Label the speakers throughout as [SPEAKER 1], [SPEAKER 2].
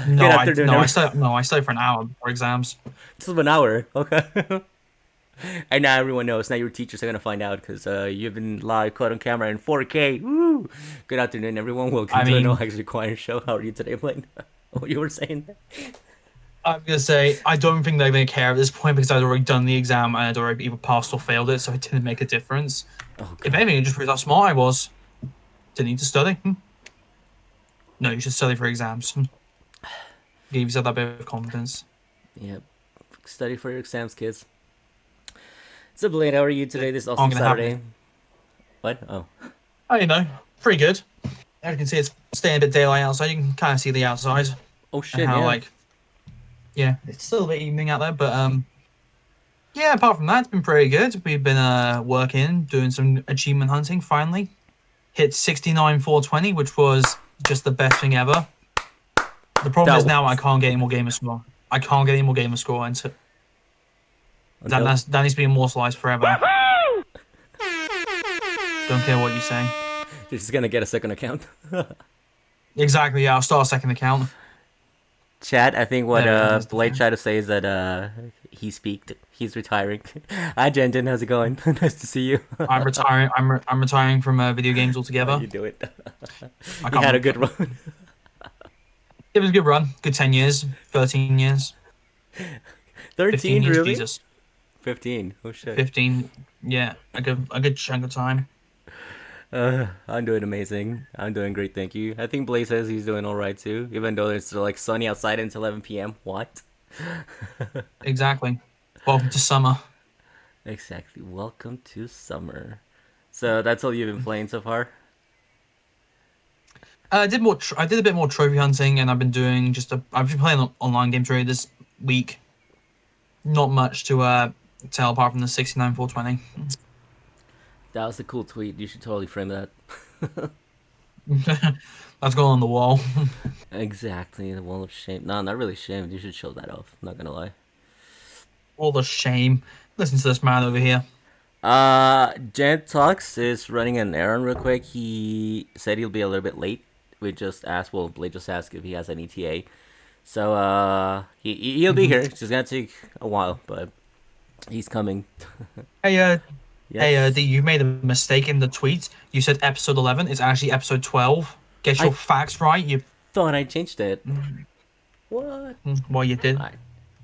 [SPEAKER 1] Good afternoon,
[SPEAKER 2] No,
[SPEAKER 1] everyone.
[SPEAKER 2] I studied for an hour before exams.
[SPEAKER 1] This is an hour. Okay. And now everyone knows. Now your teachers are gonna find out because you've been live caught on camera in 4K. Woo! Good afternoon, everyone. Welcome
[SPEAKER 2] I
[SPEAKER 1] to the No
[SPEAKER 2] mean,
[SPEAKER 1] Hacks Required show. How are you today, Blaine? What you were saying?
[SPEAKER 2] I'm gonna say I don't think they're gonna care at this point because I'd already done the exam and I'd already either passed or failed it, so it didn't make a difference.
[SPEAKER 1] Oh
[SPEAKER 2] If
[SPEAKER 1] God.
[SPEAKER 2] anything, it just proves how smart I was. Didn't need to study. No, you should study for exams. Give yourself that bit of confidence.
[SPEAKER 1] Yep. Study for your exams, kids. So Blaine, how are you
[SPEAKER 2] It
[SPEAKER 1] today? This awesome
[SPEAKER 2] aren't gonna
[SPEAKER 1] Saturday.
[SPEAKER 2] happen.
[SPEAKER 1] What? Oh.
[SPEAKER 2] Oh, pretty good. As you can see, it's staying a bit daylight outside. You can kind of see the outside
[SPEAKER 1] Oh
[SPEAKER 2] and
[SPEAKER 1] shit.
[SPEAKER 2] how
[SPEAKER 1] Yeah.
[SPEAKER 2] yeah, it's still a bit evening out there, but yeah, apart from that, it's been pretty good. We've been working, doing some achievement hunting finally. Hit 69,420, which was just the best thing ever. The problem
[SPEAKER 1] That
[SPEAKER 2] is now I
[SPEAKER 1] was
[SPEAKER 2] can't get any more gamer score. I can't get any more gamer score until
[SPEAKER 1] until.
[SPEAKER 2] that needs to be immortalized forever. Don't care what you say.
[SPEAKER 1] You're just gonna get a second account.
[SPEAKER 2] Exactly, yeah, I'll start a second account.
[SPEAKER 1] Chat, I think what
[SPEAKER 2] There we go, there's the
[SPEAKER 1] Blade
[SPEAKER 2] thing.
[SPEAKER 1] tried to say is that he speaked. He's retiring. Hi Jensen, how's it going? Nice to see you.
[SPEAKER 2] I'm retiring from video games
[SPEAKER 1] How
[SPEAKER 2] altogether.
[SPEAKER 1] you do it?
[SPEAKER 2] I
[SPEAKER 1] You had a
[SPEAKER 2] can't.
[SPEAKER 1] good run.
[SPEAKER 2] It was a good run. Good 10 years, 13 years, 15
[SPEAKER 1] 13,
[SPEAKER 2] years.
[SPEAKER 1] really?
[SPEAKER 2] Jesus,
[SPEAKER 1] 15. Oh shit.
[SPEAKER 2] 15. Yeah, a good chunk of time.
[SPEAKER 1] I'm doing amazing. I'm doing great, thank you. I think Blaze says he's doing all right too, even though it's like sunny outside until 11 p.m. What?
[SPEAKER 2] Exactly. Welcome to summer.
[SPEAKER 1] Exactly. Welcome to summer. So that's all you've been playing so far?
[SPEAKER 2] I did more. I did a bit more trophy hunting, and I've been doing I've been playing online games really this week. Not much to tell apart from the 69,420.
[SPEAKER 1] That was a cool tweet. You should totally frame that.
[SPEAKER 2] That's going on the wall.
[SPEAKER 1] Exactly, the wall of shame. No, not really shame. You should show that off. Not gonna lie.
[SPEAKER 2] All the shame. Listen to this man over here.
[SPEAKER 1] Jan Talks is running an errand real quick. He said he'll be a little bit late. We just asked, well, Blake just asked if he has an ETA. So, he'll be here. It's just gonna take a while, but he's coming.
[SPEAKER 2] Hey,
[SPEAKER 1] Yes.
[SPEAKER 2] D, you made a mistake in the tweet. You said episode 11. It's actually episode 12. Get your
[SPEAKER 1] I
[SPEAKER 2] facts right.
[SPEAKER 1] thought I changed it.
[SPEAKER 2] Mm,
[SPEAKER 1] What?
[SPEAKER 2] well, you did.
[SPEAKER 1] Alright.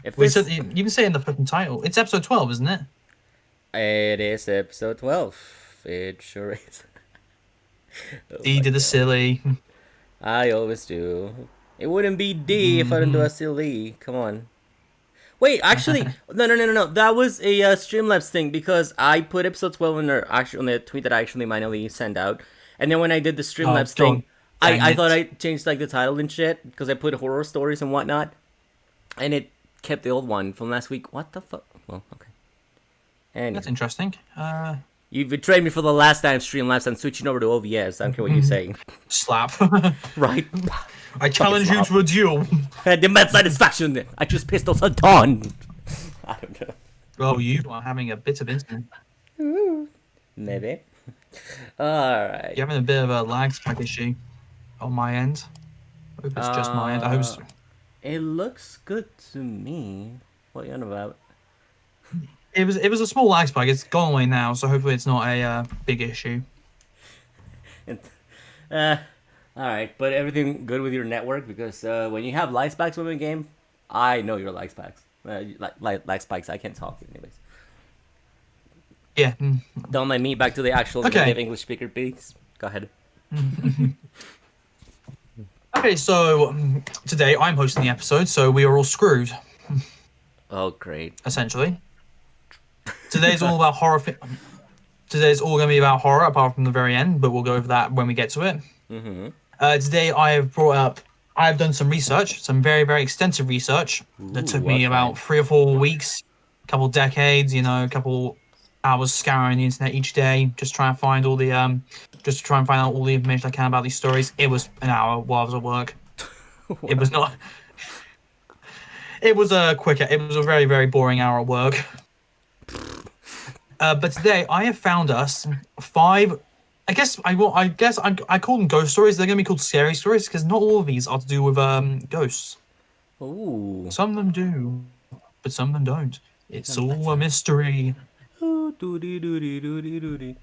[SPEAKER 1] If
[SPEAKER 2] We said
[SPEAKER 1] it's,
[SPEAKER 2] you even say in the fucking title. It's episode 12, isn't it?
[SPEAKER 1] it is episode 12. It sure is. Oh
[SPEAKER 2] D
[SPEAKER 1] my
[SPEAKER 2] did a
[SPEAKER 1] god.
[SPEAKER 2] silly.
[SPEAKER 1] I always do. It wouldn't be D if I didn't do
[SPEAKER 2] Hmm.
[SPEAKER 1] a silly. Come on. Wait, actually, no. That was a Streamlabs thing because I put episode 12 on the tweet that I actually manually sent out, and then when I did the
[SPEAKER 2] Oh,
[SPEAKER 1] Streamlabs thing,
[SPEAKER 2] God dang
[SPEAKER 1] I thought
[SPEAKER 2] it.
[SPEAKER 1] I changed like the title and shit because I put horror stories and whatnot, and it kept the old one from last week. What the fuck? Well, okay.
[SPEAKER 2] That's
[SPEAKER 1] Anywho,
[SPEAKER 2] interesting.
[SPEAKER 1] you betrayed me for the last time, Streamlabs. I'm switching over to OVS. I don't care what you're saying.
[SPEAKER 2] Slap.
[SPEAKER 1] Right?
[SPEAKER 2] I
[SPEAKER 1] Fucking
[SPEAKER 2] challenge you
[SPEAKER 1] slap.
[SPEAKER 2] to a duel.
[SPEAKER 1] I demand satisfaction. I just pistols a ton. I don't know.
[SPEAKER 2] Oh, you are having a bit of incident.
[SPEAKER 1] Maybe. Alright.
[SPEAKER 2] You're having a bit of a lag spike issue on my end. I hope it's just my end. I hope
[SPEAKER 1] Uh, it looks good to me. What are you on about?
[SPEAKER 2] it was a small lag spike. It's gone away now, so hopefully it's not a big issue.
[SPEAKER 1] uh, alright, but everything good with your network? Because when you have lag spikes within a game, I know your lag spikes. Lag spikes, I can't talk anyways.
[SPEAKER 2] Yeah.
[SPEAKER 1] Don't let me back to the actual
[SPEAKER 2] Okay.
[SPEAKER 1] native English speaker, please. Go ahead.
[SPEAKER 2] Okay, so today I'm hosting the episode, so we are all screwed,
[SPEAKER 1] Oh, great.
[SPEAKER 2] essentially. Today's all about horror. Today's all going to be about horror, apart from the very end, but we'll go over that when we get to it.
[SPEAKER 1] Mm-hmm.
[SPEAKER 2] Today I have brought up. I've done some research, some very, very extensive research that
[SPEAKER 1] Ooh,
[SPEAKER 2] took me
[SPEAKER 1] what
[SPEAKER 2] about
[SPEAKER 1] kind?
[SPEAKER 2] 3 or 4 weeks, couple decades, a couple hours scouring the internet each day, just trying to find just to try and find out all the information I can about these stories. It was an hour while I was at work. It was not. It was a quicker. It was a very, very boring hour at work. But today I have found us five. I guess I call them ghost stories. They're gonna be called scary stories because not all of these are to do with ghosts.
[SPEAKER 1] Ooh.
[SPEAKER 2] Some of them do, but some of them don't. It's
[SPEAKER 1] Let's
[SPEAKER 2] all a mystery.
[SPEAKER 1] Ooh, doody doody doody doody.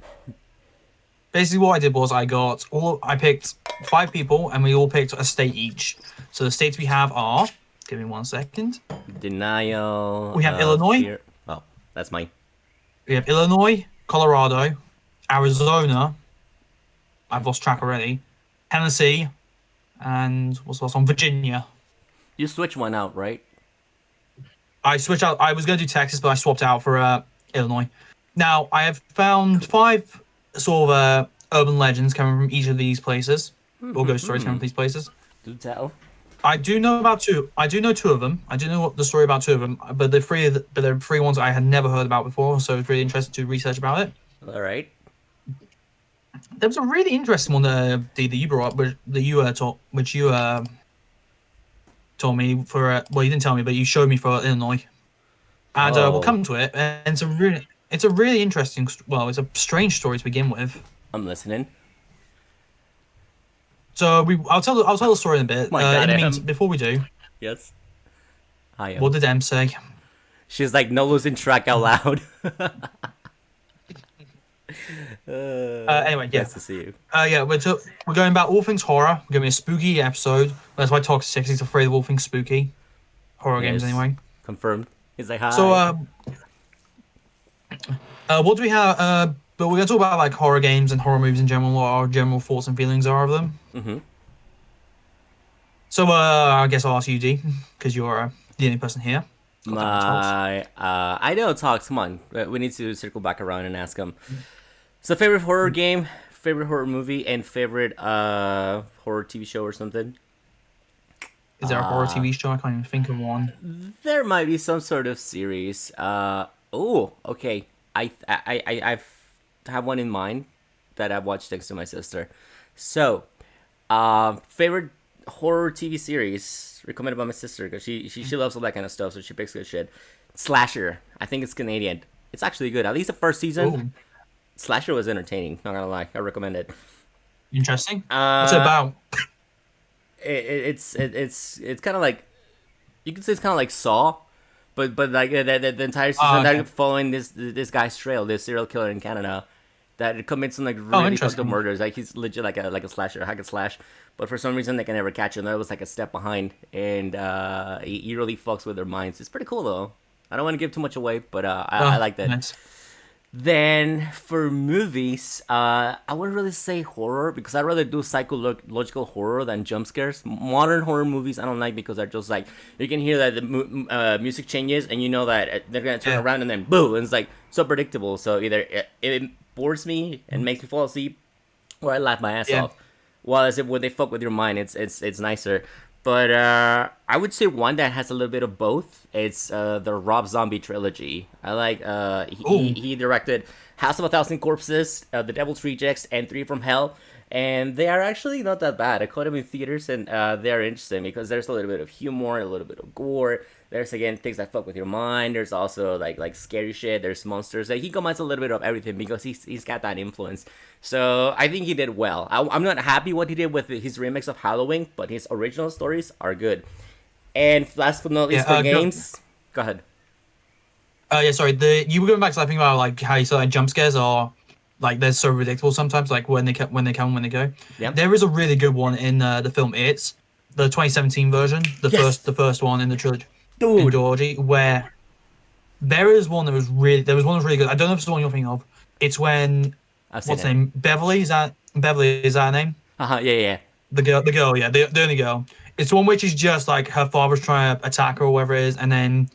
[SPEAKER 2] Basically, what I did was I picked 5 people, and we all picked a state each. So the states we have are. Give me 1 second.
[SPEAKER 1] Denial.
[SPEAKER 2] We have Illinois.
[SPEAKER 1] Fear. Oh, that's mine.
[SPEAKER 2] We have Illinois, Colorado, Arizona. I've lost track already. Tennessee, and what's the last one? Virginia.
[SPEAKER 1] You switch one out, right?
[SPEAKER 2] I switched out. I was going to do Texas, but I swapped out for Illinois. Now I have found 5 sort of urban legends coming from each of these places, or ghost stories coming from these places.
[SPEAKER 1] Do tell.
[SPEAKER 2] I do know about 2. I do know 2 of them. I do know the story about 2 of them, but the 3 ones I had never heard about before. So it's really interesting to research about it.
[SPEAKER 1] All right.
[SPEAKER 2] There was a really interesting one that you brought up, which you told me for. Well, you didn't tell me, but you showed me for Illinois, and we'll
[SPEAKER 1] Oh,
[SPEAKER 2] come to it. And it's a really interesting. Well, it's a strange story to begin with.
[SPEAKER 1] I'm listening.
[SPEAKER 2] So I'll tell the story in a bit.
[SPEAKER 1] My
[SPEAKER 2] In
[SPEAKER 1] God,
[SPEAKER 2] the meantime,
[SPEAKER 1] Em.
[SPEAKER 2] before we do,
[SPEAKER 1] Yes, I
[SPEAKER 2] what
[SPEAKER 1] am.
[SPEAKER 2] did Em say?
[SPEAKER 1] She's like no losing track out loud.
[SPEAKER 2] Anyway, yeah,
[SPEAKER 1] Nice to see you.
[SPEAKER 2] yeah, we're going about all things horror. We're going to be a spooky episode. That's why Toxic is afraid of all things spooky horror games
[SPEAKER 1] Yes,
[SPEAKER 2] anyway.
[SPEAKER 1] confirmed. He's like
[SPEAKER 2] So
[SPEAKER 1] hi.
[SPEAKER 2] what do we have? But we're gonna talk about like horror games and horror movies in general. What our general thoughts and feelings are of them.
[SPEAKER 1] Mm-hmm.
[SPEAKER 2] So I guess I'll ask you, D, because you're the only person here. God damn it, Tox.
[SPEAKER 1] I know talks. Come on, we need to circle back around and ask him. So, favorite horror game, favorite horror movie, and favorite horror TV show or something.
[SPEAKER 2] Is there a horror TV show? I can't even think of one.
[SPEAKER 1] There might be some sort of series. Oh, okay. I've have one in mind that I've watched thanks to my sister. So, favorite horror TV series recommended by my sister because she loves all that kind of stuff, so she picks good shit. Slasher. I think it's Canadian. It's actually good. At least the first season.
[SPEAKER 2] Ooh,
[SPEAKER 1] Slasher was entertaining. Not gonna lie, I recommend it.
[SPEAKER 2] interesting. What's it
[SPEAKER 1] Uh,
[SPEAKER 2] about?
[SPEAKER 1] it's kind of like you can say it's kind of like Saw, but like the entire season
[SPEAKER 2] Okay.
[SPEAKER 1] they're following this guy's trail, this serial killer in Canada that commits some like
[SPEAKER 2] Oh,
[SPEAKER 1] really fucked up
[SPEAKER 2] interesting.
[SPEAKER 1] murders. Like he's legit like a slasher, hack and slash, but for some reason they can never catch him. That was like a step behind, and he really fucks with their minds. It's pretty cool though. I don't want to give too much away, but I
[SPEAKER 2] Oh,
[SPEAKER 1] like that.
[SPEAKER 2] nice.
[SPEAKER 1] Then for movies, I wouldn't really say horror because I'd rather do psychological horror than jump scares. Modern horror movies I don't like because they're just like you can hear that the music changes and you know that they're gonna turn
[SPEAKER 2] Yeah,
[SPEAKER 1] around and then boom, and it's like so predictable. So either it bores me and makes me fall asleep, or I laugh my ass
[SPEAKER 2] yeah.
[SPEAKER 1] off. While as if when they fuck with your mind, it's nicer. But I would say one that has a little bit of both. It's the Rob Zombie Trilogy. I like.
[SPEAKER 2] Oh,
[SPEAKER 1] He directed House of a Thousand Corpses, The Devil's Rejects, and Three from Hell, and they are actually not that bad. I caught them in theaters, and they're interesting because there's a little bit of humor, a little bit of gore. There's again things that fuck with your mind. There's also like scary shit. There's monsters. Like he combines a little bit of everything because he's got that influence. So I think he did well. I'm not happy what he did with his remix of Halloween, but his original stories are good. And last but not
[SPEAKER 2] yeah.
[SPEAKER 1] least for games, go ahead.
[SPEAKER 2] Yeah. Sorry. You were going back to that thing about like how you said like jump scares are like they're so predictable sometimes. Like when they go.
[SPEAKER 1] Yep.
[SPEAKER 2] There is a really good one in the film. It's the 2017 version, the
[SPEAKER 1] Yes,
[SPEAKER 2] first one in the trilogy,
[SPEAKER 1] dude.
[SPEAKER 2] where there was one that was really good. I don't know if it's the one you're thinking of. It's when
[SPEAKER 1] I've seen
[SPEAKER 2] what's her
[SPEAKER 1] it.
[SPEAKER 2] name? Beverly, is that her name?
[SPEAKER 1] Yeah, yeah.
[SPEAKER 2] The girl, yeah, the only girl. It's the one which is just like her father's trying to attack her or whatever it is, and then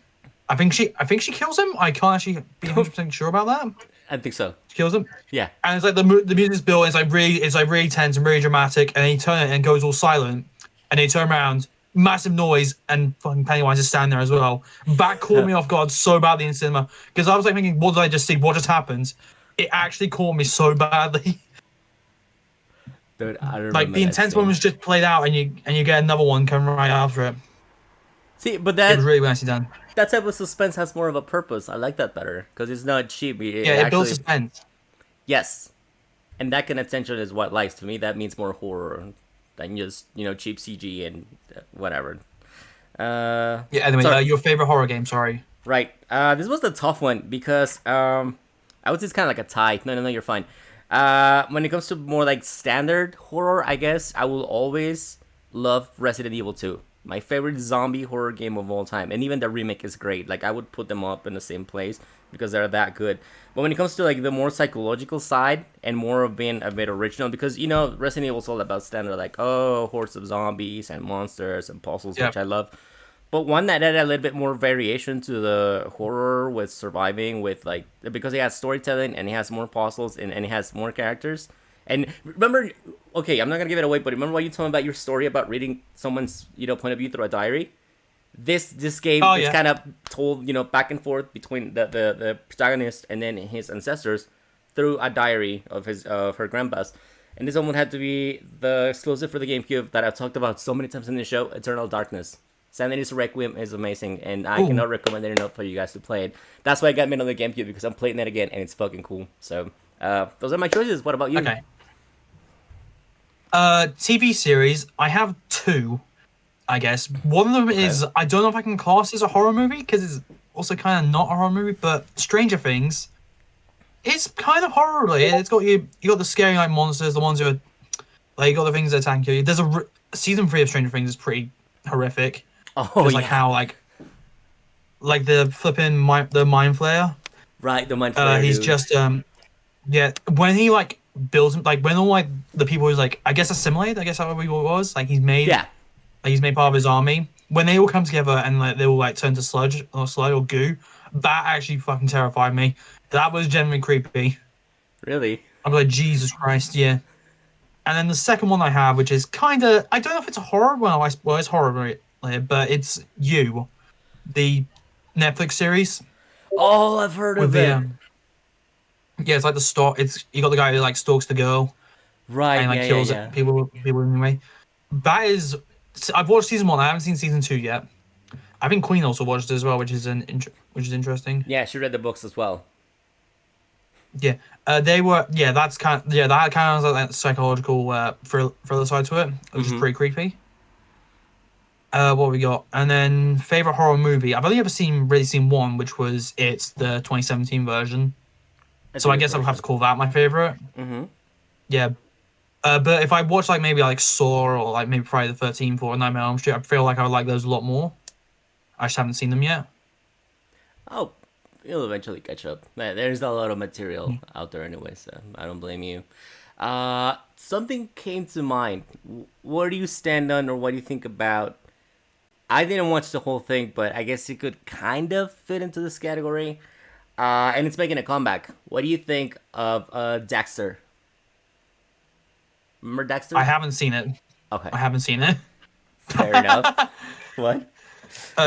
[SPEAKER 2] I think she kills him. I can't actually be
[SPEAKER 1] Yeah.
[SPEAKER 2] 100% sure about that.
[SPEAKER 1] I think so.
[SPEAKER 2] She kills him,
[SPEAKER 1] Yeah.
[SPEAKER 2] and it's like the music's built. It's like really tense and really dramatic, and then he turn it and goes all silent, and they turn around, massive noise, and fucking Pennywise is standing there as well. That caught me off guard so badly in cinema because I was like thinking, what did I just see? What just happened? It actually caught me so badly.
[SPEAKER 1] Dude, I
[SPEAKER 2] Like
[SPEAKER 1] remember
[SPEAKER 2] the
[SPEAKER 1] that
[SPEAKER 2] intense one
[SPEAKER 1] scene.
[SPEAKER 2] was just played out, and you get another one coming right after it.
[SPEAKER 1] See, but
[SPEAKER 2] It was really nicely done.
[SPEAKER 1] that type of suspense has more of a purpose. I like that better because it's not cheap.
[SPEAKER 2] Yeah,
[SPEAKER 1] It
[SPEAKER 2] it builds
[SPEAKER 1] actually,
[SPEAKER 2] suspense.
[SPEAKER 1] yes, and that kind of tension is what likes to me. That means more horror than just cheap CG and whatever.
[SPEAKER 2] Yeah. Anyway,
[SPEAKER 1] Sorry.
[SPEAKER 2] your favorite horror game? Sorry.
[SPEAKER 1] Right. This was the tough one because I would say it's kind of like a tie. No, no, no, you're fine. When it comes to more like standard horror, I guess I will always love Resident Evil 2. My favorite zombie horror game of all time, and even the remake is great. Like I would put them up in the same place because they're that good. But when it comes to like the more psychological side and more of being a bit original, because Resident Evil is all about standard, like hordes of zombies and monsters and puzzles,
[SPEAKER 2] Yeah.
[SPEAKER 1] which I love. But one that added a little bit more variation to the horror with surviving, with like because he has storytelling and he has more puzzles and he has more characters. And remember, okay, I'm not gonna give it away, but remember what you told me about your story about reading someone's point of view through a diary. This game
[SPEAKER 2] Oh
[SPEAKER 1] is
[SPEAKER 2] yeah.
[SPEAKER 1] kind of told back and forth between the protagonist and then his ancestors through a diary of his of her grandpa's. And this one had to be the exclusive for the GameCube that I've talked about so many times in the show, Eternal Darkness. Sanity's Requiem is amazing, and I
[SPEAKER 2] Ooh.
[SPEAKER 1] cannot recommend it enough for you guys to play it. That's why I got me on the GameCube, because I'm playing it again, and it's fucking cool. So, those are my choices. What about you?
[SPEAKER 2] Okay. TV series. I have two, I guess. One of them
[SPEAKER 1] Okay.
[SPEAKER 2] is I don't know if I can class as a horror movie because it's also kind of not a horror movie, but Stranger Things. It's kind of horror related. It's got you got the scary like monsters, the ones who are like you got the things that attack you. There's season 3 of Stranger Things is pretty horrific.
[SPEAKER 1] Oh,
[SPEAKER 2] Just like
[SPEAKER 1] yeah.
[SPEAKER 2] how like the flipping the mind flayer.
[SPEAKER 1] Right, the Mind Flayer
[SPEAKER 2] He's
[SPEAKER 1] dude.
[SPEAKER 2] just yeah, when he like builds like when all like the people who's like I guess assimilated, I guess that's what it was.
[SPEAKER 1] Yeah.
[SPEAKER 2] He's made part of his army. When they all come together and like they all like turn to sludge or goo, that actually fucking terrified me. That was genuinely creepy.
[SPEAKER 1] Really?
[SPEAKER 2] I'm like, Jesus Christ, yeah. And then the second one I have, which is kind of, I don't know if it's a horror. Well, it's horror, but it's You, the Netflix series
[SPEAKER 1] Oh, I've heard
[SPEAKER 2] with
[SPEAKER 1] of
[SPEAKER 2] the
[SPEAKER 1] it.
[SPEAKER 2] yeah, it's like the stalk. It's you got the guy who like stalks the girl
[SPEAKER 1] Right,
[SPEAKER 2] and like
[SPEAKER 1] yeah, yeah,
[SPEAKER 2] kills
[SPEAKER 1] yeah.
[SPEAKER 2] people in the way. That is, I've watched season 1. I haven't seen season 2 yet. I think Queen also watched it as well, which is interesting.
[SPEAKER 1] Yeah, she read the books as well.
[SPEAKER 2] Yeah, they were that kind of like psychological thriller side to it, which is
[SPEAKER 1] Mm-hmm.
[SPEAKER 2] pretty creepy. What we got, and then favorite horror movie. I've only ever really seen one, which was it's the 2017 version.
[SPEAKER 1] That's
[SPEAKER 2] So
[SPEAKER 1] a
[SPEAKER 2] I
[SPEAKER 1] good
[SPEAKER 2] guess I would have to
[SPEAKER 1] version.
[SPEAKER 2] call that my favorite.
[SPEAKER 1] Mm-hmm.
[SPEAKER 2] Yeah, but if I watch like maybe like Saw or like maybe Friday the 13th or Nightmare on Elm Street, I feel like I would like those a lot more. I just haven't seen them yet.
[SPEAKER 1] Oh, you'll eventually catch up. There's a lot of material out there anyway, so I don't blame you. Something came to mind. Where do you stand on, or what do you think about? I didn't watch the whole thing, but I guess it could kind of fit into this category. And it's making a comeback. What do you think of Dexter? Remember
[SPEAKER 2] I
[SPEAKER 1] Dexter?
[SPEAKER 2] haven't seen it.
[SPEAKER 1] Okay,
[SPEAKER 2] I haven't seen it.
[SPEAKER 1] fair enough. What?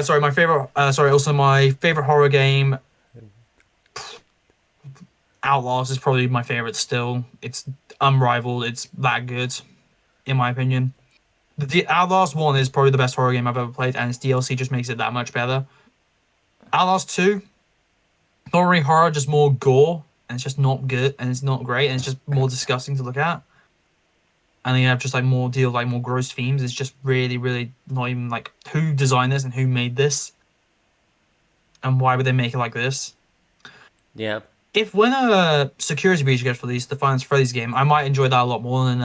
[SPEAKER 2] Sorry, my favorite. Sorry, also my favorite horror game. Outlast is probably my favorite still. It's unrivaled. It's that good, in my opinion. The Outlast 1 is probably the best horror game I've ever played, and its DLC just makes it that much better. Outlast 2, not really horror, just more gore, and it's just not good, and it's not great, and it's just more disgusting to look at. And then you have just like more like more gross themes. It's just really, really not even like who designed this and who made this, and why would they make it like this?
[SPEAKER 1] Yeah.
[SPEAKER 2] If when a security breach gets released, the Final Freddy's game, I might enjoy that a lot more than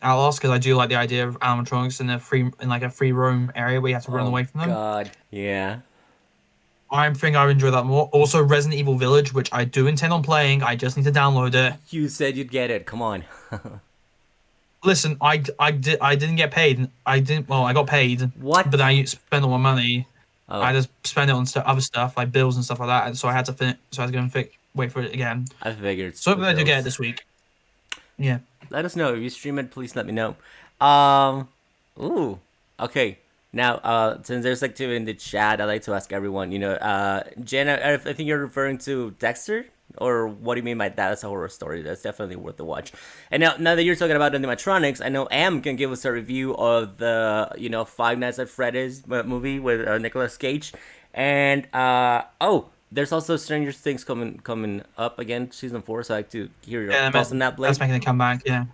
[SPEAKER 2] Outlast because I do like the idea of animatronics in like a free roam area where you have to run
[SPEAKER 1] Oh
[SPEAKER 2] away from them.
[SPEAKER 1] God. Yeah.
[SPEAKER 2] I think I would enjoy that more. Also, Resident Evil Village, which I do intend on playing. I just need to download it.
[SPEAKER 1] You said you'd get it. Come on.
[SPEAKER 2] Listen, I didn't get paid. I didn't. Well, I got paid, but
[SPEAKER 1] What?
[SPEAKER 2] I spent all my money. I
[SPEAKER 1] Oh,
[SPEAKER 2] just spent it on other stuff like bills and stuff like that, and so I had to So I had to go and wait for it again.
[SPEAKER 1] I figured
[SPEAKER 2] So
[SPEAKER 1] the
[SPEAKER 2] hopefully I do get it
[SPEAKER 1] bills.
[SPEAKER 2] this week. Yeah.
[SPEAKER 1] Let us know if you stream it. Please let me know. Ooh. Okay. Now, since there's activity in the chat, I like to ask everyone. Jen, I think you're referring to Dexter, or what do you mean by that? That's a horror story. That's definitely worth the watch. And now that you're talking about animatronics, I know Am can give us a review of the Five Nights at Freddy's movie with Nicolas Cage, and there's also Stranger Things coming up again, season 4. So I like to hear your
[SPEAKER 2] Yeah,
[SPEAKER 1] thoughts on that,
[SPEAKER 2] that's
[SPEAKER 1] Blake.
[SPEAKER 2] making a comeback. Yeah.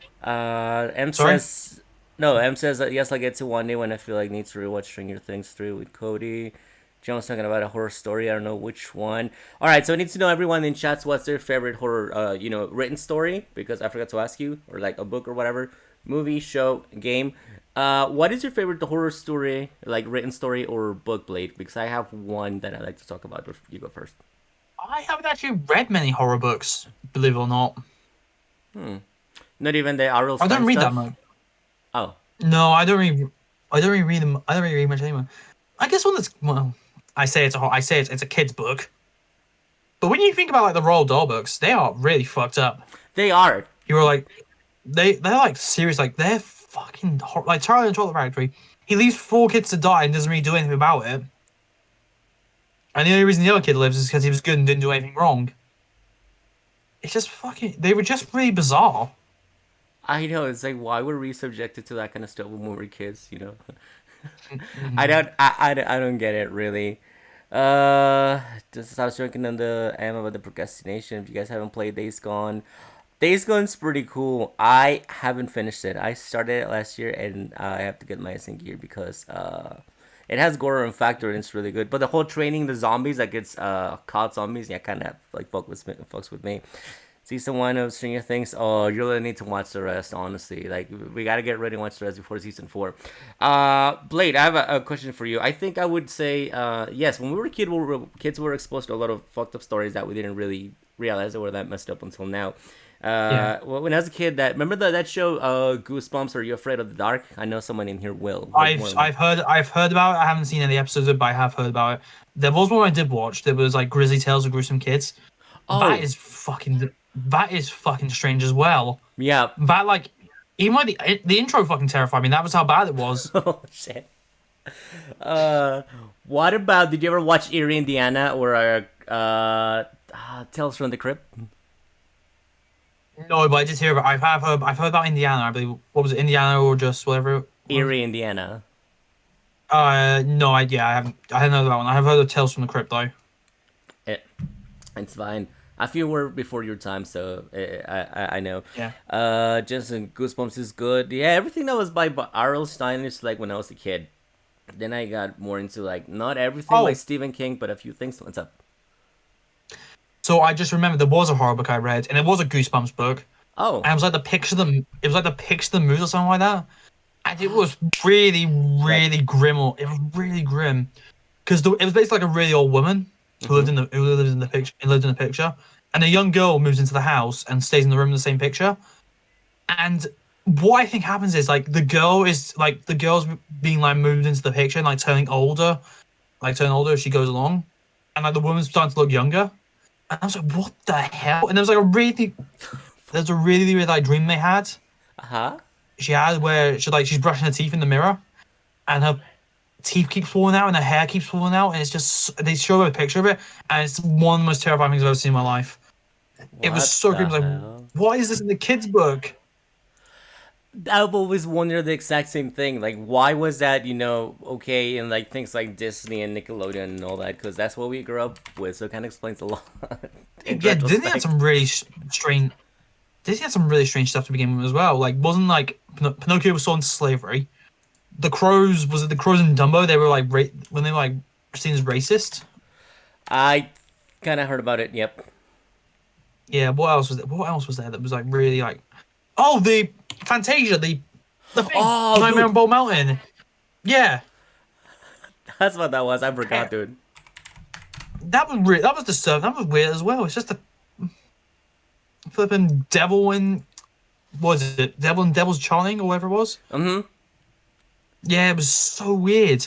[SPEAKER 1] M
[SPEAKER 2] Sorry.
[SPEAKER 1] says No, M says that yes, I'll get to one day when I feel like need to rewatch Stranger Things 3 with Cody. Jones talking about a horror story. I don't know which one. All right, so I need to know everyone in chats what's their favorite horror, written story because I forgot to ask you, or like a book or whatever, movie, show, game. What is your favorite horror story, like written story or book, Blade? Because I have one that I like to talk about. But you go first.
[SPEAKER 2] I haven't actually read many horror books, believe it or not.
[SPEAKER 1] Not even the R.L.
[SPEAKER 2] I
[SPEAKER 1] Stein
[SPEAKER 2] don't read that
[SPEAKER 1] stuff.
[SPEAKER 2] much.
[SPEAKER 1] Oh,
[SPEAKER 2] No, I don't really read them. I don't really read much anymore. I guess one that's well, I say it's a kid's book. But when you think about like the Roald Dahl books, they are really fucked up.
[SPEAKER 1] they are.
[SPEAKER 2] You're like they're like serious, like they're fucking like Charlie and the Chocolate Factory. He leaves four kids to die and doesn't really do anything about it. And the only reason the other kid lives is because he was good and didn't do anything wrong. It's just fucking. They were just really bizarre.
[SPEAKER 1] I know. It's like why were we subjected to that kind of stuff when we were kids?
[SPEAKER 2] Mhm.
[SPEAKER 1] I don't get it really. Just I was joking on the am about the procrastination. If you guys haven't played Days Gone's pretty cool. I haven't finished it. I started it last year and I have to get my in gear because it has gore and factor and it's really good. But the whole training the zombies like it's caught zombies, yeah, kind of like fucks with me. Season one of Stranger Things. Oh, you really need to watch the rest. Honestly, like we gotta get ready and watch the rest before season four. Blade, I have a question for you. I think I would say yes. When we were kids, we were exposed to a lot of fucked up stories that we didn't really realize that were that messed up until now.
[SPEAKER 2] Yeah.
[SPEAKER 1] Well, when I was a kid, that remember that show Goosebumps? Are You Afraid of the Dark? I know someone in here will like more.
[SPEAKER 2] I've heard about it. I haven't seen any episodes of it, but I have heard about it. There was one I did watch. There was like Grizzly Tales of Gruesome Kids.
[SPEAKER 1] Oh,
[SPEAKER 2] That is fucking strange as well.
[SPEAKER 1] yeah.
[SPEAKER 2] That like even like the intro fucking terrified me. That was how bad it was.
[SPEAKER 1] Oh shit. Uh, what about? Did you ever watch Eerie, Indiana, or Tales from the Crypt?
[SPEAKER 2] No, but I did hear about. I've heard about Indiana. I believe what was it, Indiana or just whatever it was.
[SPEAKER 1] Eerie, Indiana.
[SPEAKER 2] No idea. I haven't heard of that one. I have heard of Tales from the Crypt though.
[SPEAKER 1] It, it's fine. I feel we're before your time, so I know.
[SPEAKER 2] Yeah.
[SPEAKER 1] Jensen Goosebumps is good. Yeah, everything that was by R.L. Stein is like when I was a kid. Then I got more into like not everything by
[SPEAKER 2] Oh,
[SPEAKER 1] Stephen King, but a few things. What's up?
[SPEAKER 2] so I just remember there was a horror book I read, and it was a Goosebumps book,
[SPEAKER 1] Oh,
[SPEAKER 2] and it was like the picture of the it was like the picture of the mood or something like that, and it was really
[SPEAKER 1] like,
[SPEAKER 2] really grim. It was really grim because it was basically like a really old woman
[SPEAKER 1] mm-hmm.
[SPEAKER 2] who lived in the picture, and a young girl moves into the house and stays in the room in the same picture. And what I think happens is like the girl's being like moved into the picture and like turning older as she goes along, and like the woman's starting to look younger. And I was like, what the hell? And there was like there's a really really like dream they had.
[SPEAKER 1] Uh huh.
[SPEAKER 2] She had where she's brushing her teeth in the mirror, and her teeth keep falling out and her hair keeps falling out, and it's just they show her a picture of it, and it's one of the most terrifying things I've ever seen in my life. It was
[SPEAKER 1] What
[SPEAKER 2] so
[SPEAKER 1] the
[SPEAKER 2] creepy. I was like,
[SPEAKER 1] hell?
[SPEAKER 2] why is this in the kids' book?
[SPEAKER 1] I've always wondered the exact same thing. Like, why was that, okay, and like things like Disney and Nickelodeon and all that? Because that's what we grew up with, so it kind of explains a lot in
[SPEAKER 2] Yeah, Disney had
[SPEAKER 1] retrospect.
[SPEAKER 2] some really strange. Disney had some really strange stuff to begin with as well. Like, wasn't like Pinocchio was sold into slavery. The crows was it the crows in Dumbo? They were like when they were like seen as racist.
[SPEAKER 1] I kind of heard about it. Yep.
[SPEAKER 2] Yeah, what else was there? What else was there that was like really like? Oh, the Fantasia, the thing,
[SPEAKER 1] Oh,
[SPEAKER 2] Nightmare
[SPEAKER 1] dude,
[SPEAKER 2] on Bald Mountain. Yeah,
[SPEAKER 1] that's what that was. I forgot,
[SPEAKER 2] Eh,
[SPEAKER 1] dude.
[SPEAKER 2] that was weird. That was disturbing. That was weird as well. It's just a flipping devil and what was it? Devil and Devil's Charming or whatever it was.
[SPEAKER 1] Mm-hmm.
[SPEAKER 2] Yeah, it was so weird.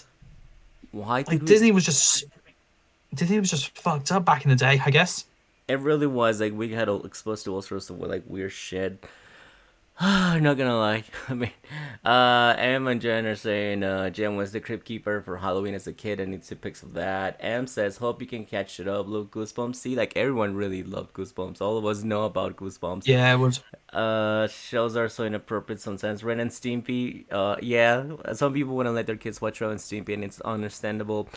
[SPEAKER 1] Why did
[SPEAKER 2] Like
[SPEAKER 1] we?
[SPEAKER 2] Disney was just fucked up back in the day, I guess.
[SPEAKER 1] It really was like we had exposed to all sorts of like weird shit. I'm not gonna lie. I mean, Em and Jen are saying Jen was the crypt keeper for Halloween as a kid and needs to pics of that. Em says, hope you can catch it up. Look, Goosebumps. See, like everyone really loved Goosebumps. All of us know about Goosebumps.
[SPEAKER 2] Yeah, it was.
[SPEAKER 1] Shows are so inappropriate sometimes. Ren and Stimpy. Yeah, some people wouldn't let their kids watch Ren and Stimpy, and it's understandable.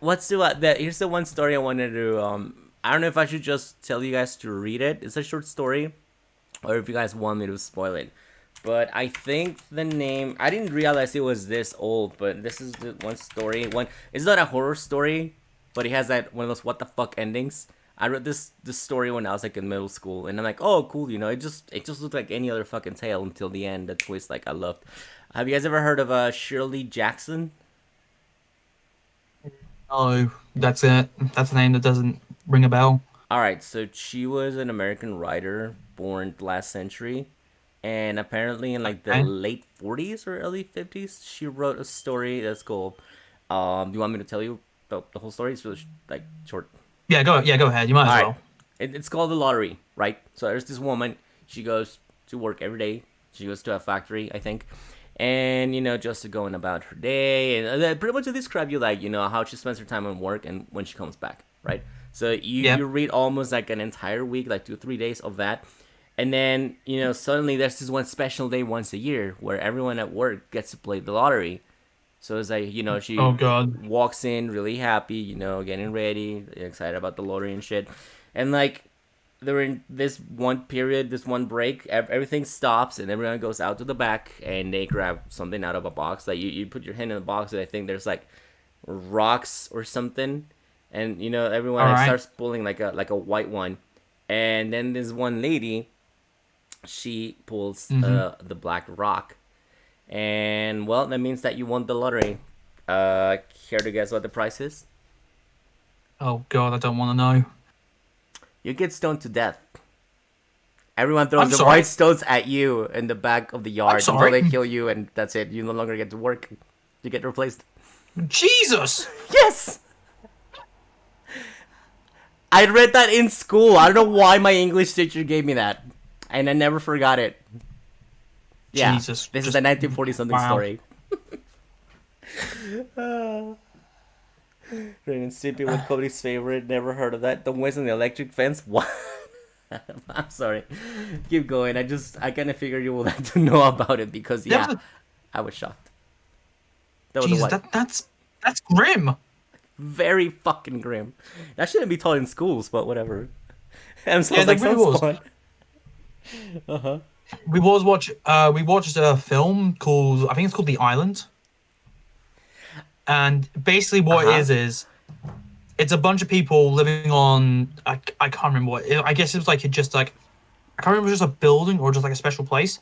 [SPEAKER 1] What's here's the one story I wanted to. I don't know if I should just tell you guys to read it. It's a short story or if you guys want me to spoil it. But I think the name, I didn't realize it was this old, but this is the one story. One, it's not a horror story, but it has that one of those what the fuck endings. I read this story when I was like in middle school, and I'm like, oh cool, it just looked like any other fucking tale until the end. The twist, like I loved. Have you guys ever heard of Shirley Jackson?
[SPEAKER 2] No, that's it. That's a name that doesn't ring a bell.
[SPEAKER 1] All right, so she was an American writer born last century, and apparently in like the
[SPEAKER 2] Okay.
[SPEAKER 1] late 40s or early 50s, she wrote a story that's called. Do you want me to tell you the whole story? It's really like short.
[SPEAKER 2] Yeah, go. Yeah, go ahead. You might
[SPEAKER 1] All
[SPEAKER 2] as
[SPEAKER 1] right,
[SPEAKER 2] well.
[SPEAKER 1] it's called the lottery, right? So there's this woman. She goes to work every day. She goes to a factory, I think, and just to going about her day, and pretty much to describe you like how she spends her time on work and when she comes back, right? So you
[SPEAKER 2] Yeah.
[SPEAKER 1] you read almost like an entire week, like 2 3 days of that, and then suddenly there's this one special day once a year where everyone at work gets to play the lottery. So it's like
[SPEAKER 2] Oh
[SPEAKER 1] she
[SPEAKER 2] God.
[SPEAKER 1] walks in really happy, getting ready, excited about the lottery and shit, and like during this one period, this one break, everything stops and everyone goes out to the back and they grab something out of a box. Like you put your hand in the box and I think there's like rocks or something, and everyone
[SPEAKER 2] All
[SPEAKER 1] like
[SPEAKER 2] right.
[SPEAKER 1] starts pulling like a white one, and then this one lady, she pulls
[SPEAKER 2] Mm-hmm.
[SPEAKER 1] the black rock, and well, that means that you won the lottery. Care to guess what the price is?
[SPEAKER 2] Oh God, I don't want to know.
[SPEAKER 1] You get stoned to death. Everyone throws
[SPEAKER 2] I'm
[SPEAKER 1] the white
[SPEAKER 2] sorry.
[SPEAKER 1] stones at you in the back of the
[SPEAKER 2] I'm
[SPEAKER 1] yard until
[SPEAKER 2] sorry.
[SPEAKER 1] they kill you, and that's it. You no longer get to work. You get replaced.
[SPEAKER 2] Jesus.
[SPEAKER 1] Yes! I read that in school. I don't know why my English teacher gave me that. And I never forgot it. Yeah.
[SPEAKER 2] Jesus.
[SPEAKER 1] This is
[SPEAKER 2] Just
[SPEAKER 1] a 1940 something
[SPEAKER 2] wow.
[SPEAKER 1] story. Ren and Stimpy with Cody's favorite. Never heard of that. The Wiz and the Electric Fence? What? I'm sorry. Keep going. I kind of figured you would like to know about it because,
[SPEAKER 2] There
[SPEAKER 1] yeah,
[SPEAKER 2] was a
[SPEAKER 1] I was shocked. That was a
[SPEAKER 2] Jesus.
[SPEAKER 1] what?
[SPEAKER 2] That's grim.
[SPEAKER 1] Very fucking grim. That shouldn't be taught in schools, but whatever. And
[SPEAKER 2] Yeah,
[SPEAKER 1] sounds like
[SPEAKER 2] that really
[SPEAKER 1] sounds
[SPEAKER 2] was.
[SPEAKER 1] fun. Uh huh.
[SPEAKER 2] We watched a film called I think it's called The Island, and basically
[SPEAKER 1] Uh
[SPEAKER 2] what it
[SPEAKER 1] huh.
[SPEAKER 2] is it's a bunch of people living on I can't remember I guess it was like it just like I can't remember if it was just a building or just like a special place.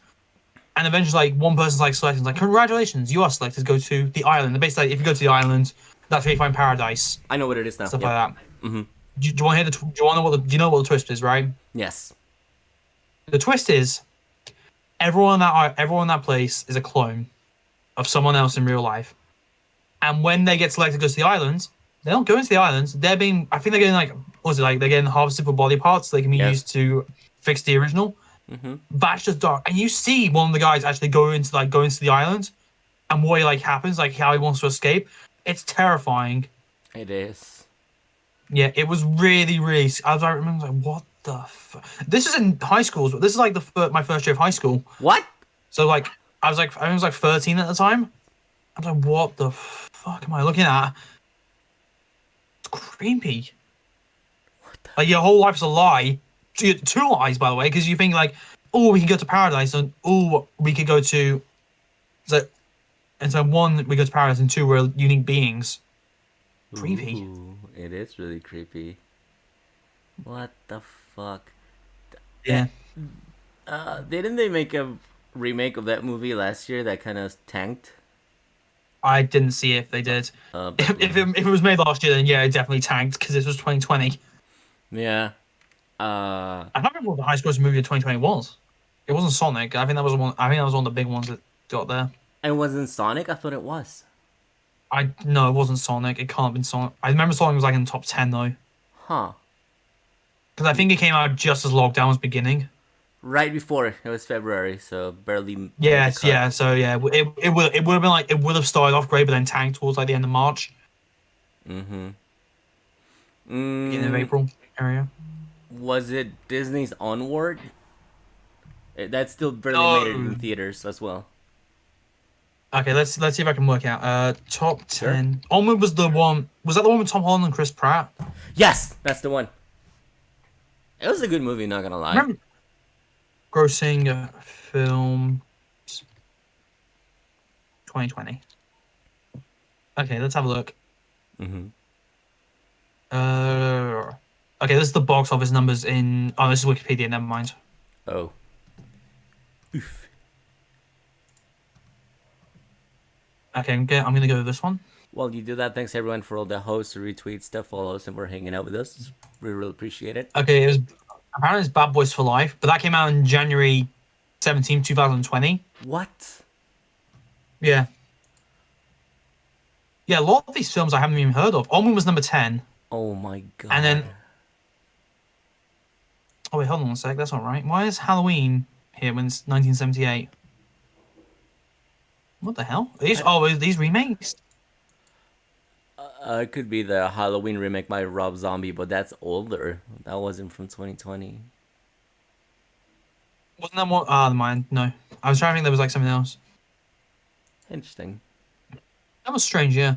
[SPEAKER 2] And eventually, like one person's like selected, like congratulations, you are selected to go to the island. And basically, like, if you go to the island, that's where you find paradise,
[SPEAKER 1] I know what it is now.
[SPEAKER 2] stuff like
[SPEAKER 1] Yep.
[SPEAKER 2] that.
[SPEAKER 1] Mm-hmm.
[SPEAKER 2] Do you want to hear do you want to know do you know what the twist is, right?
[SPEAKER 1] Yes.
[SPEAKER 2] The twist is everyone in that place is a clone of someone else in real life. And when they get selected to go to the island, they don't go into the islands. They're being, I think they're getting like, what was it like? They're getting harvested for body parts so they can be
[SPEAKER 1] Yes.
[SPEAKER 2] used to fix the original.
[SPEAKER 1] Mm-hmm.
[SPEAKER 2] That's just dark. And you see one of the guys actually go into the island, and what like happens, like how he wants to escape. It's terrifying.
[SPEAKER 1] It is.
[SPEAKER 2] Yeah, it was really, really. I remember like, what the? This is in high school. This is like my first year of high school.
[SPEAKER 1] What?
[SPEAKER 2] So like, I was like 13 at the time. I was like, what the fuck am I looking at? It's creepy. Like your whole life's a lie. Two lies, by the way, because you think like, oh, we can go to paradise, and oh, we could go to. So and so one, we go to paradise, and two, we're unique beings. Creepy.
[SPEAKER 1] Ooh, it is really creepy. What the fuck? Eh,
[SPEAKER 2] Yeah.
[SPEAKER 1] didn't they make a remake of that movie last year that kind of tanked?
[SPEAKER 2] I didn't see if they did.
[SPEAKER 1] But
[SPEAKER 2] If it was made last year, then yeah, it definitely tanked because this was 2020.
[SPEAKER 1] yeah. Uh,
[SPEAKER 2] I can't remember what the highest grossing movie of 2020 was. It wasn't Sonic. I think that was one. I think that was one of the big ones that got there.
[SPEAKER 1] it wasn't Sonic. I thought it was.
[SPEAKER 2] I no, it wasn't Sonic. It can't have been Sonic. I remember Sonic was like in the top 10 though,
[SPEAKER 1] Huh.
[SPEAKER 2] because I think it came out just as lockdown was beginning.
[SPEAKER 1] Right before it was February, so barely made the
[SPEAKER 2] Yes,
[SPEAKER 1] cut.
[SPEAKER 2] yeah. So yeah, it would have been like it would have started off great, but then tanked towards like the end of March,
[SPEAKER 1] Mm-hmm.
[SPEAKER 2] beginning of
[SPEAKER 1] Mm,
[SPEAKER 2] April area.
[SPEAKER 1] was it Disney's Onward? That still barely made it in
[SPEAKER 2] No.
[SPEAKER 1] theaters as well.
[SPEAKER 2] Okay, let's see if I can work out. Top
[SPEAKER 1] Sure.
[SPEAKER 2] 10. Onward was the one. Was that the one with Tom Holland and Chris Pratt?
[SPEAKER 1] Yes, that's the one. It was a good movie, not gonna lie.
[SPEAKER 2] Remember grossing film. 2020. Okay, let's have a look.
[SPEAKER 1] Mm-hmm.
[SPEAKER 2] Uh, okay, this is the box office numbers in. Oh, this is Wikipedia. Never mind.
[SPEAKER 1] Oh. Oof.
[SPEAKER 2] Okay, I'm gonna go with this one.
[SPEAKER 1] Well, you do that. Thanks everyone for all the hosts, retweets, stuff, follows, and for hanging out with us. We really appreciate it.
[SPEAKER 2] Okay, it was apparently it's Bad Boys for Life, but that came out in January 17th, 2020.
[SPEAKER 1] What?
[SPEAKER 2] Yeah, yeah. A lot of these films I haven't even heard of. Omen was number 10,
[SPEAKER 1] Oh my
[SPEAKER 2] and
[SPEAKER 1] god.
[SPEAKER 2] then oh wait, hold on a sec. That's not right. Why is Halloween here when it's 1978? What the hell? Are these remakes?
[SPEAKER 1] It could be the Halloween remake by Rob Zombie, but that's older. That wasn't from 2020.
[SPEAKER 2] Wasn't that more? Ah, mine. No, I was trying to think there was like something else.
[SPEAKER 1] Interesting.
[SPEAKER 2] That was strange. Yeah.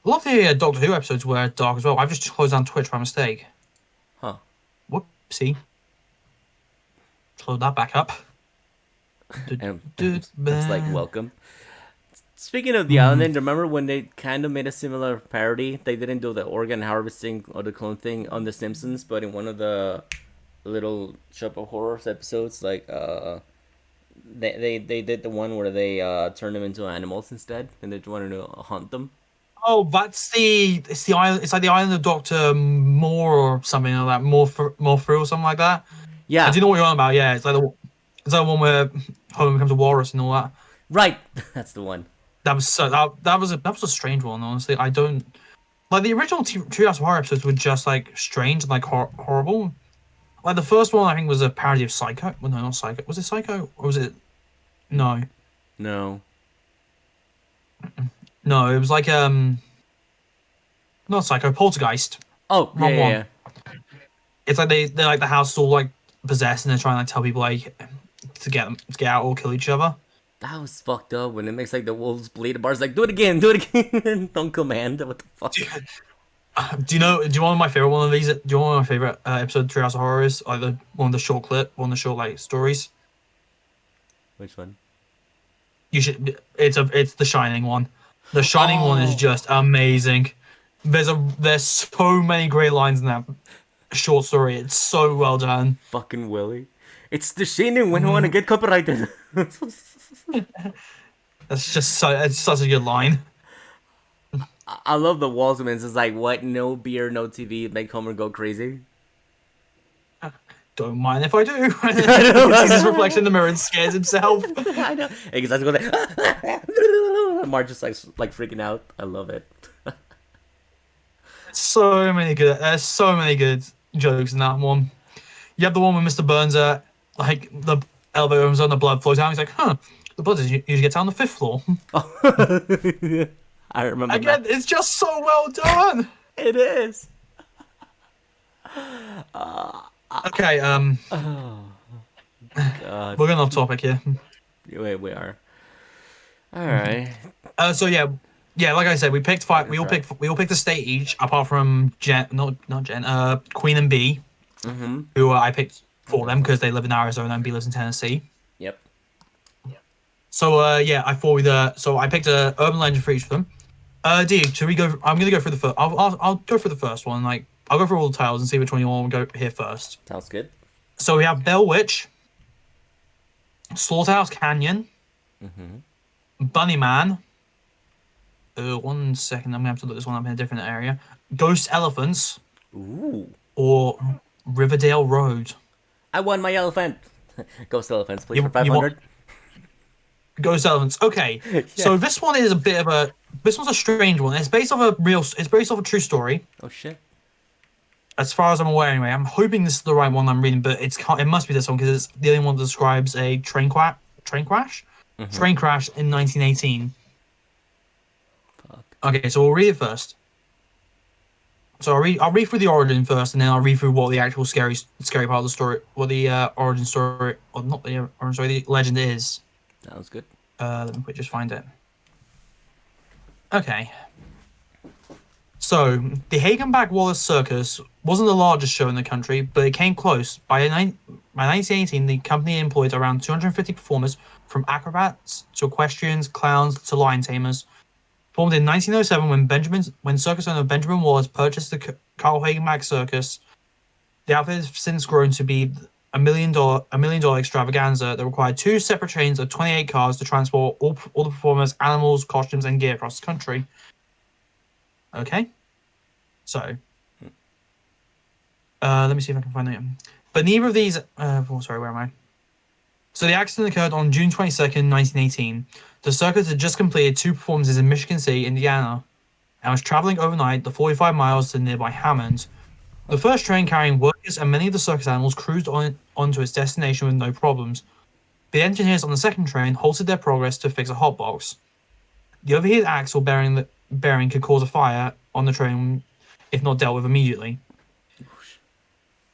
[SPEAKER 2] A lot of the Doctor Who episodes were dark as well. I've just closed down Twitch by mistake.
[SPEAKER 1] Huh.
[SPEAKER 2] Whoopsie. Load that back up.
[SPEAKER 1] And it's like, welcome. Speaking of the
[SPEAKER 2] Hmm.
[SPEAKER 1] island, remember when they kind of made a similar parody? They didn't do the organ harvesting or the clone thing on The Simpsons, but in one of the little Shop of Horrors episodes, like they did the one where they turned them into animals instead, and they wanted to hunt them.
[SPEAKER 2] Oh, it's the island. It's like the island of Doctor Moore or something like that. More through or something like that. I
[SPEAKER 1] Yeah,
[SPEAKER 2] do know what you're on about. Yeah, it's like the one where Homer becomes a walrus and all that.
[SPEAKER 1] right. That's the one.
[SPEAKER 2] That was a strange one. Honestly, I don't like the original Treehouse of Horror episodes were just like strange and like horrible. Like the first one, I think was a parody of Psycho. Well, no, not Psycho. Was it Psycho or was it? No,
[SPEAKER 1] No.
[SPEAKER 2] no, it was like not Psycho, Poltergeist.
[SPEAKER 1] Oh yeah,
[SPEAKER 2] Wrong
[SPEAKER 1] yeah,
[SPEAKER 2] one.
[SPEAKER 1] yeah.
[SPEAKER 2] It's like they're like the house is all like possessed and they're trying to like tell people like to get out or kill each other.
[SPEAKER 1] That was fucked up when it makes like the wolves bleed. The bar's like, do it again, do it again. Don't command. What the fuck?
[SPEAKER 2] Do you know? Do you want my favorite one of these? Do you want my favorite episode of Treehouse of Horror is? Like the one of the short like stories.
[SPEAKER 1] Which one?
[SPEAKER 2] You should. It's the Shining one. The Shining one is
[SPEAKER 1] Oh,
[SPEAKER 2] just amazing. There's so many great lines in that short story. It's so well done.
[SPEAKER 1] fucking Willie. It's the Shining when you want to
[SPEAKER 2] Mm,
[SPEAKER 1] get copyrighted.
[SPEAKER 2] it's such a good line.
[SPEAKER 1] I love the Walsmans. It's like, what? No beer, no TV. Make Homer go crazy.
[SPEAKER 2] Don't mind if I do.
[SPEAKER 1] I
[SPEAKER 2] He sees his reflection
[SPEAKER 1] know.
[SPEAKER 2] in the mirror and scares himself.
[SPEAKER 1] I know. Hey, because I was going like, Marge just like freaking out. I love it.
[SPEAKER 2] There's so many good jokes in that one. You have the one with Mr. Burns, like the elevator opens on the blood flows out. He's like, huh, the blood usually gets out on the fifth floor.
[SPEAKER 1] I remember
[SPEAKER 2] Again,
[SPEAKER 1] that.
[SPEAKER 2] it's just so well done.
[SPEAKER 1] It is.
[SPEAKER 2] Okay,
[SPEAKER 1] God.
[SPEAKER 2] we're going off topic here.
[SPEAKER 1] Wait, we are. All right.
[SPEAKER 2] So yeah, yeah, like I said, we picked five.
[SPEAKER 1] That's right.
[SPEAKER 2] We all picked a state each, apart from Jen, not Jen, Queen and B,
[SPEAKER 1] Mm-hmm.
[SPEAKER 2] who I picked for
[SPEAKER 1] Go
[SPEAKER 2] them
[SPEAKER 1] for it.
[SPEAKER 2] because they live in Arizona and B lives in Tennessee.
[SPEAKER 1] Yep.
[SPEAKER 2] So yeah, so I picked a urban legend for each of them. D, should we go? I'm gonna go for the first. I'll go for the first one. Like I'll go for all the titles and see which one you want to go here first.
[SPEAKER 1] Sounds good.
[SPEAKER 2] So we have Bell Witch, Slaughterhouse Canyon,
[SPEAKER 1] Mm-hmm.
[SPEAKER 2] Bunny Man. 1 second, I'm gonna have to look this one up in a different area. Ghost Elephants
[SPEAKER 1] Ooh.
[SPEAKER 2] or Riverdale Road.
[SPEAKER 1] I won my elephant. Ghost elephants, please, for
[SPEAKER 2] You want
[SPEAKER 1] 500.
[SPEAKER 2] Ghost Elephants? Okay,
[SPEAKER 1] Yeah.
[SPEAKER 2] so this one is a bit of a. This one's a strange one. It's based off a real. It's based off a true story.
[SPEAKER 1] Oh shit.
[SPEAKER 2] As far as I'm aware, anyway. I'm hoping this is the right one I'm reading, but it must be this one because it's the only one that describes a train crash
[SPEAKER 1] Mm-hmm.
[SPEAKER 2] in 1918.
[SPEAKER 1] Fuck.
[SPEAKER 2] Okay, so we'll read it first. So I'll read through the origin first, and then I'll read through what the actual scary part of the story, what the origin story, or not the origin story, the legend is.
[SPEAKER 1] Sounds good.
[SPEAKER 2] Let me just find it. Okay. So the Hagenback Wallace Circus wasn't the largest show in the country, but it came close. By 1918, the company employed around 250 performers from acrobats to equestrians, clowns to lion tamers. Formed in 1907 when circus owner Benjamin Wallace purchased the Carl Hagenback Circus. The outfit has since grown to be a $1 million extravaganza that required two separate trains of 28 cars to transport all the performers, animals, costumes, and gear across the country. Okay, so let me see if I can find it. But neither of these. Sorry, where am I? So the accident occurred on June 22nd, 1918. The circus had just completed two performances in Michigan City, Indiana, and was traveling overnight the 45 miles to nearby Hammond. The first train carrying workers and many of the circus animals cruised onto its destination with no problems. The engineers on the second train halted their progress to fix a hotbox. The overheated axle bearing could cause a fire on the train if not dealt with immediately.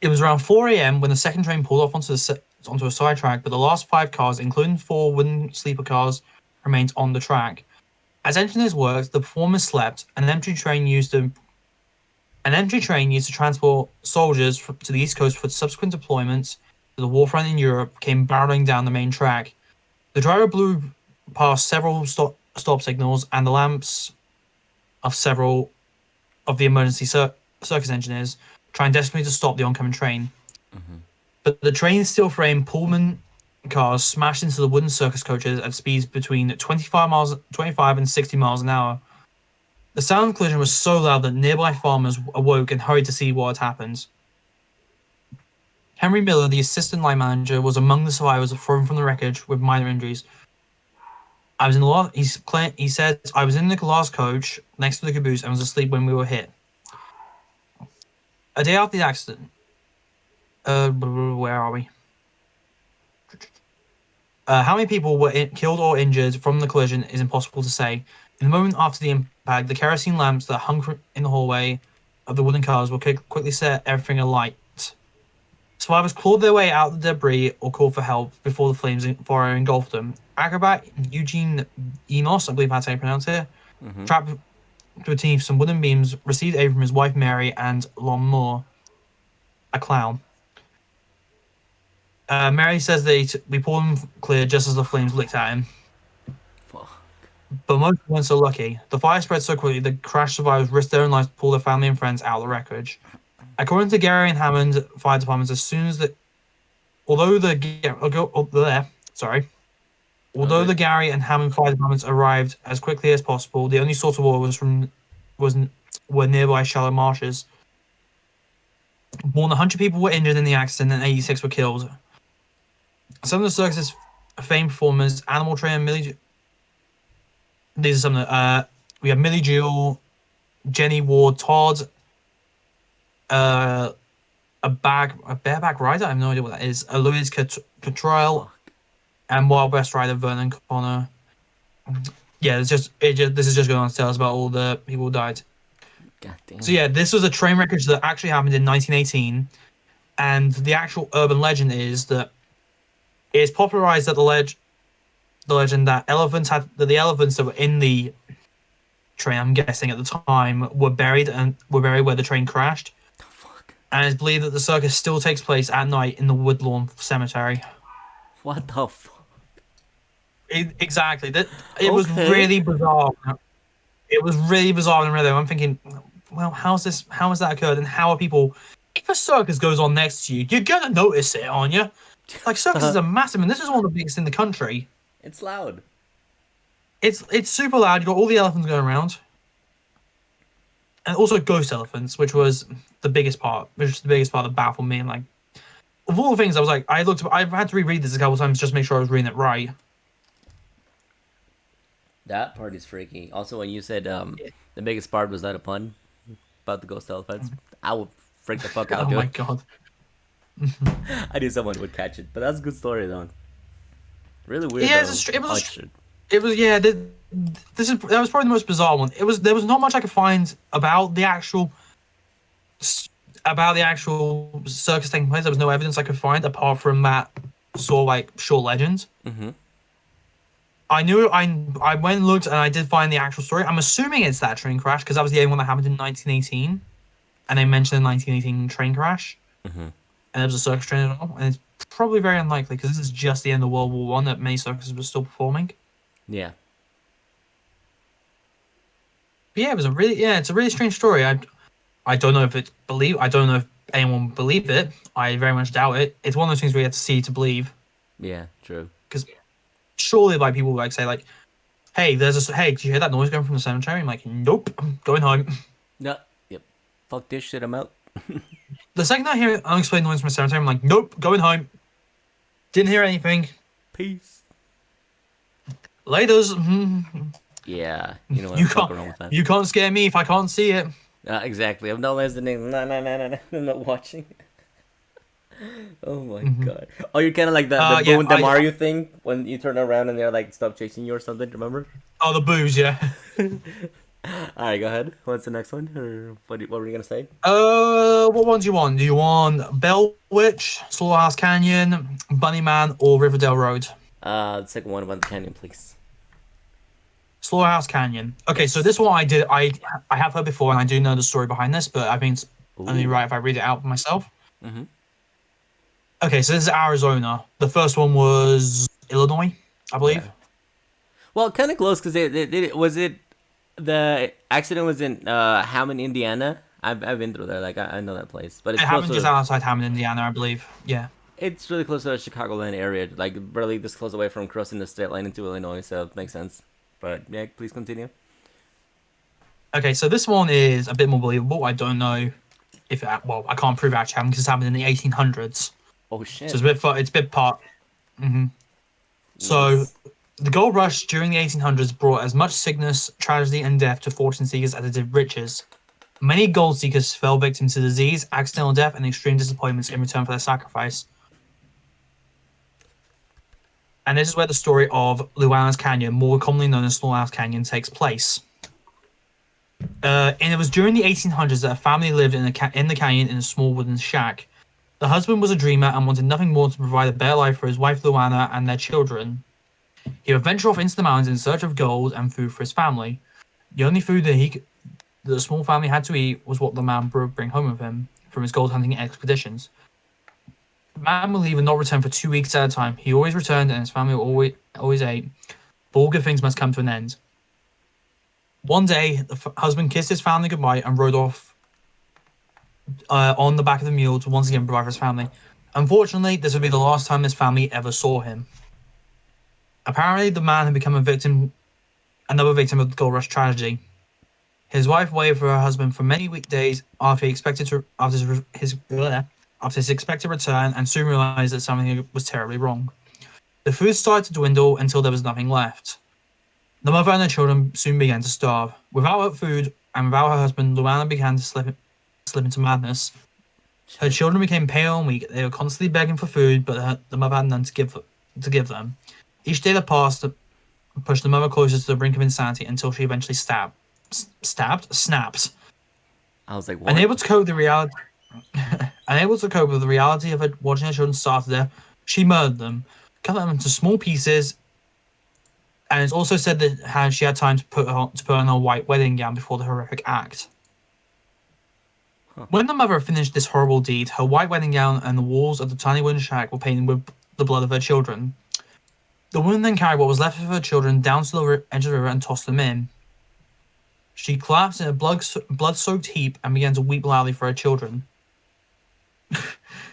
[SPEAKER 2] It was around 4 a.m. when the second train pulled off onto a side track, but the last five cars, including four wooden sleeper cars, remained on the track. As engineers worked, the performers slept. An entry train used to transport soldiers to the East Coast for subsequent deployments to the warfront in Europe came barreling down the main track. The driver blew past several stop signals and the lamps of several of the emergency circus engineers, trying desperately to stop the oncoming train. But the train's steel frame Pullman cars smashed into the wooden circus coaches at speeds between 25 and 60 miles an hour. The sound of the collision was so loud that nearby farmers awoke and hurried to see what had happened. Henry Miller, the assistant line manager, was among the survivors thrown from the wreckage with minor injuries. I was in the last. He said, "I was in the last coach next to the caboose and was asleep when we were hit." A day after the accident, where are we? How many people were killed or injured from the collision is impossible to say. In the moment after the impact, the kerosene lamps that hung in the hallway of the wooden cars will quickly set everything alight. Survivors clawed their way out of the debris or called for help before the flames engulfed them. Acrobat Eugene Enos, I believe that's how you pronounce it, trapped beneath some wooden beams, received aid from his wife Mary and Lon Moore, a clown. Mary says we pulled him clear just as the flames licked at him.
[SPEAKER 1] Fuck.
[SPEAKER 2] But most weren't so lucky. The fire spread so quickly the crash survivors risked their own lives to pull their family and friends out of the wreckage. According to Gary and Hammond fire departments, as soon as although the Gary and Hammond fire departments arrived as quickly as possible, the only source of water were nearby shallow marshes. More than 100 people were injured in the accident and 86 were killed. Some of the circus's famed performers, animal trainer Millie. These are some of we have Millie Jewell, Jenny Ward Todd, a bareback rider. I have no idea what that is. Louise Cottrell, and Wild West rider Vernon Connor. Yeah, this is just going on to tell us about all the people who died.
[SPEAKER 1] God damn.
[SPEAKER 2] So yeah, this was a train wreckage that actually happened in 1918, and the actual urban legend is that it's popularized that the legend that the elephants that were in the train, I'm guessing at the time, were buried where the train crashed.
[SPEAKER 1] Fuck.
[SPEAKER 2] And it's believed that the circus still takes place at night in the Woodlawn Cemetery.
[SPEAKER 1] What the fuck?
[SPEAKER 2] Exactly. It was really bizarre. It was really bizarre and rhythm. I'm thinking, well, how has that occurred? And how are people? If a circus goes on next to you, you're gonna notice it, aren't you? Like circuses are massive, and this is one of the biggest in the country.
[SPEAKER 1] It's loud.
[SPEAKER 2] It's super loud. You got all the elephants going around, and also ghost elephants, which was the biggest part. That baffled me. And like, of all the things, I was like, I've had to reread this a couple times just to make sure I was reading it right.
[SPEAKER 1] That part is freaky. Also, when you said the biggest part was that a pun about the ghost elephants, I would freak the fuck out.
[SPEAKER 2] Oh my god.
[SPEAKER 1] I knew someone would catch it, but that's a good story though. Really weird.
[SPEAKER 2] Yeah,
[SPEAKER 1] though.
[SPEAKER 2] it was yeah. That was probably the most bizarre one. There was not much I could find about the actual circus taking place. There was no evidence I could find apart from that sort of like short legend.
[SPEAKER 1] Mm-hmm.
[SPEAKER 2] I went and looked and I did find the actual story. I'm assuming it's that train crash because that was the only one that happened in 1918, and they mentioned the 1918 train crash.
[SPEAKER 1] Mm-hmm.
[SPEAKER 2] And it was a circus train as well. And probably very unlikely because this is just the end of World War One that many circuses were still performing.
[SPEAKER 1] Yeah.
[SPEAKER 2] But yeah, it's a really strange story. I don't know if it's believe. I don't know if anyone will believe it. I very much doubt it. It's one of those things where you have to see to believe.
[SPEAKER 1] Yeah. True.
[SPEAKER 2] Because surely, like people like say like, "Hey, hey, did you hear that noise going from the cemetery?" I'm like, "Nope, I'm going home."
[SPEAKER 1] No. Yep. Fuck this shit. I'm out.
[SPEAKER 2] The second I hear unexplained noise from the cemetery, I'm like, "Nope, going home." Didn't hear anything.
[SPEAKER 1] Peace.
[SPEAKER 2] Later's.
[SPEAKER 1] Yeah. You know what?
[SPEAKER 2] You
[SPEAKER 1] Fuck
[SPEAKER 2] can't
[SPEAKER 1] around with that.
[SPEAKER 2] you can't scare me if I can't see it.
[SPEAKER 1] Exactly. I'm not listening. No, no, no, no, no. I'm not watching. Oh my
[SPEAKER 2] Hmm.
[SPEAKER 1] god. Oh, you're kind of like the
[SPEAKER 2] Yeah,
[SPEAKER 1] Boone the Mario thing when you turn around and they're like stop chasing you or something. Remember?
[SPEAKER 2] oh, the booze, yeah.
[SPEAKER 1] All right, go ahead. What's the next one? Or what were you gonna say?
[SPEAKER 2] What one do you want? Do you want Bell Witch, Slaughterhouse Canyon, Bunnyman, or Riverdale Road?
[SPEAKER 1] The second one about the canyon, please.
[SPEAKER 2] Slaughterhouse Canyon. Okay, so this
[SPEAKER 1] Yes.
[SPEAKER 2] one I have heard before, and I do know the story behind this, but I think it's only
[SPEAKER 1] Ooh.
[SPEAKER 2] right if I read it out myself.
[SPEAKER 1] Mm-hmm.
[SPEAKER 2] Okay, so this is Arizona. The first one was Illinois, I believe.
[SPEAKER 1] Yeah. Well, kind of close because was it the accident was in Hammond, Indiana. I've been through there. Like I know that place, but
[SPEAKER 2] It
[SPEAKER 1] it's close
[SPEAKER 2] happened just
[SPEAKER 1] to
[SPEAKER 2] outside Hammond, Indiana, I believe. Yeah.
[SPEAKER 1] it's really close to the Chicagoland area. Like barely this close away from crossing the state line into Illinois, so it makes sense. But yeah, please continue.
[SPEAKER 2] Okay, so this one is a bit more believable. I don't know if well, I can't prove it actually happened because it happened in the 1800s.
[SPEAKER 1] Oh
[SPEAKER 2] So it's
[SPEAKER 1] shit!
[SPEAKER 2] a bit it's a bit part. Hmm. So
[SPEAKER 1] Nice.
[SPEAKER 2] the gold rush during the 1800s brought as much sickness, tragedy, and death to fortune seekers as it did riches. Many gold seekers fell victim to disease, accidental death, and extreme disappointments in return for their sacrifice. And this is where the story of Luanne's Canyon, more commonly known as Slaughterhouse Canyon, takes place. And it was during the 1800s that a family lived in the canyon in a small wooden shack. The husband was a dreamer and wanted nothing more to provide a better life for his wife Luana and their children. He would venture off into the mountains in search of gold and food for his family. The only food that the small family had to eat was what the man would bring home with him from his gold hunting expeditions. The man would leave and not return for 2 weeks at a time. He always returned, and his family always ate. But all good things must come to an end. One day, the husband kissed his family goodbye and rode off on the back of the mule to once again provide for his family. Unfortunately, this would be the last time his family ever saw him. Apparently, the man had become another victim of the gold rush tragedy. His wife waited for her husband for many weekdays after his expected return, and soon realized that something was terribly wrong. The food started to dwindle until there was nothing left. The mother and her children soon began to starve. Without food and without her husband, Luana began to slip into madness. Her
[SPEAKER 1] Shit.
[SPEAKER 2] children became pale and weak. They were constantly begging for food, but the mother had none to give them. Each day that passed pushed the mother closer to the brink of insanity until she eventually snapped.
[SPEAKER 1] I was like, what?
[SPEAKER 2] Unable to cope with the reality, unable to cope with the reality of her watching her children starve to death, she murdered them, cut them into small pieces, and it's also said that she had time to put on a white wedding gown before the horrific act.
[SPEAKER 1] Huh.
[SPEAKER 2] When the mother finished this horrible deed, her white wedding gown and the walls of the tiny wooden shack were painted with the blood of her children. The woman then carried what was left of her children down to the edge of the river and tossed them in. She collapsed in a blood-soaked heap and began to weep loudly for her children.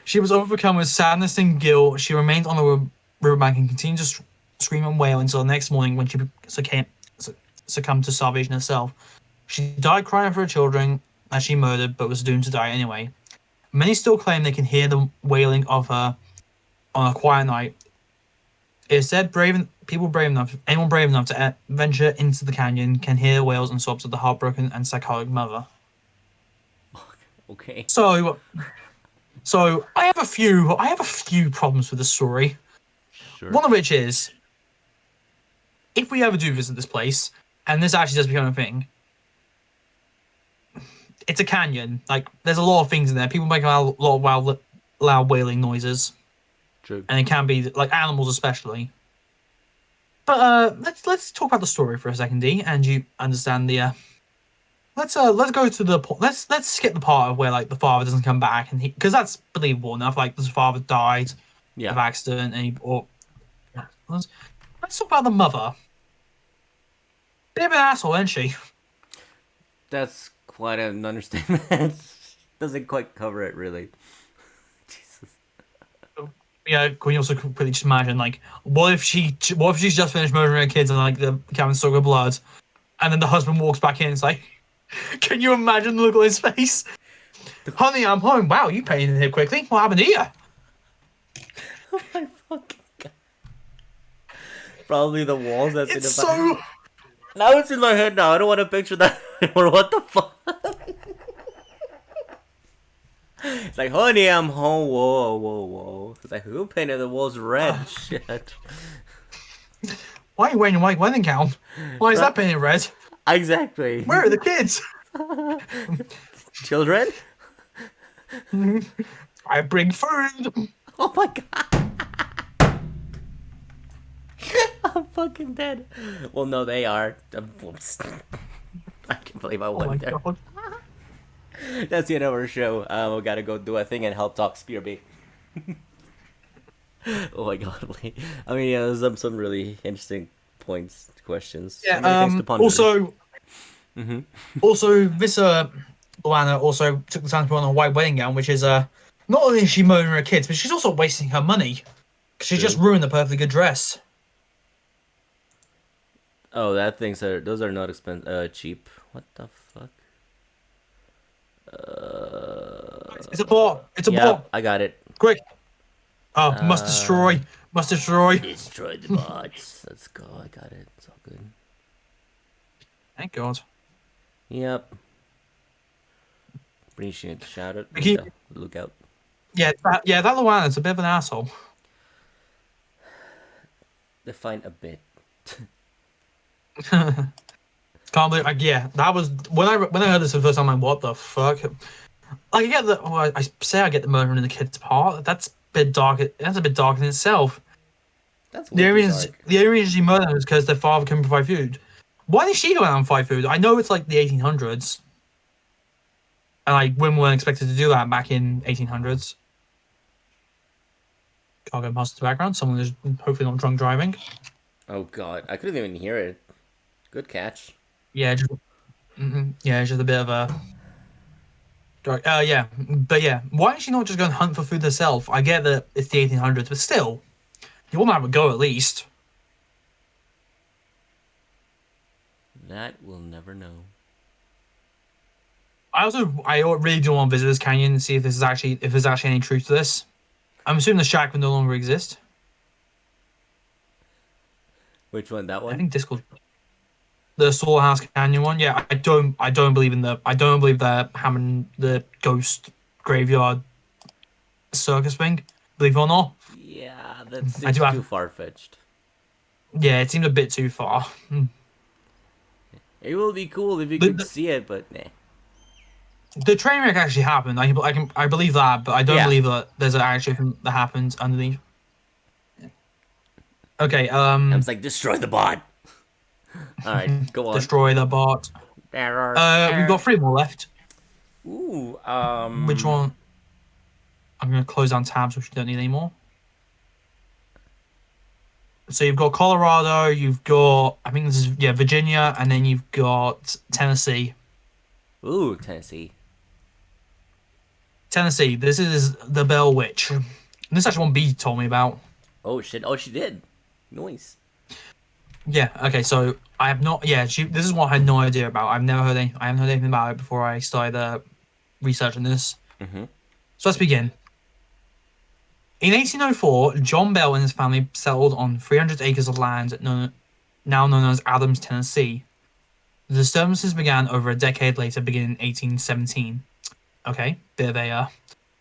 [SPEAKER 2] She was overcome with sadness and guilt. She remained on the riverbank and continued to scream and wail until the next morning when she succumbed to starvation herself. She died crying for her children as she murdered, but was doomed to die anyway. Many still claim they can hear the wailing of her on a quiet night. It is said anyone brave enough to venture into the canyon can hear wails and sobs of the heartbroken and psychotic mother.
[SPEAKER 1] Okay.
[SPEAKER 2] So, so I have a few problems with the story.
[SPEAKER 1] Sure.
[SPEAKER 2] One of which is, if we ever do visit this place, and this actually does become a thing, it's a canyon. Like, there's a lot of things in there. People make a lot of loud wailing noises,
[SPEAKER 1] True.
[SPEAKER 2] and it can be like animals, especially. But let's talk about the story for a second, D, and you understand the. Let's go to the let's skip the part of where like the father doesn't come back, and because that's believable enough. Like the father died,
[SPEAKER 1] Yeah,
[SPEAKER 2] of accident, and let's talk about the mother. Bit of an asshole, isn't she?
[SPEAKER 1] that's quite an understatement. Doesn't quite cover it really. Jesus.
[SPEAKER 2] Yeah, can you also completely just imagine, like, what if she's just finished murdering her kids and like the cabin's soaked with blood, and then the husband walks back in and it's like, can you imagine the look on his face? Honey, I'm home. Wow, you painted here quickly. What happened here?
[SPEAKER 1] Oh my fucking god. Probably the walls that's in
[SPEAKER 2] It's
[SPEAKER 1] the back.
[SPEAKER 2] so.
[SPEAKER 1] Now it's in my head now. I don't want to picture that anymore. What the fuck? It's like, honey, I'm home. Whoa, whoa, whoa. It's like, who painted the walls red? Shit.
[SPEAKER 2] Why are you wearing a white wedding gown? Why is
[SPEAKER 1] Right?
[SPEAKER 2] that painted red? Where
[SPEAKER 1] Exactly.
[SPEAKER 2] are the kids?
[SPEAKER 1] Children?
[SPEAKER 2] I bring food.
[SPEAKER 1] Oh my god. I'm fucking dead. Well, no, they are. Whoops. I can't believe I
[SPEAKER 2] Oh my
[SPEAKER 1] went there.
[SPEAKER 2] god.
[SPEAKER 1] That's the end of our show. We gotta go do a thing and help talk Spearby. Oh my god. I mean, yeah, there's some really interesting points, questions,
[SPEAKER 2] Yeah.
[SPEAKER 1] so many things to ponder.
[SPEAKER 2] Also,
[SPEAKER 1] Mm-hmm.
[SPEAKER 2] this Luanne also took the time to put on a white wedding gown, which is not only is she murdering her kids, but she's also wasting her money. She just
[SPEAKER 1] True.
[SPEAKER 2] ruined a perfectly good dress.
[SPEAKER 1] Oh, those are not cheap. What the fuck?
[SPEAKER 2] It's a bot. It's a
[SPEAKER 1] Yeah,
[SPEAKER 2] bot.
[SPEAKER 1] I got it.
[SPEAKER 2] Quick. Oh, must
[SPEAKER 1] Uh,
[SPEAKER 2] destroy. Must destroy.
[SPEAKER 1] Destroy the bots. Let's go. I got it. It's all good.
[SPEAKER 2] Thank God.
[SPEAKER 1] Yep. Appreciate the shout out.
[SPEAKER 2] Keep,
[SPEAKER 1] Look out.
[SPEAKER 2] that Luanne is a bit of an asshole.
[SPEAKER 1] Define a bit.
[SPEAKER 2] Can't believe, like, yeah, that was when I heard this the first time. I'm like, what the fuck? Like, I get the, I say I get the murdering of the kids part. That's a bit dark. That's a bit dark in itself.
[SPEAKER 1] That's way too dark.
[SPEAKER 2] The only reason she murdered them is because their father couldn't provide food. Why did she go out and find food? I know it's like the 1800s, and like women weren't expected to do that back in 1800s. Cargo past the background. Someone is hopefully not drunk driving.
[SPEAKER 1] Oh god, I couldn't even hear it. Good catch.
[SPEAKER 2] Yeah, yeah, just a bit of a. Yeah, but yeah, why is she not just going to hunt for food herself? I get that it's the 1800s, but still, you want to have a go at least.
[SPEAKER 1] That we'll never know.
[SPEAKER 2] I really do want to visit this canyon and see if there's actually any truth to this. I'm assuming the shack will no longer exist.
[SPEAKER 1] Which one? That
[SPEAKER 2] I
[SPEAKER 1] one?
[SPEAKER 2] think Discord, the Storehouse Canyon one. Yeah, I don't believe in I don't believe the Hammond, the ghost graveyard circus thing. Believe it or not,
[SPEAKER 1] Yeah, that
[SPEAKER 2] I
[SPEAKER 1] seems
[SPEAKER 2] do
[SPEAKER 1] too
[SPEAKER 2] have.
[SPEAKER 1] far fetched.
[SPEAKER 2] Yeah, it seems a bit too far.
[SPEAKER 1] It will be cool if you
[SPEAKER 2] The,
[SPEAKER 1] could
[SPEAKER 2] the,
[SPEAKER 1] see it, but nah.
[SPEAKER 2] the train wreck actually happened. I believe that, but I don't
[SPEAKER 1] Yeah.
[SPEAKER 2] believe that there's an actual thing that happens underneath. Okay,
[SPEAKER 1] I was like, destroy the bot. All right, go on.
[SPEAKER 2] destroy the bot.
[SPEAKER 1] Error.
[SPEAKER 2] We've got
[SPEAKER 1] Error.
[SPEAKER 2] three more left.
[SPEAKER 1] Ooh.
[SPEAKER 2] Which one? I'm gonna close down tabs, which you don't need anymore. So you've got Colorado, you've got I think this is Virginia, and then you've got Tennessee.
[SPEAKER 1] Ooh, Tennessee.
[SPEAKER 2] Tennessee. This is the Bell Witch. This is actually one B told me about.
[SPEAKER 1] Oh shit. Oh, she did. Nice.
[SPEAKER 2] Yeah. Okay. So I have not. Yeah. This is what I had no idea about. I haven't heard anything about it before I started researching this.
[SPEAKER 1] Mm-hmm.
[SPEAKER 2] So let's begin. In 1804, John Bell and his family settled on 300 acres of land now known as Adams, Tennessee. The disturbances began over a decade later, beginning in 1817. Okay, bit of a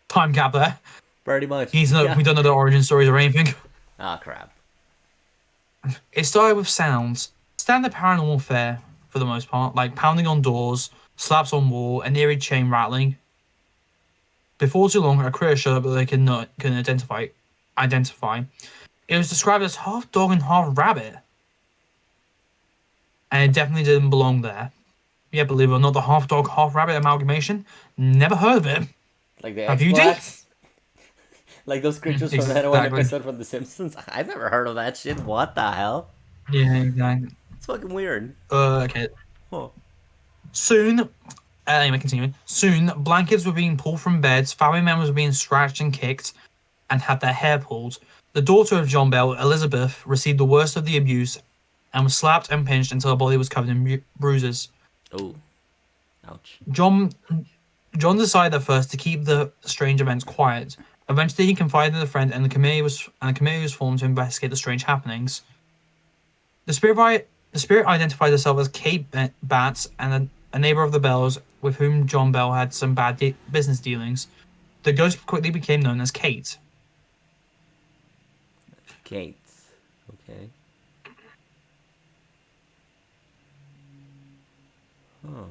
[SPEAKER 2] time gap there.
[SPEAKER 1] Pretty much.
[SPEAKER 2] We
[SPEAKER 1] Yeah.
[SPEAKER 2] don't know the origin stories or anything.
[SPEAKER 1] Ah, crap.
[SPEAKER 2] It started with sounds, standard paranormal fare for the most part, like pounding on doors, slaps on wall, and eerie chain rattling. Before too long, a critter showed up that they can identify. It was described as half dog and half rabbit, and it definitely didn't belong there. Yeah, believe it or not, the half dog, half rabbit amalgamation. Never heard of it.
[SPEAKER 1] Like the
[SPEAKER 2] Have you, D?
[SPEAKER 1] X-Blacks? Like those creatures from that one
[SPEAKER 2] Exactly.
[SPEAKER 1] episode from The Simpsons. I've never heard of that shit. What the hell?
[SPEAKER 2] Yeah, exactly.
[SPEAKER 1] It's fucking weird.
[SPEAKER 2] Okay.
[SPEAKER 1] Huh.
[SPEAKER 2] Soon, anyway, continuing. Soon, blankets were being pulled from beds, family members were being scratched and kicked, and had their hair pulled. The daughter of John Bell, Elizabeth, received the worst of the abuse and was slapped and pinched until her body was covered in bruises.
[SPEAKER 1] Oh, ouch.
[SPEAKER 2] John John decided at first to keep the strange events quiet. Eventually, he confided in a friend, and a committee was formed to investigate the strange happenings. The spirit identified herself as Kate Batts and a neighbor of the Bells with whom John Bell had some bad business dealings. The ghost quickly became known as Kate.
[SPEAKER 1] Kate. Okay. Huh.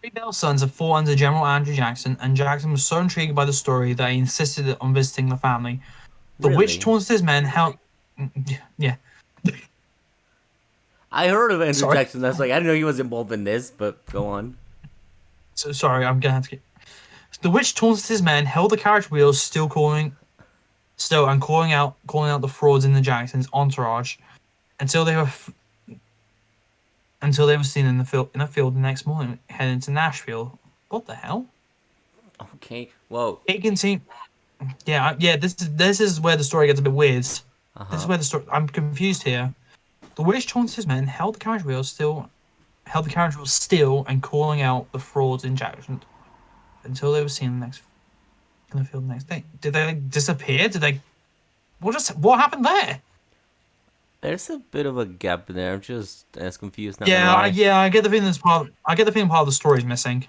[SPEAKER 2] Three Bell sons have fallen under General Andrew Jackson, and Jackson was so intrigued by the story that he insisted on visiting the family. The witch
[SPEAKER 1] Really?
[SPEAKER 2] taunted his men. How? Yeah.
[SPEAKER 1] I heard of Andrew
[SPEAKER 2] Sorry.
[SPEAKER 1] Jackson. That's like I didn't know he was involved in this, but go on.
[SPEAKER 2] So sorry. I'm gonna have to get. The witch taunted his men, held the carriage wheels, still, and calling out the frauds in the Jacksons' entourage until they were seen in the field the next morning, heading to Nashville. What the hell?
[SPEAKER 1] Okay. Whoa.
[SPEAKER 2] Hagen team. Yeah, yeah. This is where the story gets a bit weird. This
[SPEAKER 1] Uh
[SPEAKER 2] is
[SPEAKER 1] huh.
[SPEAKER 2] where the story. I'm confused here. The witch taunted his men, held the carriage wheels still, and calling out the frauds in Jackson until they were seen in the field the next day. Did they like, disappear? Did they? What happened there?
[SPEAKER 1] There's a bit of a gap in there. I'm just as confused. Not gonna lie.
[SPEAKER 2] I get the feeling part of the story is missing.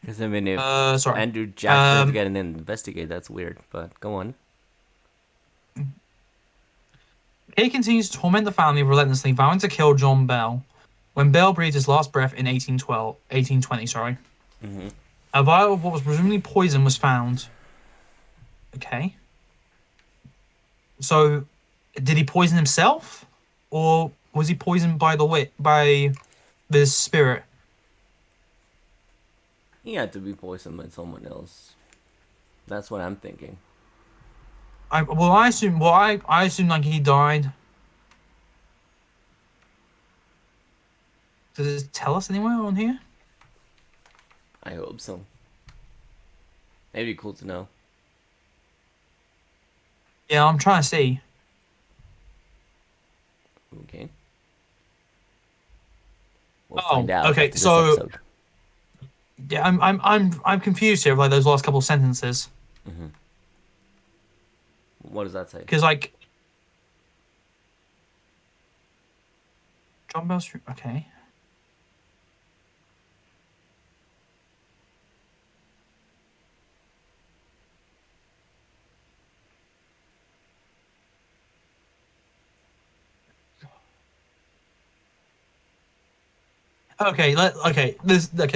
[SPEAKER 1] Because I mean, if
[SPEAKER 2] Sorry.
[SPEAKER 1] Andrew Jackson had to
[SPEAKER 2] Um,
[SPEAKER 1] get in and investigate, that's weird. But go on.
[SPEAKER 2] Kay continues to torment the family relentlessly, vowing to kill John Bell. When Bell breathed his last breath in 1820, sorry,
[SPEAKER 1] Mm-hmm.
[SPEAKER 2] a vial of what was presumably poison was found. Okay. So, did he poison himself, or was he poisoned by this spirit?
[SPEAKER 1] He had to be poisoned by someone else. That's what I'm thinking.
[SPEAKER 2] I assume like he died. Does it tell us anywhere on here?
[SPEAKER 1] I hope so. It'd be cool to know.
[SPEAKER 2] Yeah, I'm trying to see.
[SPEAKER 1] Okay. We'll find
[SPEAKER 2] Oh,
[SPEAKER 1] out
[SPEAKER 2] okay.
[SPEAKER 1] after this
[SPEAKER 2] So
[SPEAKER 1] episode.
[SPEAKER 2] yeah, I'm confused here of like those last couple of sentences
[SPEAKER 1] Mm-hmm. What does that say?
[SPEAKER 2] because like John Bell's okay.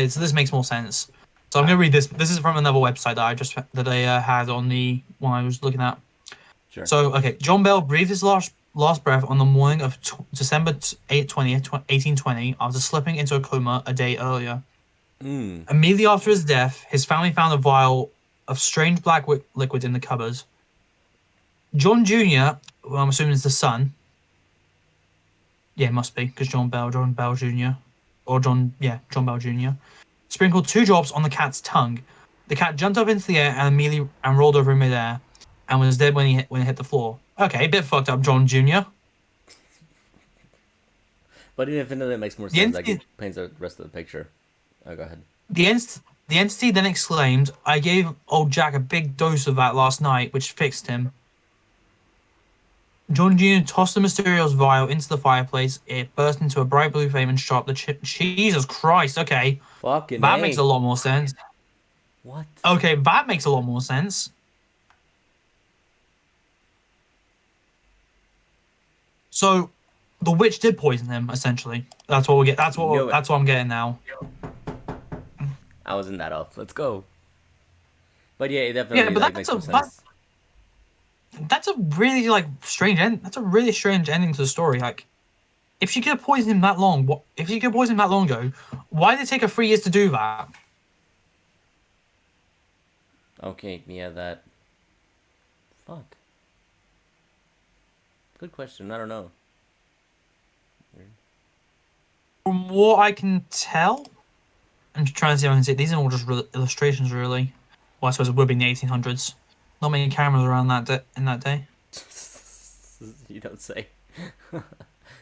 [SPEAKER 2] So this makes more sense. So I'm
[SPEAKER 1] Ah,
[SPEAKER 2] gonna read this. This is from another website that I had on the one I was looking at.
[SPEAKER 1] sure.
[SPEAKER 2] So okay, John Bell breathed his last breath on the morning of December 20th, 1820, after slipping into a coma a day earlier.
[SPEAKER 1] Mm.
[SPEAKER 2] Immediately after his death, his family found a vial of strange black liquid in the cupboard. John Jr., who I'm assuming is the son, yeah, it must be because John Bell Jr. or John Bell Jr. sprinkled 2 drops on the cat's tongue. The cat jumped up into the air and immediately rolled over in midair, and was dead when it hit the floor. Okay, a bit fucked up, John Jr.
[SPEAKER 1] But even if it makes more
[SPEAKER 2] The
[SPEAKER 1] sense, like
[SPEAKER 2] entity,
[SPEAKER 1] it paints the rest of the picture. Oh, go ahead.
[SPEAKER 2] the entity then exclaimed, "I gave old Jack a big dose of that last night, which fixed him." John Jr. tossed the mysterious vial into the fireplace. It burst into a bright blue flame and shot up the Jesus Christ. Okay,
[SPEAKER 1] Fucking
[SPEAKER 2] that makes a
[SPEAKER 1] A.
[SPEAKER 2] lot more sense.
[SPEAKER 1] What?
[SPEAKER 2] Okay, that makes a lot more sense. So, the witch did poison him. Essentially, that's what we get.
[SPEAKER 1] Knew it.
[SPEAKER 2] That's what I'm getting now.
[SPEAKER 1] I wasn't that off. Let's go. But yeah, it
[SPEAKER 2] Yeah,
[SPEAKER 1] definitely
[SPEAKER 2] but
[SPEAKER 1] like makes more sense.
[SPEAKER 2] that's a really like strange end. That's a really strange ending to the story. Like, if she could have poisoned him that long, if she could have poisoned him that long ago, why did it take her 3 years to do that?
[SPEAKER 1] Okay, yeah, that. Fuck. Good question. I don't know.
[SPEAKER 2] From what I can tell, I'm just trying to see if I can see. These are all just illustrations, really. Well, I suppose it would be in the 1800s. Not many cameras around in that day.
[SPEAKER 1] You don't say.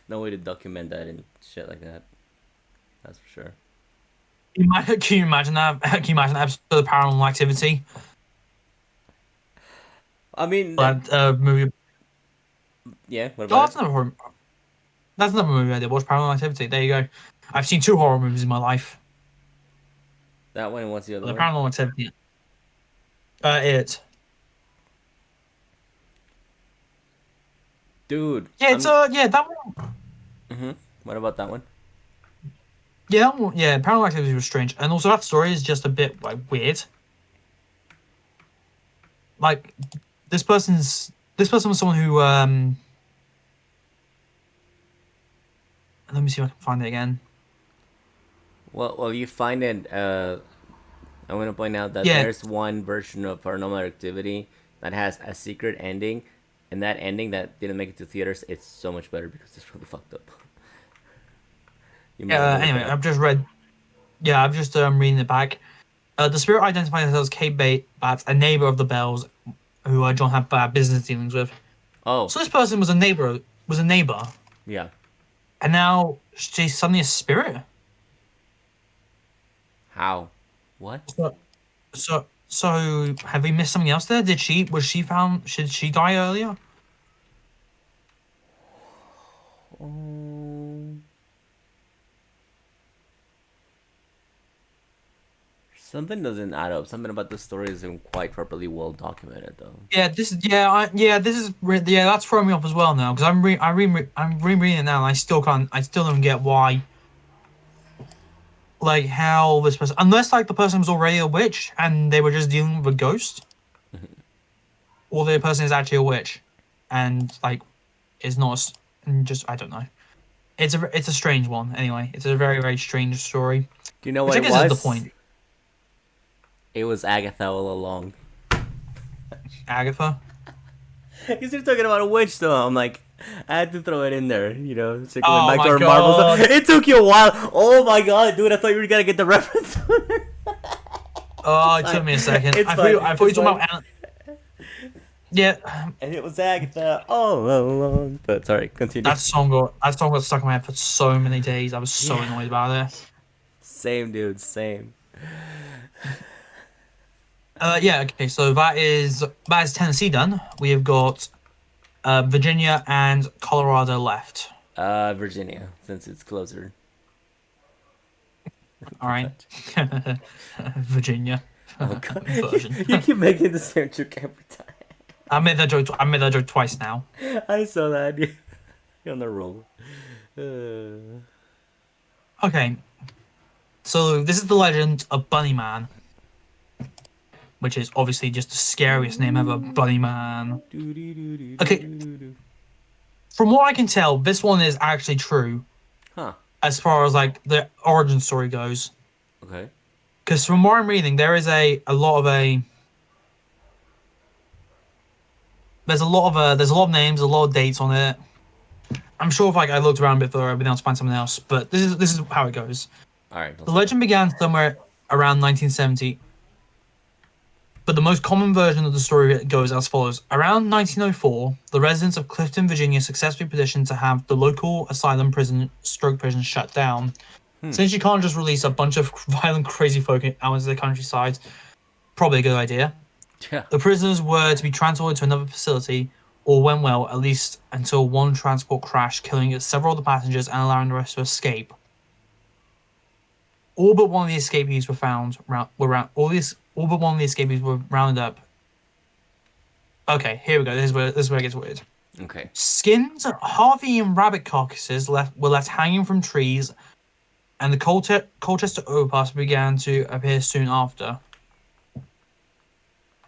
[SPEAKER 1] No way to document that and shit like that. That's for sure.
[SPEAKER 2] Can you imagine that? Can you imagine that episode of Paranormal Activity?
[SPEAKER 1] I mean,
[SPEAKER 2] That movie.
[SPEAKER 1] yeah. What
[SPEAKER 2] Oh,
[SPEAKER 1] about it?
[SPEAKER 2] that's another movie I did. Watch Paranormal Activity. There you go. I've seen two horror movies in my life.
[SPEAKER 1] That one and what's the other
[SPEAKER 2] The
[SPEAKER 1] one?
[SPEAKER 2] Paranormal Activity. It.
[SPEAKER 1] Dude,
[SPEAKER 2] Yeah, it's
[SPEAKER 1] I'm.
[SPEAKER 2] yeah that one.
[SPEAKER 1] Mhm. What about that one?
[SPEAKER 2] Yeah, that one, yeah. Paranormal Activity was strange, and also that story is just a bit like weird. Like this person was someone who let me see if I can find it again.
[SPEAKER 1] Well, you find it. I want to point out that
[SPEAKER 2] Yeah,
[SPEAKER 1] there's one version of Paranormal Activity that has a secret ending, and that ending that didn't make it to theaters. It's so much better because it's really fucked up. You might want
[SPEAKER 2] yeah.
[SPEAKER 1] to look it
[SPEAKER 2] Anyway,
[SPEAKER 1] up.
[SPEAKER 2] I've just read. Yeah, I've just reading it back. The spirit identifies herself as Kate Bates, a neighbor of the Bells, who John had bad business dealings with.
[SPEAKER 1] Oh,
[SPEAKER 2] So this person was a neighbor,
[SPEAKER 1] yeah.
[SPEAKER 2] and now she's suddenly a spirit.
[SPEAKER 1] How? What?
[SPEAKER 2] So, so have we missed something else there? Was she found? Should she die earlier?
[SPEAKER 1] Um, something doesn't add up. Something about the story isn't quite properly well documented, though.
[SPEAKER 2] Yeah, this is yeah. That's throwing me off as well now because I'm rereading it now and I still don't get why like how this person unless like the person was already a witch and they were just dealing with a ghost or the person is actually a witch and like is not and just I don't know. It's a strange one anyway. It's a very strange story,
[SPEAKER 1] Do you know
[SPEAKER 2] which
[SPEAKER 1] what
[SPEAKER 2] I
[SPEAKER 1] it
[SPEAKER 2] guess is the
[SPEAKER 1] was?
[SPEAKER 2] point.
[SPEAKER 1] It was Agatha all along.
[SPEAKER 2] Agatha.
[SPEAKER 1] Because you're talking about a witch, though. I'm like, I had to throw it in there, circling
[SPEAKER 2] Oh
[SPEAKER 1] back to
[SPEAKER 2] my
[SPEAKER 1] our marbles.
[SPEAKER 2] god.
[SPEAKER 1] It took you a while. Oh my god, dude, I thought you were gonna get the reference.
[SPEAKER 2] Oh,
[SPEAKER 1] It's
[SPEAKER 2] it
[SPEAKER 1] fine.
[SPEAKER 2] took me a second.
[SPEAKER 1] It's fine.
[SPEAKER 2] I thought you
[SPEAKER 1] It's
[SPEAKER 2] were talking
[SPEAKER 1] fine.
[SPEAKER 2] about yeah.
[SPEAKER 1] And it was Agatha all along. But sorry, continue.
[SPEAKER 2] That song got stuck in my head for so many days. I was so
[SPEAKER 1] Yeah.
[SPEAKER 2] annoyed about it.
[SPEAKER 1] Same, dude. Same.
[SPEAKER 2] Yeah, okay, so that is Tennessee done. We have got Virginia and Colorado left.
[SPEAKER 1] Virginia, since it's closer.
[SPEAKER 2] All
[SPEAKER 1] Pretty
[SPEAKER 2] right.
[SPEAKER 1] much.
[SPEAKER 2] Virginia
[SPEAKER 1] Oh god,
[SPEAKER 2] version.
[SPEAKER 1] you keep making the same joke every time.
[SPEAKER 2] I made that joke twice now.
[SPEAKER 1] I saw that. You're on the roll. Uh,
[SPEAKER 2] Okay, so this is the legend of Bunny Man, which is obviously just the scariest name ever, Bunny Man. Okay, from what I can tell, this one is actually true
[SPEAKER 1] huh.
[SPEAKER 2] as far as like the origin story goes.
[SPEAKER 1] Okay.
[SPEAKER 2] Because from what I'm reading, there is a lot of a there's a lot of names, a lot of dates on it. I'm sure if like I looked around a bit further, I'd be able to find something else. But this is how it goes.
[SPEAKER 1] All right.
[SPEAKER 2] The
[SPEAKER 1] Let's go.
[SPEAKER 2] legend began somewhere around 1970, but the most common version of the story goes as follows: Around 1904, the residents of Clifton, Virginia, successfully petitioned to have the local asylum prison shut down.
[SPEAKER 1] Hmm.
[SPEAKER 2] Since you can't just release a bunch of violent, crazy folk out into the countryside, probably a good idea.
[SPEAKER 1] Yeah.
[SPEAKER 2] The prisoners were to be transported to another facility, or when well, at least until one transport crashed, killing several of the passengers and allowing the rest to escape. All but one of the escapees were found. All but one of the escapees were rounded up. Okay, here we go. This is where it gets weird.
[SPEAKER 1] Okay.
[SPEAKER 2] Skins, Harvey and rabbit carcasses were left hanging from trees, and the Colchester overpass began to appear soon after.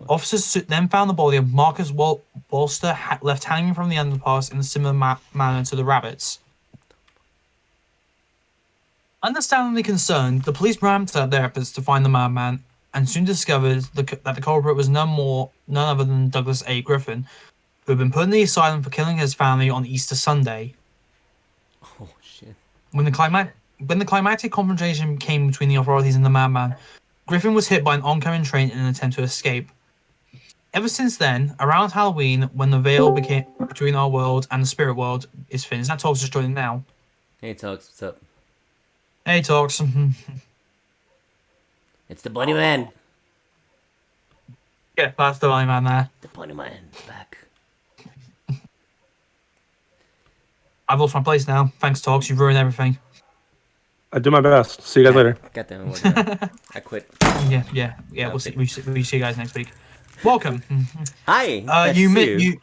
[SPEAKER 2] Officers then found the body of Marcus Wolster left hanging from the underpass in a similar manner to the rabbits. Understandably concerned, the police ramped up their efforts to find the madman and soon discovered that the culprit was none other than Douglas A. Griffin, who had been put in the asylum for killing his family on Easter Sunday.
[SPEAKER 1] Oh shit.
[SPEAKER 2] When the climactic confrontation came between the authorities and the madman, Griffin was hit by an oncoming train in an attempt to escape. Ever since then, around Halloween, when the veil became between our world and the spirit world is thin, is that Talks just joining now?
[SPEAKER 1] Hey, Tux, what's up?
[SPEAKER 2] Hey, Talks.
[SPEAKER 1] It's the Bunny Man.
[SPEAKER 2] Yeah, that's the line man there.
[SPEAKER 1] The Bunny Man's back.
[SPEAKER 2] I've lost my place now. Thanks, Talks. You've ruined everything.
[SPEAKER 3] I do my best. See you guys later.
[SPEAKER 1] God damn it, we're done. I quit.
[SPEAKER 2] Yeah. We'll see. We see you guys next week. Welcome.
[SPEAKER 1] Hi. Nice
[SPEAKER 2] You
[SPEAKER 1] to
[SPEAKER 2] mi-
[SPEAKER 1] see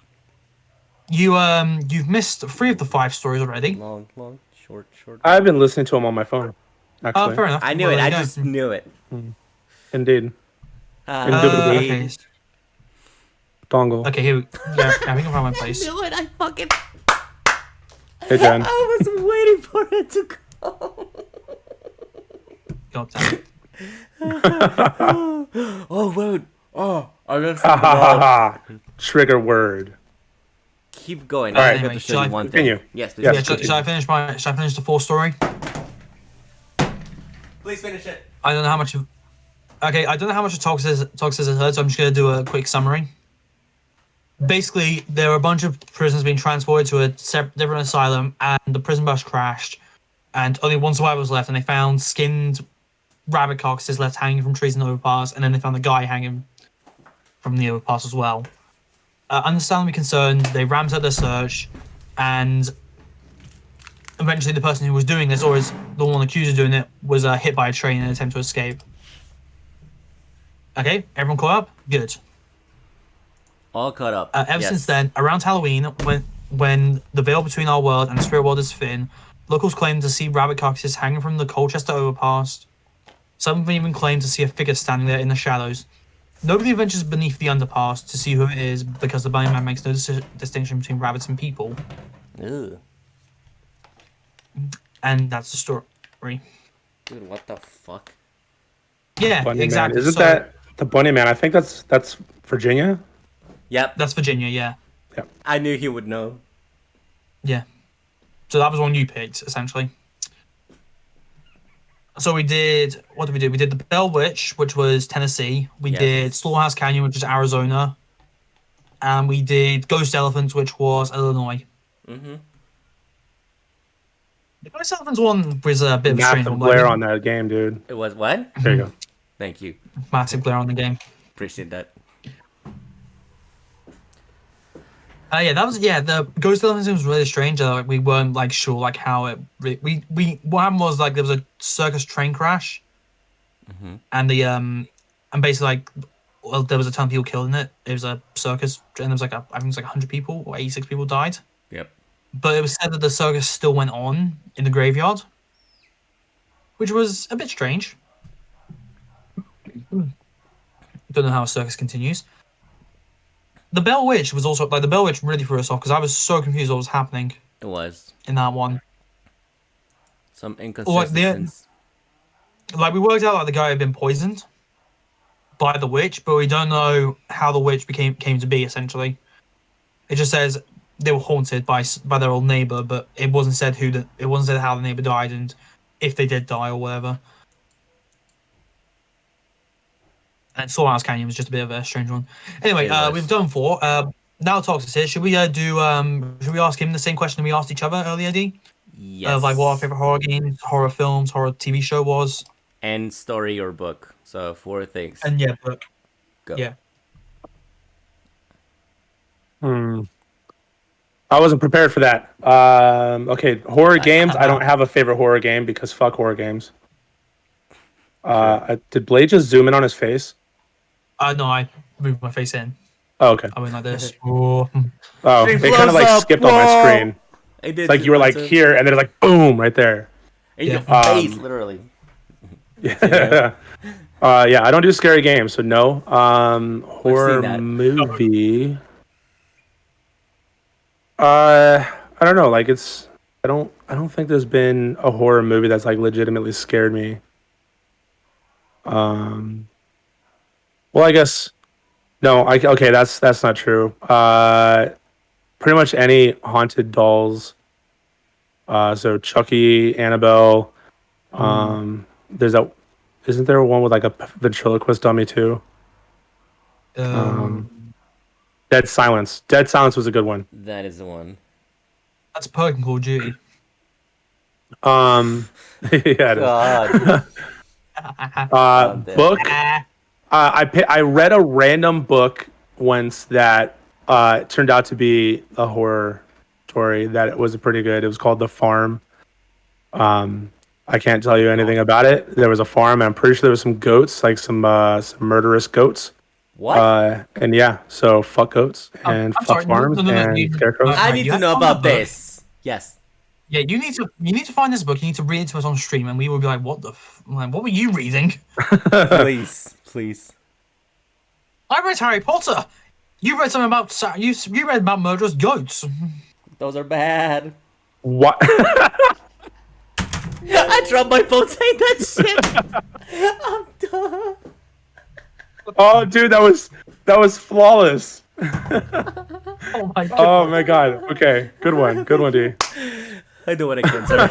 [SPEAKER 2] you've missed 3 of the 5 stories already.
[SPEAKER 1] Long, short.
[SPEAKER 3] I've been listening to them on my phone. Actually,
[SPEAKER 2] Fair enough.
[SPEAKER 1] I knew
[SPEAKER 2] Well,
[SPEAKER 1] it.
[SPEAKER 2] there
[SPEAKER 1] I
[SPEAKER 2] you go.
[SPEAKER 1] just knew it.
[SPEAKER 3] indeed.
[SPEAKER 1] Indubitably.
[SPEAKER 2] Okay.
[SPEAKER 3] Dongle.
[SPEAKER 2] Okay. Here. Yeah. I think I found my place.
[SPEAKER 1] knew it. I fucking.
[SPEAKER 3] Hey, Jen.
[SPEAKER 1] I was waiting for it to come.
[SPEAKER 2] God damn it.
[SPEAKER 1] Oh wait. Oh, I just
[SPEAKER 3] Ha ha ha ha. Trigger word.
[SPEAKER 1] keep going.
[SPEAKER 3] All
[SPEAKER 1] I
[SPEAKER 3] right.
[SPEAKER 1] have
[SPEAKER 2] Anyway,
[SPEAKER 1] to
[SPEAKER 2] shall
[SPEAKER 1] show
[SPEAKER 2] I
[SPEAKER 1] you one
[SPEAKER 3] continue?
[SPEAKER 1] thing. Yes, please.
[SPEAKER 3] Yes.
[SPEAKER 2] Yeah. Should I finish the 4th story?
[SPEAKER 1] Please finish it.
[SPEAKER 2] I don't know how much of. Okay, I don't know how much of Talks has heard, so I'm just gonna do a quick summary. Basically, there were a bunch of prisoners being transported to a different asylum, and the prison bus crashed, and only one survivor was left, and they found skinned rabbit carcasses left hanging from trees in the overpass, and then they found the guy hanging from the overpass as well. Understandably concerned, they ramped up their search, and eventually the person who was doing this, or is the one accused of doing it, was hit by a train in an attempt to escape. Okay, everyone caught up? Good.
[SPEAKER 1] All caught up.
[SPEAKER 2] Ever
[SPEAKER 1] Yes.
[SPEAKER 2] since then, around Halloween, when the veil between our world and the spirit world is thin, locals claim to see rabbit carcasses hanging from the Colchester overpass. Some even claim to see a figure standing there in the shadows. Nobody ventures beneath the underpass to see who it is because the Bunny Man makes no distinction between rabbits and people.
[SPEAKER 1] Ugh.
[SPEAKER 2] And that's the story.
[SPEAKER 1] Dude, what the fuck?
[SPEAKER 2] Yeah,
[SPEAKER 3] Bunny
[SPEAKER 2] exactly.
[SPEAKER 3] Man. Isn't
[SPEAKER 2] So,
[SPEAKER 3] that the Bunny Man? I think that's Virginia.
[SPEAKER 1] Yep.
[SPEAKER 2] That's Virginia, yeah.
[SPEAKER 1] I knew he would know.
[SPEAKER 2] Yeah. So that was one you picked, essentially. So we did, what did we do? We did the Bell Witch, which was Tennessee. We
[SPEAKER 1] Yes.
[SPEAKER 2] did Slaughterhouse Canyon, which was Arizona. And we did Ghost Elephants, which was Illinois.
[SPEAKER 1] Mm-hmm.
[SPEAKER 2] The Ghost Elephants one was a bit of a strange
[SPEAKER 3] Massive
[SPEAKER 2] one. but I
[SPEAKER 3] glare
[SPEAKER 2] mean,
[SPEAKER 3] on that game, dude.
[SPEAKER 1] It was what?
[SPEAKER 3] There you go.
[SPEAKER 1] Thank you.
[SPEAKER 2] massive glare on the game.
[SPEAKER 1] Appreciate that.
[SPEAKER 2] Yeah, that was the Ghost Elephants was really strange. Like we weren't like sure like how it we what happened was like there was a circus train crash, and the and basically like well there was a ton of people killed in it. It was a circus and there was like I think it was like 100 people or 86 people died.
[SPEAKER 1] Yep.
[SPEAKER 2] But it was said that the circus still went on in the graveyard, which was a bit strange. Don't know how a circus continues. The Bell Witch was also like the Bell Witch really threw us off because I was so confused what was happening
[SPEAKER 1] It was.
[SPEAKER 2] in that one.
[SPEAKER 1] Some
[SPEAKER 2] Like
[SPEAKER 1] inconsistencies.
[SPEAKER 2] we worked out like the guy had been poisoned by the witch, but we don't know how the witch came to be. Essentially, it just says they were haunted by their old neighbor, but it wasn't said it wasn't said how the neighbor died and if they did die or whatever. And Slaughterhouse Canyon was just a bit of a strange one. Anyway,
[SPEAKER 1] It was.
[SPEAKER 2] we've done 4. Now Tox is here. Should we should we ask him the same question we asked each other earlier, D?
[SPEAKER 1] Yes.
[SPEAKER 2] Like what our favorite horror games, horror films, horror TV show was.
[SPEAKER 1] And story or book. So 4 things.
[SPEAKER 2] And yeah, but
[SPEAKER 1] Go.
[SPEAKER 2] yeah.
[SPEAKER 3] I wasn't prepared for that. Okay, horror games. I don't have a favorite horror game because fuck horror games. Did Blade just zoom in on his face?
[SPEAKER 2] No, I moved my face in.
[SPEAKER 3] Oh, okay.
[SPEAKER 2] I went like this. Oh.
[SPEAKER 3] Oh,
[SPEAKER 1] It
[SPEAKER 3] they kind of
[SPEAKER 1] blows
[SPEAKER 3] like
[SPEAKER 1] up.
[SPEAKER 3] skipped on my
[SPEAKER 1] Whoa.
[SPEAKER 3] screen.
[SPEAKER 1] I did
[SPEAKER 3] It's like
[SPEAKER 1] too,
[SPEAKER 3] you were like
[SPEAKER 1] too.
[SPEAKER 3] here, and then it's like boom right there.
[SPEAKER 1] In
[SPEAKER 2] Yeah.
[SPEAKER 1] your face, literally.
[SPEAKER 3] Yeah. Yeah, I don't do scary games, so no. Horror
[SPEAKER 1] that.
[SPEAKER 3] movie. I don't know. Like it's. I don't think there's been a horror movie that's like legitimately scared me. Well, I guess no. Okay, that's not true. Pretty much any haunted dolls. So Chucky, Annabelle. There's that. Isn't there one with like a ventriloquist dummy too?
[SPEAKER 2] Um,
[SPEAKER 3] Dead Silence. Dead Silence was a good one.
[SPEAKER 1] That is the one.
[SPEAKER 2] that's Pokemon Call of Duty.
[SPEAKER 3] Yeah, it
[SPEAKER 1] God.
[SPEAKER 3] is.
[SPEAKER 1] I'm dead.
[SPEAKER 3] Book.
[SPEAKER 2] Ah,
[SPEAKER 3] I read a random book once that turned out to be a horror story that it was pretty good. It was called The Farm. I can't tell you anything about it. There was a farm, and I'm pretty sure there was some goats, like some murderous goats.
[SPEAKER 1] What?
[SPEAKER 3] And yeah, so fuck goats and
[SPEAKER 2] I'm
[SPEAKER 3] fuck
[SPEAKER 2] sorry,
[SPEAKER 3] farms and scarecrows.
[SPEAKER 1] I
[SPEAKER 2] Right,
[SPEAKER 1] need
[SPEAKER 2] you
[SPEAKER 1] to
[SPEAKER 2] have
[SPEAKER 1] know
[SPEAKER 2] to find
[SPEAKER 1] about
[SPEAKER 2] that book.
[SPEAKER 1] this. Yes.
[SPEAKER 2] Yeah, you need to find this book. You need to read it to us on stream, and we will be like, "What the? Like, what were you reading?"
[SPEAKER 1] Please. Please.
[SPEAKER 2] I read Harry Potter. You read something about you read about murderous goats.
[SPEAKER 1] Those are bad.
[SPEAKER 3] What?
[SPEAKER 1] I dropped my phone saying that shit. I'm done.
[SPEAKER 3] Oh, dude, that was flawless.
[SPEAKER 2] Oh my god!
[SPEAKER 3] Oh my god. Okay, good one, D.
[SPEAKER 1] I do what I can, sir.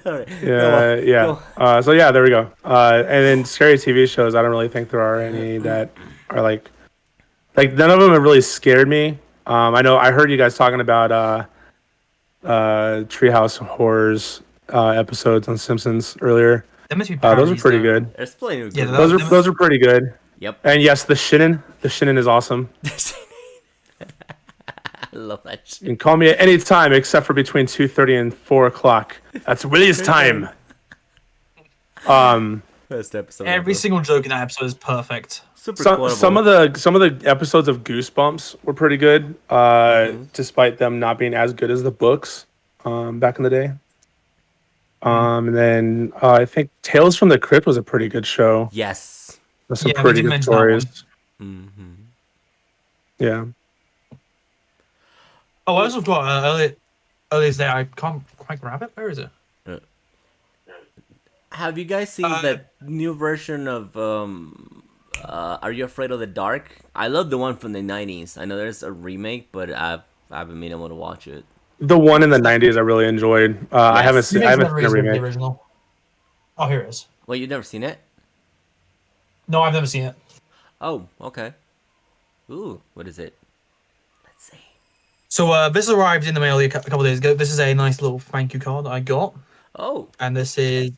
[SPEAKER 1] All right.
[SPEAKER 3] Yeah. So yeah, there we go. And then scary TV shows. I don't really think there are any that are like none of them have really scared me. I know I heard you guys talking about Treehouse Horrors episodes on Simpsons earlier.
[SPEAKER 2] There must be
[SPEAKER 3] Those are
[SPEAKER 2] parodies,
[SPEAKER 3] pretty
[SPEAKER 2] though.
[SPEAKER 3] good.
[SPEAKER 1] There's plenty of
[SPEAKER 2] Yeah,
[SPEAKER 1] good
[SPEAKER 2] those
[SPEAKER 1] ones.
[SPEAKER 3] Those are pretty good.
[SPEAKER 1] Yep.
[SPEAKER 3] And yes, the Shinnin is awesome.
[SPEAKER 1] I love that shit.
[SPEAKER 3] You can call me at any time except for between 2:30 and 4 o'clock. That's Willie's time.
[SPEAKER 1] Best episode.
[SPEAKER 2] Every
[SPEAKER 1] ever.
[SPEAKER 2] single joke in that episode is perfect.
[SPEAKER 1] Super
[SPEAKER 3] Some
[SPEAKER 1] quotable.
[SPEAKER 3] some of the episodes of Goosebumps were pretty good, despite them not being as good as the books back in the day. And then I think Tales from the Crypt was a pretty good show.
[SPEAKER 1] Yes.
[SPEAKER 3] There's some
[SPEAKER 2] Yeah, we
[SPEAKER 3] pretty
[SPEAKER 2] did
[SPEAKER 3] good
[SPEAKER 2] mention that one.
[SPEAKER 3] stories.
[SPEAKER 1] Mm-hmm.
[SPEAKER 3] Yeah.
[SPEAKER 2] Oh, I also got earlier today. I can't quite grab it. Where is it?
[SPEAKER 1] Have you guys seen that new version of Are You Afraid of the Dark? I love the one from the 90s. I know there's a remake, but I haven't been able to watch it.
[SPEAKER 3] The one in the 90s I really enjoyed. I haven't seen a
[SPEAKER 2] The
[SPEAKER 3] remake.
[SPEAKER 2] original. Oh, here it is.
[SPEAKER 1] Well, you've never seen it?
[SPEAKER 2] No, I've never seen it.
[SPEAKER 1] Oh, okay. Ooh, what is it? Let's see.
[SPEAKER 2] So this arrived in the mail a couple of days ago. This is a nice little thank you card that I got,
[SPEAKER 1] Oh,
[SPEAKER 2] and this is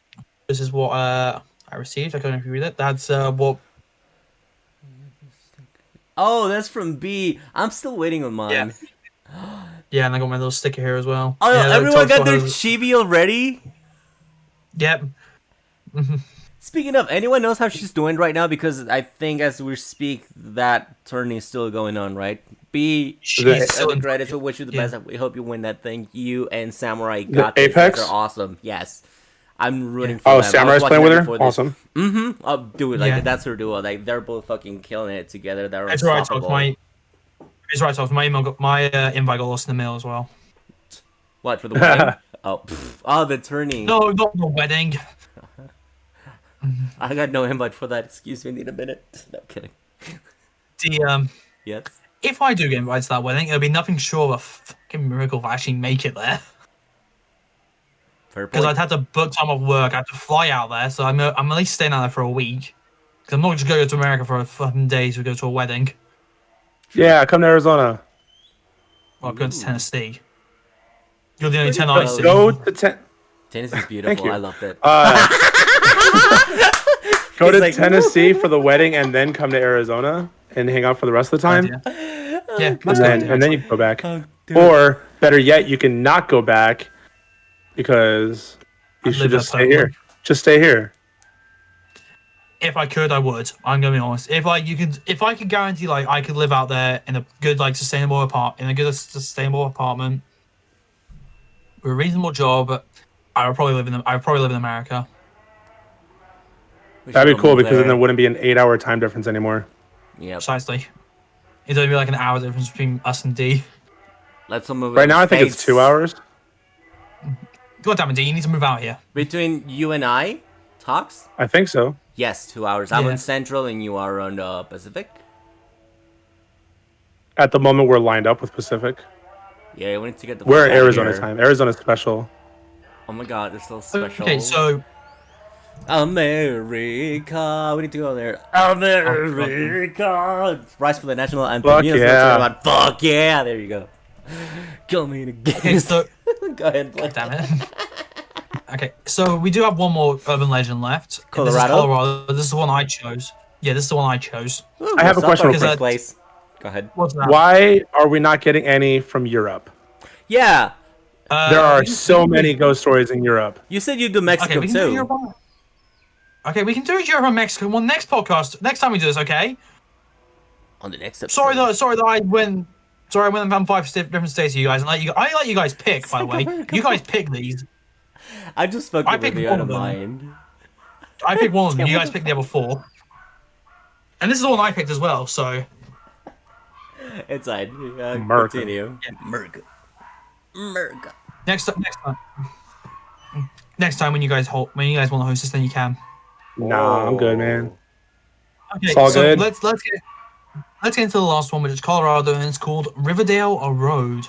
[SPEAKER 2] what I received. I don't know if you read it. That's what.
[SPEAKER 1] oh, that's from B. I'm still waiting on mine.
[SPEAKER 2] Yeah, and I got my little sticker here as well.
[SPEAKER 1] Oh,
[SPEAKER 2] yeah,
[SPEAKER 1] everyone got their
[SPEAKER 2] has-
[SPEAKER 1] chibi already?
[SPEAKER 2] Yep.
[SPEAKER 1] Speaking of, anyone knows how she's doing right now? Because I think as we speak, that tourney is still going on, right? B,
[SPEAKER 2] She's still in.
[SPEAKER 1] greatest. We wish you the
[SPEAKER 2] Yeah.
[SPEAKER 1] best. We hope you win that thing. You and Samurai got
[SPEAKER 3] The
[SPEAKER 1] this.
[SPEAKER 3] Apex?
[SPEAKER 1] They're awesome. Yes. I'm rooting for
[SPEAKER 3] Oh,
[SPEAKER 1] them. I was
[SPEAKER 3] Samurai's
[SPEAKER 1] watching
[SPEAKER 3] playing with
[SPEAKER 1] that
[SPEAKER 3] her?
[SPEAKER 1] before this.
[SPEAKER 3] Awesome.
[SPEAKER 1] Mm-hmm. Oh, dude, like
[SPEAKER 2] Yeah.
[SPEAKER 1] that's her duo. Like they're both fucking killing it together. They're
[SPEAKER 2] It's right.
[SPEAKER 1] unstoppable.
[SPEAKER 2] It's right. My email my invite got lost in the mail as well.
[SPEAKER 1] What for the wedding? Oh, the tourney.
[SPEAKER 2] No, not the wedding.
[SPEAKER 1] I got no invite for that. Excuse me. Need a minute. No I'm kidding.
[SPEAKER 2] The
[SPEAKER 1] Yes.
[SPEAKER 2] if I do get invited to that wedding, it'll be nothing short of a fucking miracle if I actually make it there.
[SPEAKER 1] Fair
[SPEAKER 2] Because
[SPEAKER 1] point.
[SPEAKER 2] I'd have to book time off work. I have to fly out there, so I'm at least staying out there for a week. Because I'm not just going to America for a fucking days to go to a wedding.
[SPEAKER 3] Yeah, come to Arizona.
[SPEAKER 2] Or going to Tennessee. You're the only
[SPEAKER 1] pretty
[SPEAKER 2] 10 I
[SPEAKER 1] close.
[SPEAKER 2] see.
[SPEAKER 3] Go to
[SPEAKER 1] Tennis is beautiful.
[SPEAKER 3] you.
[SPEAKER 1] I loved it.
[SPEAKER 3] Go
[SPEAKER 1] He's
[SPEAKER 3] to
[SPEAKER 1] like,
[SPEAKER 3] Tennessee for the wedding and then come to Arizona and hang out for the rest of the time.
[SPEAKER 2] Yeah, that's a good idea.
[SPEAKER 3] And then you can go back.
[SPEAKER 1] Oh, dude.
[SPEAKER 3] Or better yet, you can not go back because you
[SPEAKER 2] I'd
[SPEAKER 3] should
[SPEAKER 2] live
[SPEAKER 3] just
[SPEAKER 2] that
[SPEAKER 3] stay here. Just stay here.
[SPEAKER 2] If I could, I would. I'm gonna be honest. If I could guarantee like I could live out there in a good sustainable apartment with a reasonable job, I would probably live in America.
[SPEAKER 1] We
[SPEAKER 3] That'd
[SPEAKER 1] should
[SPEAKER 3] be cool
[SPEAKER 1] move
[SPEAKER 3] because then
[SPEAKER 1] there.
[SPEAKER 3] there wouldn't be an 8-hour time difference anymore.
[SPEAKER 1] Yep.
[SPEAKER 2] Precisely. It'd only be like an hour difference between us and D.
[SPEAKER 1] Let's move.
[SPEAKER 3] Right now, I think it's 2 hours.
[SPEAKER 2] God damn it, D, you need to move out here.
[SPEAKER 1] Between you and I, talks?
[SPEAKER 3] I think so.
[SPEAKER 1] Yes, 2 hours. I'm
[SPEAKER 2] Yeah.
[SPEAKER 1] on Central and you are on Pacific.
[SPEAKER 3] At the moment, we're lined up with Pacific.
[SPEAKER 1] Yeah, we need to get the
[SPEAKER 3] We're
[SPEAKER 1] fuck out of
[SPEAKER 3] Arizona
[SPEAKER 1] here.
[SPEAKER 3] time. Arizona's special.
[SPEAKER 1] Oh my god, it's so special.
[SPEAKER 2] Okay, so
[SPEAKER 1] America, we need to go there. America, rise for the national anthem.
[SPEAKER 3] Fuck
[SPEAKER 1] You know what I'm
[SPEAKER 3] yeah.
[SPEAKER 1] talking about. Fuck yeah, there you go. Kill me again.
[SPEAKER 2] okay, so
[SPEAKER 1] Go ahead, play.
[SPEAKER 2] God damn it. Okay, so we do have one more urban legend left.
[SPEAKER 1] Colorado?
[SPEAKER 2] This is Colorado. This is the one I chose. Yeah, this is the one I chose.
[SPEAKER 1] Ooh,
[SPEAKER 3] I have
[SPEAKER 1] what's
[SPEAKER 3] a question
[SPEAKER 1] up,
[SPEAKER 3] real
[SPEAKER 1] first
[SPEAKER 2] quick.
[SPEAKER 1] place. Go ahead.
[SPEAKER 2] What's that?
[SPEAKER 3] Why are we not getting any from Europe?
[SPEAKER 1] Yeah,
[SPEAKER 3] There are
[SPEAKER 2] we can-
[SPEAKER 3] so many ghost stories in Europe.
[SPEAKER 1] you said you do Mexico
[SPEAKER 2] Okay, we can do
[SPEAKER 1] too.
[SPEAKER 2] Europe. Okay, we can do Europe and Mexico one next podcast. Next time we do this, okay?
[SPEAKER 1] On the next episode.
[SPEAKER 2] Sorry that I went. Sorry, I went and found 5 different states of you guys, and I let you guys pick. By the way, you guys pick these.
[SPEAKER 1] I just fucking
[SPEAKER 2] I
[SPEAKER 1] with
[SPEAKER 2] picked
[SPEAKER 1] you
[SPEAKER 2] one
[SPEAKER 1] out of
[SPEAKER 2] of them.
[SPEAKER 1] mind.
[SPEAKER 2] I picked one of them.
[SPEAKER 1] Yeah,
[SPEAKER 2] You
[SPEAKER 1] what
[SPEAKER 2] guys
[SPEAKER 1] the
[SPEAKER 2] picked the other 4. And this is the one I picked as well. So
[SPEAKER 1] It's fine.
[SPEAKER 3] America.
[SPEAKER 1] Continue. America. America.
[SPEAKER 2] next time when you guys want to host this, then you can.
[SPEAKER 3] Nah, I'm good, man.
[SPEAKER 2] Okay,
[SPEAKER 3] It's all
[SPEAKER 2] so
[SPEAKER 3] good.
[SPEAKER 2] let's get into the last one, which is Colorado, and it's called Riverdale Road,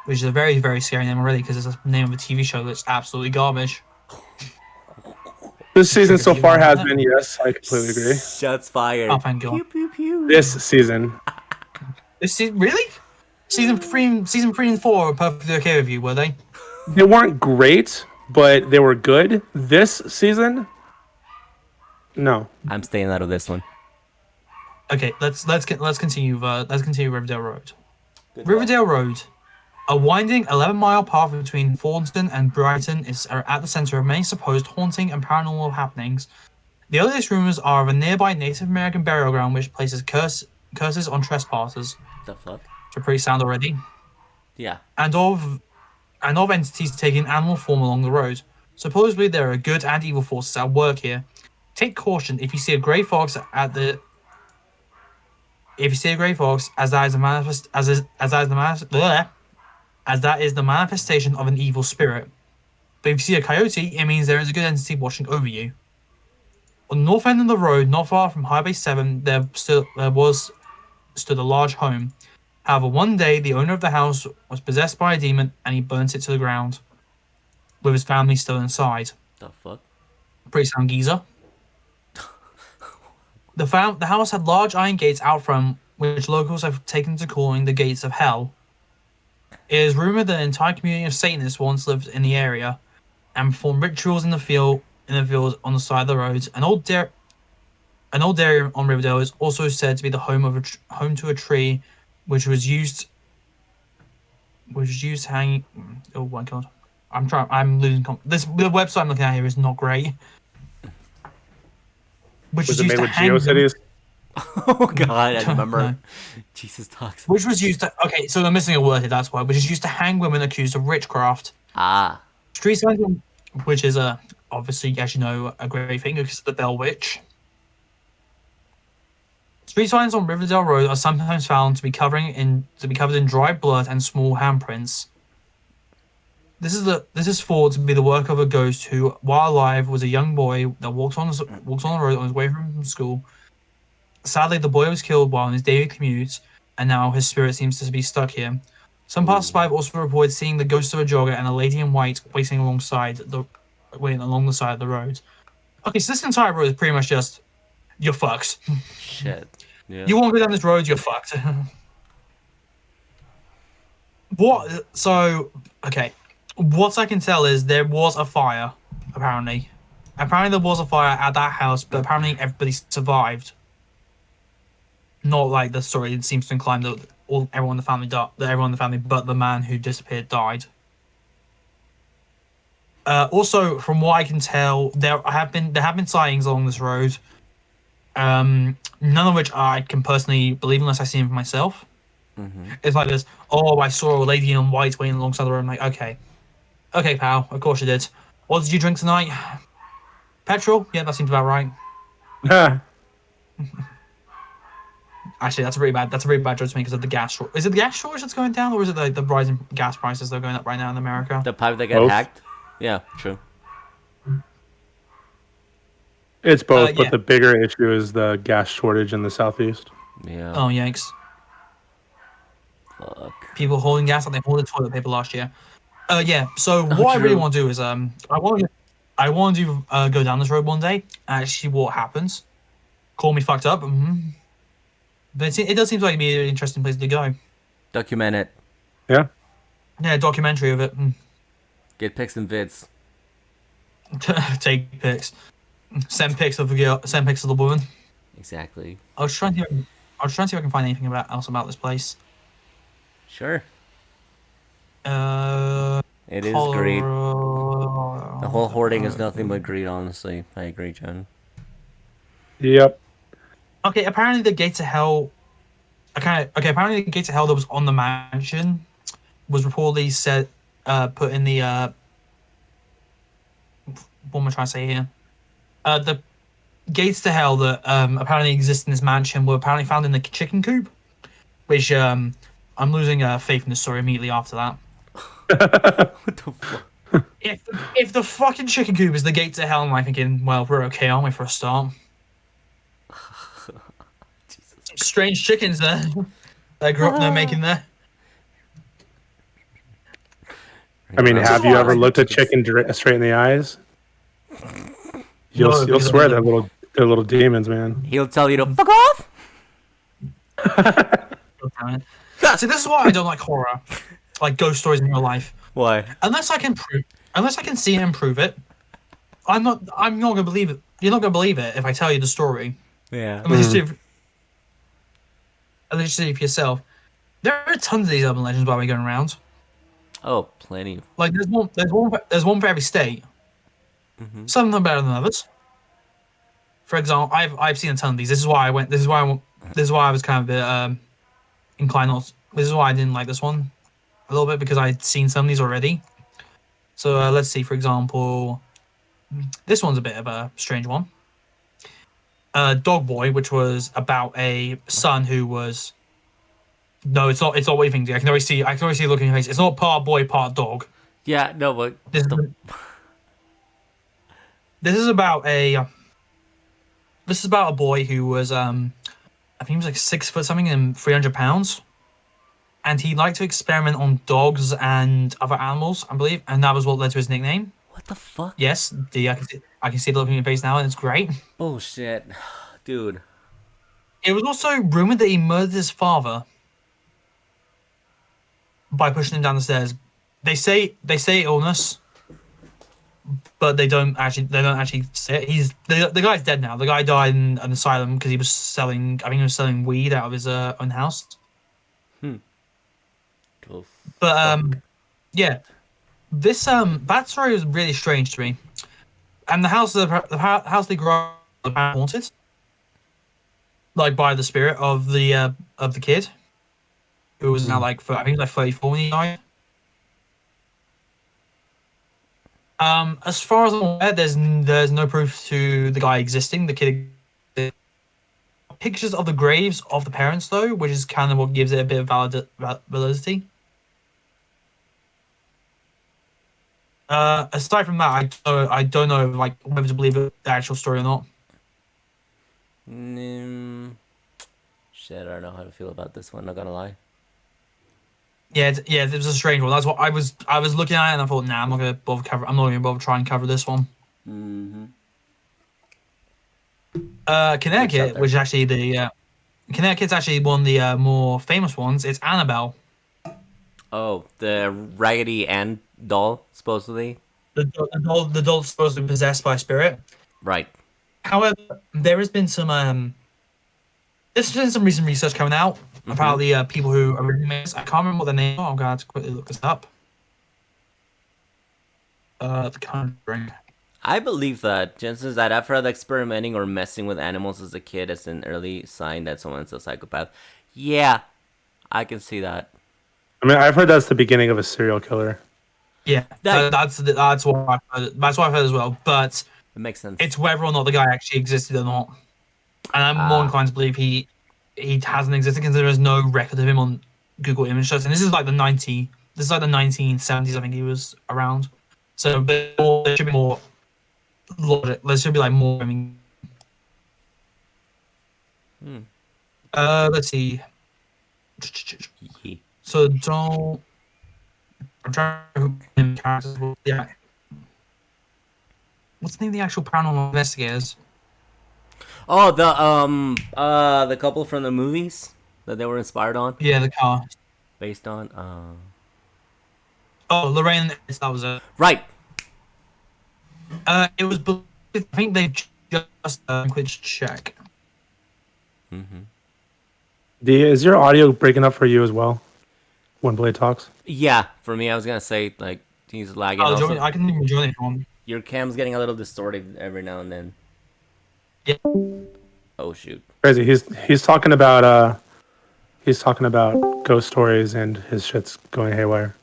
[SPEAKER 2] which is a very, very scary name already because it's the name of a TV show that's absolutely garbage.
[SPEAKER 3] This season so
[SPEAKER 2] You
[SPEAKER 3] far
[SPEAKER 2] want
[SPEAKER 3] has
[SPEAKER 2] that?
[SPEAKER 3] been, yes, I completely agree.
[SPEAKER 1] Shots fired.
[SPEAKER 2] Oh, thank God.
[SPEAKER 1] Pew pew pew.
[SPEAKER 3] This season.
[SPEAKER 2] Really? Season 3 and 4 are perfectly okay with you, were they?
[SPEAKER 3] They weren't great, but they were good. This season, no.
[SPEAKER 1] I'm staying out of this one.
[SPEAKER 2] Okay, let's continue Riverdale Road.
[SPEAKER 1] Good
[SPEAKER 2] Riverdale Road, a winding 11-mile path between Thornton and Brighton, is at the center of many supposed haunting and paranormal happenings. The earliest rumors are of a nearby Native American burial ground which places curses on trespassers,
[SPEAKER 1] The fuck?
[SPEAKER 2] which are pretty sound already,
[SPEAKER 1] Yeah.
[SPEAKER 2] and of entities taking animal form along the road. Supposedly there are good and evil forces at work here. Take caution if you see a grey fox as that is the manifestation of an evil spirit. But if you see a coyote, it means there is a good entity watching over you. On the north end of the road, not far from Highway 7, there stood a large home. However, one day the owner of the house was possessed by a demon and he burnt it to the ground, with his family still inside.
[SPEAKER 1] The fuck?
[SPEAKER 2] Pretty sound geezer. The house had large iron gates out front, which locals have taken to calling the gates of hell. It is rumored that an entire community of Satanists once lived in the area and performed rituals in the field on the side of the road. An old dairy on Riverdale is also said to be the home to a tree, which was used hanging. Oh my god, I'm losing. The website I'm looking at here is not great. Which
[SPEAKER 3] Was
[SPEAKER 2] is
[SPEAKER 3] it
[SPEAKER 2] used
[SPEAKER 3] made
[SPEAKER 2] to
[SPEAKER 3] with
[SPEAKER 2] hang them.
[SPEAKER 3] GeoCities?
[SPEAKER 1] Oh god, I remember.
[SPEAKER 2] No.
[SPEAKER 1] Jesus talks.
[SPEAKER 2] Which was used to. Okay, so I'm missing a word here. That's why. Which is used to hang women accused of witchcraft.
[SPEAKER 1] Ah.
[SPEAKER 2] Street signs, which is obviously, as you know, a great thing because of the Bell Witch. Street signs on Riverdale Road are sometimes found to be covered in dry blood and small handprints. This is thought to be the work of a ghost who, while alive, was a young boy that walks on the road on his way home from school. Sadly, the boy was killed while on his daily commute, and now his spirit seems to be stuck here. Some passersby have also reported seeing the ghost of a jogger and a lady in white waiting along the side of the road. Okay, so this entire road is pretty much just you're fucked.
[SPEAKER 1] Shit. Yeah.
[SPEAKER 2] You want to go down this road, you're fucked. What? So, okay. What I can tell is there was a fire, apparently. Apparently there was a fire at that house, but apparently everybody survived. Not like the story seems to incline that everyone in the family but the man who disappeared died. Also, from what I can tell, there have been sightings along this road. None of which I can personally believe unless I see them for myself.
[SPEAKER 1] Mm-hmm.
[SPEAKER 2] It's like this. Oh, I saw a lady in white waiting alongside the road. I'm like, okay, pal. Of course you did. What did you drink tonight? Petrol? Yeah, that seems about right. Actually, that's a really bad joke to make because of the gas shortage. Is it the gas shortage that's going down, or is it the rising gas prices that are going up right now in America?
[SPEAKER 1] The pipe that got
[SPEAKER 3] Both.
[SPEAKER 1] hacked. Yeah, true.
[SPEAKER 3] It's both, but
[SPEAKER 2] Yeah.
[SPEAKER 3] the bigger issue is the gas shortage in the southeast.
[SPEAKER 1] Yeah.
[SPEAKER 2] Oh yikes!
[SPEAKER 1] Fuck.
[SPEAKER 2] People holding gas like they hoarded toilet paper last year. Yeah. So
[SPEAKER 1] Oh,
[SPEAKER 2] what I really
[SPEAKER 1] true.
[SPEAKER 2] want to do is I want to go down this road one day and actually see what happens. Call me fucked up, but it does seem like it'd be an interesting place to go.
[SPEAKER 1] Document it.
[SPEAKER 3] Yeah.
[SPEAKER 2] Yeah, documentary of it.
[SPEAKER 1] Get pics and vids.
[SPEAKER 2] Take pics. Send pics of the girl. Send pics of the woman.
[SPEAKER 1] Exactly.
[SPEAKER 2] I was trying to. I was trying to see if I can find anything else about this place.
[SPEAKER 1] Sure.
[SPEAKER 2] Uh,
[SPEAKER 1] It is great. The
[SPEAKER 2] Colorado.
[SPEAKER 1] whole hoarding is nothing but greed, honestly. I agree, John.
[SPEAKER 3] Yep.
[SPEAKER 2] Okay, apparently the gates of hell. Okay, apparently the gates of hell that was on the mansion was reportedly set, put in the what am I trying to say here? The gates to hell that apparently exist in this mansion were apparently found in the chicken coop, which I'm losing faith in the story immediately after that.
[SPEAKER 1] What the fuck?
[SPEAKER 2] If the fucking chicken coop is the gate to hell, I'm thinking, well, we're okay, aren't we, for a start? Some strange chickens there. That grew up there making there.
[SPEAKER 3] I mean,
[SPEAKER 1] Yeah,
[SPEAKER 2] This is
[SPEAKER 3] have you
[SPEAKER 2] why
[SPEAKER 3] ever
[SPEAKER 2] I-
[SPEAKER 3] looked a chicken straight in the eyes? You'll
[SPEAKER 2] No,
[SPEAKER 3] you'll
[SPEAKER 2] because
[SPEAKER 3] swear
[SPEAKER 2] I'm-
[SPEAKER 3] they're little demons, man.
[SPEAKER 1] He'll tell you to fuck off.
[SPEAKER 2] See, this is why I don't like horror, like ghost stories in real life.
[SPEAKER 1] Why?
[SPEAKER 2] Unless I can see it and prove it, I'm not gonna believe it. You're not gonna believe it if I tell you the story.
[SPEAKER 1] Yeah.
[SPEAKER 2] Unless you see it for yourself. There are tons of these urban legends by the way going around.
[SPEAKER 1] Oh, plenty.
[SPEAKER 2] Like there's one for every state. Some of them better than others. For example, I've seen a ton of these. This is why I went. This is why I was kind of a bit inclined. This is why I didn't like this one a little bit because I'd seen some of these already. So let's see. For example, this one's a bit of a strange one. Dog Boy, which was about a son who was. No, it's not. It's not what you think. I can already see. I can already see the look in your face. It's not part boy, part dog.
[SPEAKER 1] Yeah, no, but
[SPEAKER 2] This is, this is about a. This is about a boy who was I think he was like 6 foot something and 300 pounds, and he liked to experiment on dogs and other animals, I believe, and that was what led to his nickname.
[SPEAKER 1] what the fuck?
[SPEAKER 2] Yes, I can see the look in your face now, and it's great.
[SPEAKER 1] Bullshit, dude.
[SPEAKER 2] It was also rumored that he murdered his father by pushing him down the stairs. They say illness, but they don't actually say it. The guy's dead now. The guy died in an asylum because he was selling. I think he was selling weed out of his own house.
[SPEAKER 1] Go
[SPEAKER 2] But
[SPEAKER 1] fuck.
[SPEAKER 2] yeah, this that story was really strange to me. And the house they grew up was haunted, like by the spirit of the kid, who was now like I think he was like 34 when he died. As far as I'm aware, there's no proof to the guy existing. The kid. Pictures of the graves of the parents, though, which is kind of what gives it a bit of validity. Aside from that, I don't know like whether to believe the actual story or not.
[SPEAKER 1] Shit, I don't know how to feel about this one. Not gonna lie.
[SPEAKER 2] Yeah, it was a strange one. That's what I was looking at it and I thought, nah, I'm not gonna bother cover. I'm not gonna bother try and cover this one. Connecticut, which is actually Connecticut's actually one of the more famous ones. It's Annabelle.
[SPEAKER 1] Oh, the Raggedy Ann doll, supposedly.
[SPEAKER 2] The doll's supposed to be possessed by a spirit.
[SPEAKER 1] Right.
[SPEAKER 2] However, there's been some recent research coming out about the people who originally made this. I can't remember what their name are. I'm going to quickly look this up. The Conjuring.
[SPEAKER 1] I believe that, chances that I've heard experimenting or messing with animals as a kid is an early sign that someone's a psychopath. Yeah, I can see that.
[SPEAKER 3] I mean, I've heard that's the beginning of a serial killer.
[SPEAKER 2] Yeah, that's what I've heard. That's what I've heard as well. But
[SPEAKER 1] It makes sense.
[SPEAKER 2] it's whether or not the guy actually existed or not. And I'm more inclined to believe he hasn't existed because there is no record of him on Google image search. And this is like the 1970s. I think he was around. So there should be more logic. There should be like more. I mean, let's see.
[SPEAKER 1] Yeah.
[SPEAKER 2] So don't. I'm trying to name characters. Yeah. What's the name of the actual paranormal investigators?
[SPEAKER 1] Oh, the couple from the movies that they were inspired on,
[SPEAKER 2] Yeah, the car.
[SPEAKER 1] based on.
[SPEAKER 2] Oh, Lorraine. That was it.
[SPEAKER 1] Right.
[SPEAKER 2] It was. I think they just quick check.
[SPEAKER 3] Is your audio breaking up for you as well when Blade talks?
[SPEAKER 1] Yeah, for me, I was gonna say like he's lagging.
[SPEAKER 2] Oh,
[SPEAKER 1] Also,
[SPEAKER 2] I can even join it if you want.
[SPEAKER 1] your cam's getting a little distorted every now and then.
[SPEAKER 2] Yeah.
[SPEAKER 1] Oh shoot.
[SPEAKER 3] Crazy. He's talking about ghost stories and his shit's going haywire.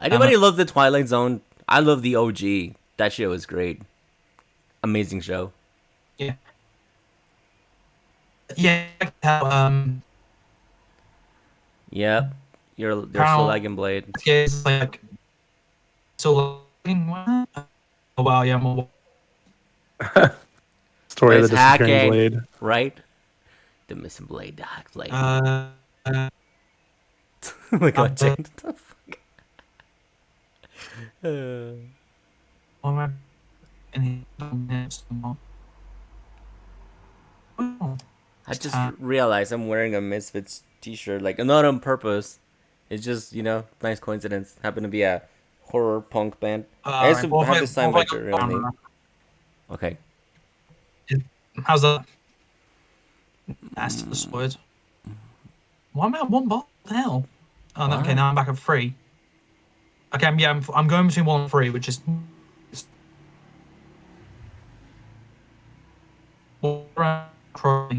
[SPEAKER 1] Anybody love the Twilight Zone? I love the OG. That shit was great. Amazing show.
[SPEAKER 2] Yeah. Yeah.
[SPEAKER 1] Yep. They're still
[SPEAKER 2] How-
[SPEAKER 1] lagging Blade.
[SPEAKER 2] It's like so. Oh wow, yeah.
[SPEAKER 3] Story of
[SPEAKER 1] It's
[SPEAKER 3] the disappearing
[SPEAKER 1] hacking,
[SPEAKER 3] blade.
[SPEAKER 1] right? The missing blade, the hack blade.
[SPEAKER 2] Uh,
[SPEAKER 1] oh my god, Jane. What the fuck?
[SPEAKER 2] oh my. And oh,
[SPEAKER 1] I just realized I'm wearing a Misfits t-shirt, like not on purpose. It's just, nice coincidence. Happened to be a horror punk band. I used to have this sign by your real name. Okay.
[SPEAKER 2] How's that? That's the word. Why am I at 1 bar? What the hell? Oh, no, okay, now I'm back at 3. Okay, I'm going between 1 and 3, which is.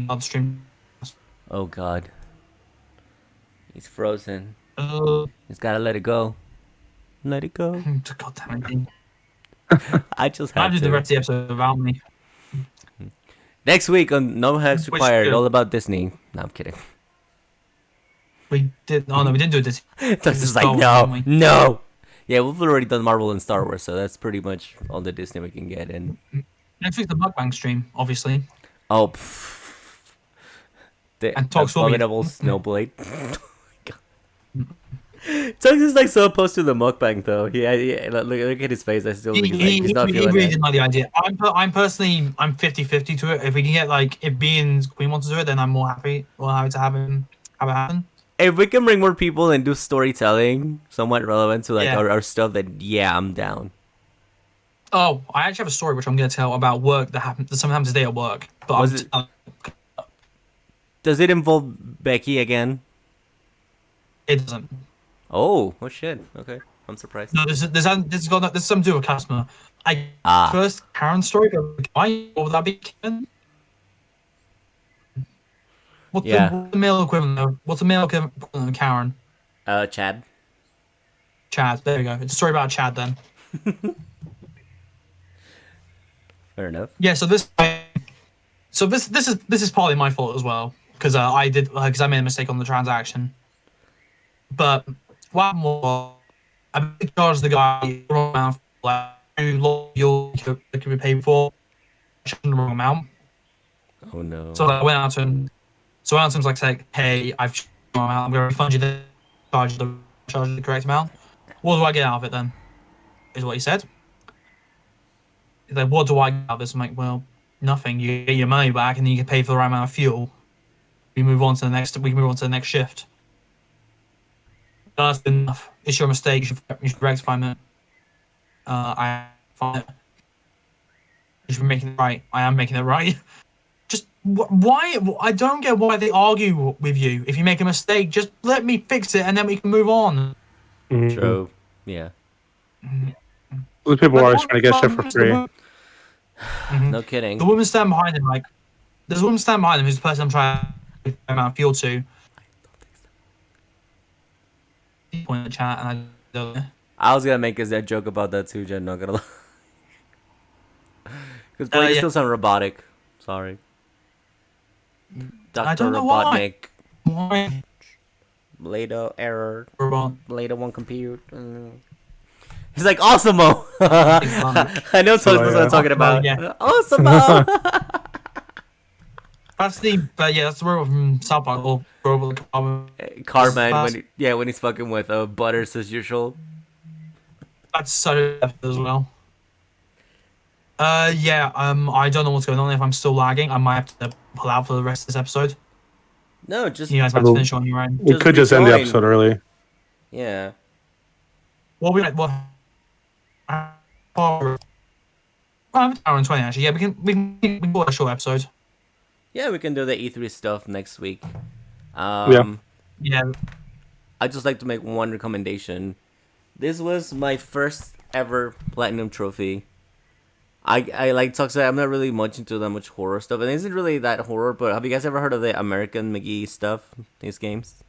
[SPEAKER 2] Upstream.
[SPEAKER 1] Oh god. He's frozen.
[SPEAKER 2] Uh,
[SPEAKER 1] He's gotta let it go. Let it go.
[SPEAKER 2] God damn it.
[SPEAKER 1] I just
[SPEAKER 2] I
[SPEAKER 1] had
[SPEAKER 2] do
[SPEAKER 1] to.
[SPEAKER 2] the rest of the episode without me.
[SPEAKER 1] Next week on No Hacks Required,
[SPEAKER 2] good.
[SPEAKER 1] all about Disney. No, I'm kidding.
[SPEAKER 2] We did. Oh no, we didn't do this.
[SPEAKER 1] That's just like,
[SPEAKER 2] Star Wars,
[SPEAKER 1] no,
[SPEAKER 2] didn't we?
[SPEAKER 1] no. Yeah, we've already done Marvel and Star Wars, so that's pretty much all the Disney we can get. And
[SPEAKER 2] Next week's the mukbang stream, obviously.
[SPEAKER 1] oh, pff. The
[SPEAKER 2] And Talks will be-
[SPEAKER 1] abominable Snowblade. Tux is like so opposed to the mukbang though. Yeah, look at his face. I still think he's not
[SPEAKER 2] He
[SPEAKER 1] feeling
[SPEAKER 2] really
[SPEAKER 1] it.
[SPEAKER 2] didn't like the idea. I'm personally 50-50 to it. If we can get if B and Queen want to do it, then I'm more happy to have it happen.
[SPEAKER 1] If we can bring more people and do storytelling somewhat relevant to
[SPEAKER 2] Yeah.
[SPEAKER 1] our stuff, then yeah, I'm down.
[SPEAKER 2] Oh, I actually have a story which I'm going to tell about work that happened sometimes today at work. But
[SPEAKER 1] Was it- Does it involve Becky again?
[SPEAKER 2] it doesn't.
[SPEAKER 1] Oh shit. Okay, I'm surprised.
[SPEAKER 2] No, this is something to do with a customer. First Karen's story. But why? What would that be? Karen? What's the male equivalent? What's the male equivalent of Karen?
[SPEAKER 1] Chad.
[SPEAKER 2] Chad. There we go. It's a story about Chad then.
[SPEAKER 1] Fair enough.
[SPEAKER 2] Yeah. So this is partly my fault as well because I made a mistake on the transaction. But what happened was I charged the guy the wrong amount for you could be paid for the wrong amount.
[SPEAKER 1] Oh no.
[SPEAKER 2] So I went out to him. So I went out to him like, hey, I've charged the wrong amount. I'm going to refund you charge the correct amount. What do I get out of it then? Is what he said. He's like, what do I get out of this? I'm like, well, nothing. You get your money back and then you get paid for the right amount of fuel. We can move on to the next shift. That's enough. It's your mistake. You should rectify it. I find it. You should be making it right. I am making it right. Just why? I don't get why they argue with you. If you make a mistake, just let me fix it and then we can move on.
[SPEAKER 3] Mhm.
[SPEAKER 1] True. Yeah.
[SPEAKER 3] Those people are always trying to get shit for free.
[SPEAKER 1] No kidding.
[SPEAKER 2] The woman standing behind him, there's a woman standing behind him who's the person I'm trying to amount of fuel to. Point in the chat, and I don't know.
[SPEAKER 1] I was gonna make a joke about that too, Jen. Not gonna lie. Because Blade still sound robotic. Sorry.
[SPEAKER 2] I
[SPEAKER 1] Dr.
[SPEAKER 2] don't know why.
[SPEAKER 1] Robotnik.
[SPEAKER 2] Why?
[SPEAKER 1] Blade error.
[SPEAKER 2] Robot.
[SPEAKER 1] Blade one compute. He's like Awesomeo. I know that's what I'm talking about.
[SPEAKER 2] Yeah.
[SPEAKER 1] Awesomeo.
[SPEAKER 2] That's the robot from South Park or Robot
[SPEAKER 1] Carman when he's fucking with Butters as usual.
[SPEAKER 2] That's so as well. I don't know what's going on. If I'm still lagging, I might have to pull out for the rest of this episode.
[SPEAKER 1] No, just
[SPEAKER 2] you guys might have to finish on your own.
[SPEAKER 3] We could just end the episode early.
[SPEAKER 1] Yeah.
[SPEAKER 2] Well, hour and 20 actually. Yeah, we can do a short episode.
[SPEAKER 1] Yeah, we can do the E3 stuff next week.
[SPEAKER 2] Yeah.
[SPEAKER 1] I'd just like to make one recommendation. This was my first ever platinum trophy. I like Tuxedo. I'm not really much into that much horror stuff. And it isn't really that horror, but have you guys ever heard of the American McGee stuff? These games?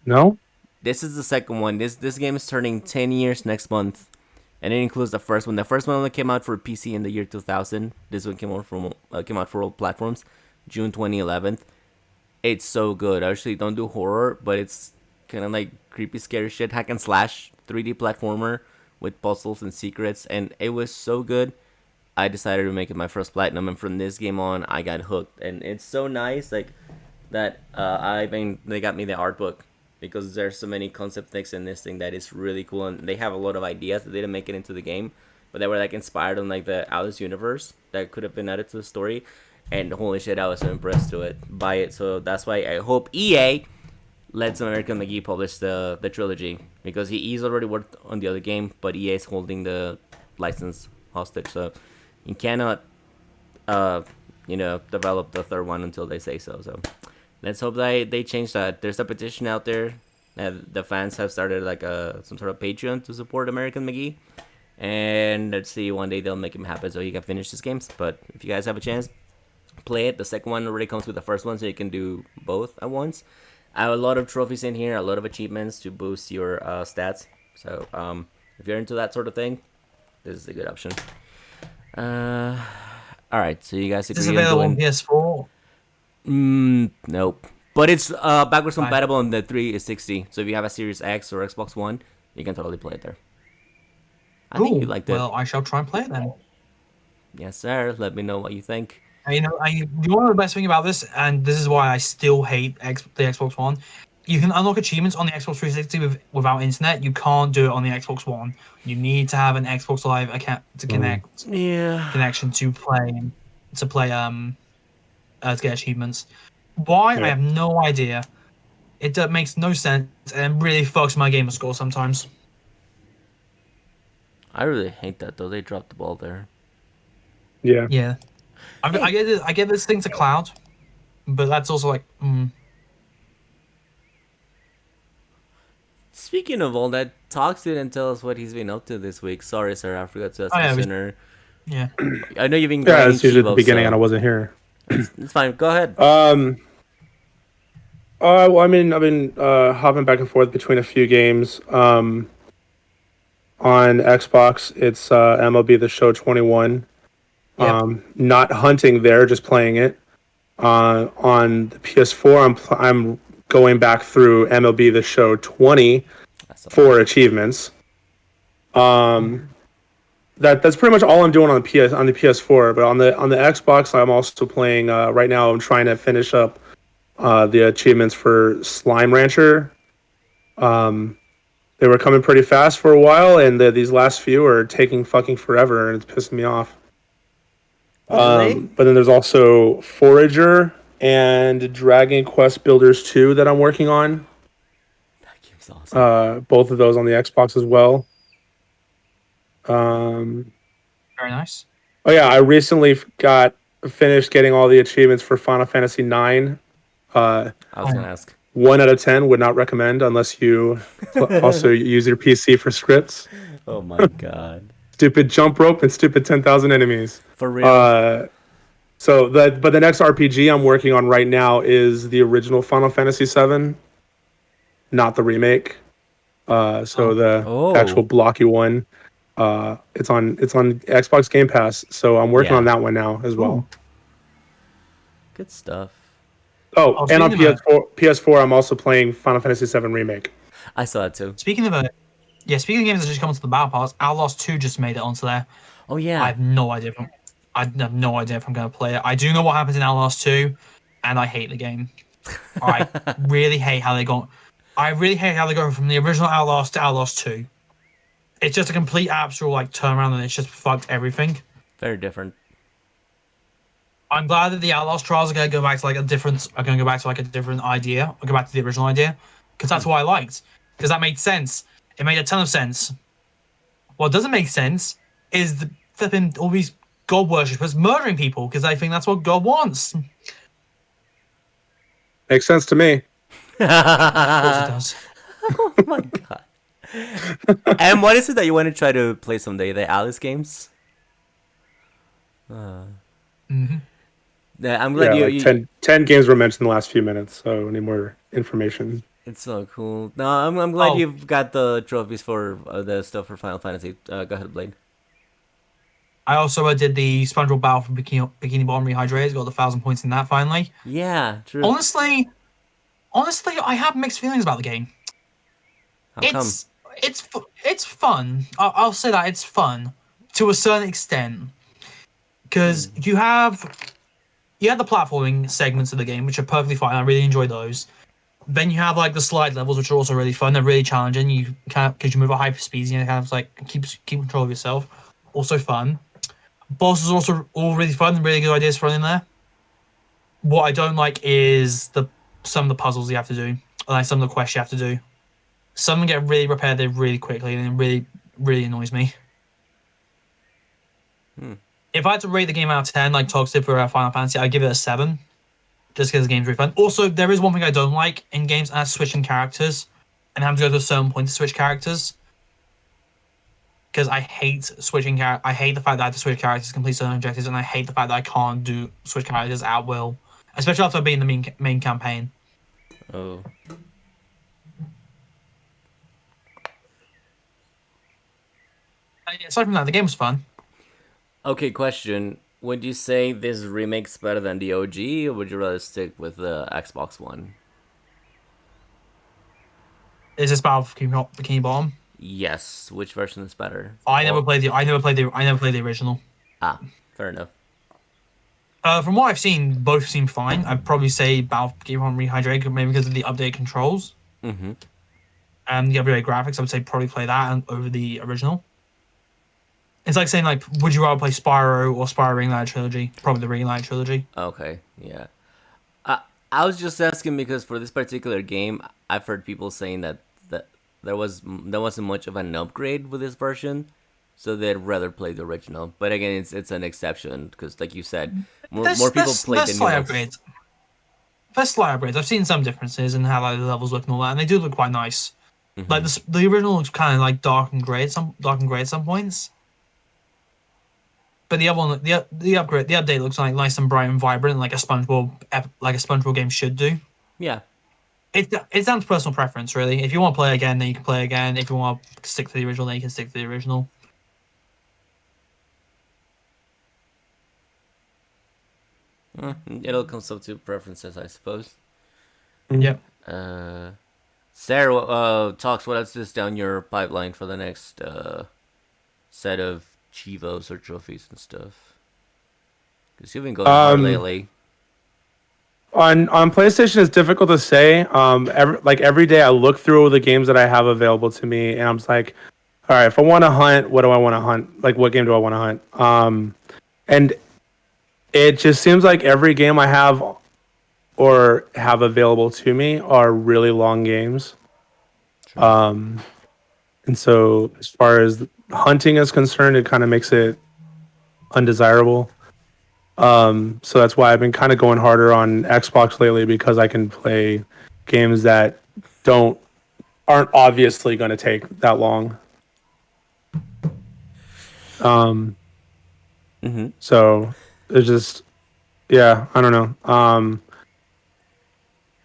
[SPEAKER 3] No?
[SPEAKER 1] This is the second one. This game is turning 10 years next month. And it includes the first one. The first one only came out for PC in the year 2000. This one came out for all platforms, June 2011. It's so good. I actually don't do horror, but it's kind of like creepy, scary shit. Hack and slash, 3D platformer with puzzles and secrets. And it was so good, I decided to make it my first platinum. And from this game on, I got hooked. And it's so nice like that they got me the art book. Because there's so many concept things in this thing that is really cool, and they have a lot of ideas that didn't make it into the game, but they were like inspired on like the Alice universe that could have been added to the story. And holy shit, I was so impressed by it. So that's why I hope EA lets American McGee publish the trilogy, because he's already worked on the other game, but EA is holding the license hostage, so you cannot develop the third one until they say so. So let's hope that they change that. There's a petition out there. The fans have started like some sort of Patreon to support American McGee. And let's see, one day they'll make him happen so he can finish his games. But if you guys have a chance, play it. The second one already comes with the first one, so you can do both at once. I have a lot of trophies in here, a lot of achievements to boost your stats. So if you're into that sort of thing, this is a good option. Alright, so you guys agree?
[SPEAKER 2] Is this available on PS4?
[SPEAKER 1] Nope. But it's backwards compatible on the 360. So if you have a Series X or Xbox One, you can totally play it there. I think you liked it.
[SPEAKER 2] Well, I shall try and play it then.
[SPEAKER 1] Yes, sir. Let me know what you think.
[SPEAKER 2] You know the best thing about this, and this is why I still hate the Xbox One. You can unlock achievements on the Xbox 360 without internet. You can't do it on the Xbox One. You need to have an Xbox Live account to connect. Connection to play to get achievements. Why? I have no idea. It makes no sense and really fucks my gamer score sometimes.
[SPEAKER 1] I really hate that though. They dropped the ball there.
[SPEAKER 3] Yeah.
[SPEAKER 2] I get this thing's a cloud, but that's also like.
[SPEAKER 1] Speaking of all that, Tox didn't tell us what he's been up to this week. Sorry, sir. I forgot to ask you sooner.
[SPEAKER 2] Yeah.
[SPEAKER 1] I know you've been.
[SPEAKER 3] Yeah, it's usually at the beginning, and I wasn't here.
[SPEAKER 1] It's fine. Go ahead.
[SPEAKER 3] Well, I mean, I've been hopping back and forth between a few games. On Xbox, it's MLB The Show 21. Not hunting there, just playing it. On the PS4, I'm going back through MLB The Show 20 for achievements. That's pretty much all I'm doing on the PS4. But on the Xbox, I'm also playing. Right now, I'm trying to finish up the achievements for Slime Rancher. They were coming pretty fast for a while, and these last few are taking fucking forever, and it's pissing me off. But then there's also Forager and Dragon Quest Builders 2 that I'm working on.
[SPEAKER 1] That game's awesome.
[SPEAKER 3] Both of those on the Xbox as well.
[SPEAKER 2] Very nice.
[SPEAKER 3] Oh yeah, I recently finished getting all the achievements for Final Fantasy 9.
[SPEAKER 1] I was gonna ask.
[SPEAKER 3] 1 out of 10 would not recommend unless you also use your PC for scripts.
[SPEAKER 1] Oh my god.
[SPEAKER 3] Stupid jump rope and stupid 10,000 enemies.
[SPEAKER 1] For real.
[SPEAKER 3] But the next RPG I'm working on right now is the original Final Fantasy 7, not the remake. The actual blocky one. It's on Xbox Game Pass, so I'm working on that one now as well.
[SPEAKER 1] Good stuff.
[SPEAKER 3] Oh,
[SPEAKER 2] Oh,
[SPEAKER 3] and on
[SPEAKER 2] speaking of
[SPEAKER 3] PS4, I'm also playing Final Fantasy VII Remake.
[SPEAKER 1] I saw that too.
[SPEAKER 2] speaking of yeah, speaking of games that just come to the Battle Pass, Outlast 2 just made it onto there.
[SPEAKER 1] Oh
[SPEAKER 2] I
[SPEAKER 1] yeah.
[SPEAKER 2] have no idea I have no idea if I'm going to play it. I do know what happens in Outlast 2, and I hate the game. I really hate how they got. I really hate how they go from the original Outlast to Outlast 2. It's just a complete absolute like turnaround, and it's just fucked everything.
[SPEAKER 1] Very different.
[SPEAKER 2] I'm glad that the Outlast trials are going to go back to like a different. Are going to go back to like a different idea. Or go back to the original idea because that's what I liked. Because that made sense. It made a ton of sense. What doesn't make sense is the flipping all these god worshippers murdering people because I think that's what God wants. Of
[SPEAKER 3] Makes sense to me.
[SPEAKER 2] course it does.
[SPEAKER 1] Oh my god. And what is it that you want to try to play someday? The Alice games? Yeah, I'm glad
[SPEAKER 3] Yeah,
[SPEAKER 1] you,
[SPEAKER 3] like 10 games were mentioned in the last few minutes, so I need more information.
[SPEAKER 1] It's so cool. No, I'm glad
[SPEAKER 2] Oh.
[SPEAKER 1] you've got the trophies for the stuff for Final Fantasy. Go ahead, Blade.
[SPEAKER 2] I also did the SpongeBob Battle for Bikini Bottom Rehydrated. Got the 1,000 points in that finally.
[SPEAKER 1] Yeah, true.
[SPEAKER 2] Honestly, I have mixed feelings about the game.
[SPEAKER 1] How come?
[SPEAKER 2] It's fun. I'll say that it's fun to a certain extent because you have the platforming segments of the game which are perfectly fine. I really enjoy those. Then you have like the slide levels which are also really fun. They're really challenging. You kind of because you move at hyper speeds, you kind of like keep control of yourself. Also fun. Bosses are also all really fun and really good ideas thrown in there. What I don't like is some of the puzzles you have to do, like some of the quests you have to do. Some of them get really repetitive really quickly, and it really, really annoys me. If I had to rate the game out of 10, like Tox did for Final Fantasy, I'd give it a 7, just because the game's really fun. Also, there is one thing I don't like in games, and that's switching characters, and having to go to a certain point to switch characters. Because I hate switching I hate the fact that I have to switch characters to complete certain objectives, and I hate the fact that I can't do switch characters at will, especially after being the main campaign.
[SPEAKER 1] Oh.
[SPEAKER 2] Aside from that, the game was fun.
[SPEAKER 1] Okay, question. Would you say this remake's better than the OG, or would you rather stick with the Xbox One?
[SPEAKER 2] Is this Battle for Bikini Bottom?
[SPEAKER 1] Yes. Which version is better?
[SPEAKER 2] I never played the original.
[SPEAKER 1] Ah, fair enough.
[SPEAKER 2] From what I've seen, both seem fine. I'd probably say Battle for Bikini Bottom Rehydrated, maybe because of the updated controls
[SPEAKER 1] Mm-hmm.
[SPEAKER 2] and the updated graphics. I would say probably play that over the original. It's like saying like, would you rather play Spyro or Spyro Ring Trilogy? Probably the Ring Trilogy.
[SPEAKER 1] Okay, yeah. I was just asking because for this particular game, I've heard people saying that there wasn't much of an upgrade with this version, so they'd rather play the original. But again, it's an exception because, like you said, more people played the new
[SPEAKER 2] slight
[SPEAKER 1] ones.
[SPEAKER 2] upgrades. There's slight upgrades. I've seen some differences in how like, the levels look and all that, and they do look quite nice.
[SPEAKER 1] Mm-hmm.
[SPEAKER 2] Like the original looks kind of like dark and grey at some points. But the other one, the update looks like nice and bright and vibrant, like a SpongeBob game should do.
[SPEAKER 1] Yeah.
[SPEAKER 2] It's down to personal preference, really. If you want to play again, then you can play again. If you want to stick to the original, then you can stick to the original.
[SPEAKER 1] It'll come up to preferences, I suppose.
[SPEAKER 2] Yep.
[SPEAKER 1] Sarah, Talks, what else is down your pipeline for the next set of Chivos or trophies and stuff? Because you've been going hard lately.
[SPEAKER 3] On PlayStation, it's difficult to say. Every day, I look through the games that I have available to me, and I'm just like, all right, if I want to hunt, what do I want to hunt? Like, what game do I want to hunt? And it just seems like every game I have or have available to me are really long games. And so, as far as hunting is concerned, it kind of makes it undesirable. So that's why I've been kind of going harder on Xbox lately because I can play games that aren't obviously going to take that long. So it's just, yeah, I don't know.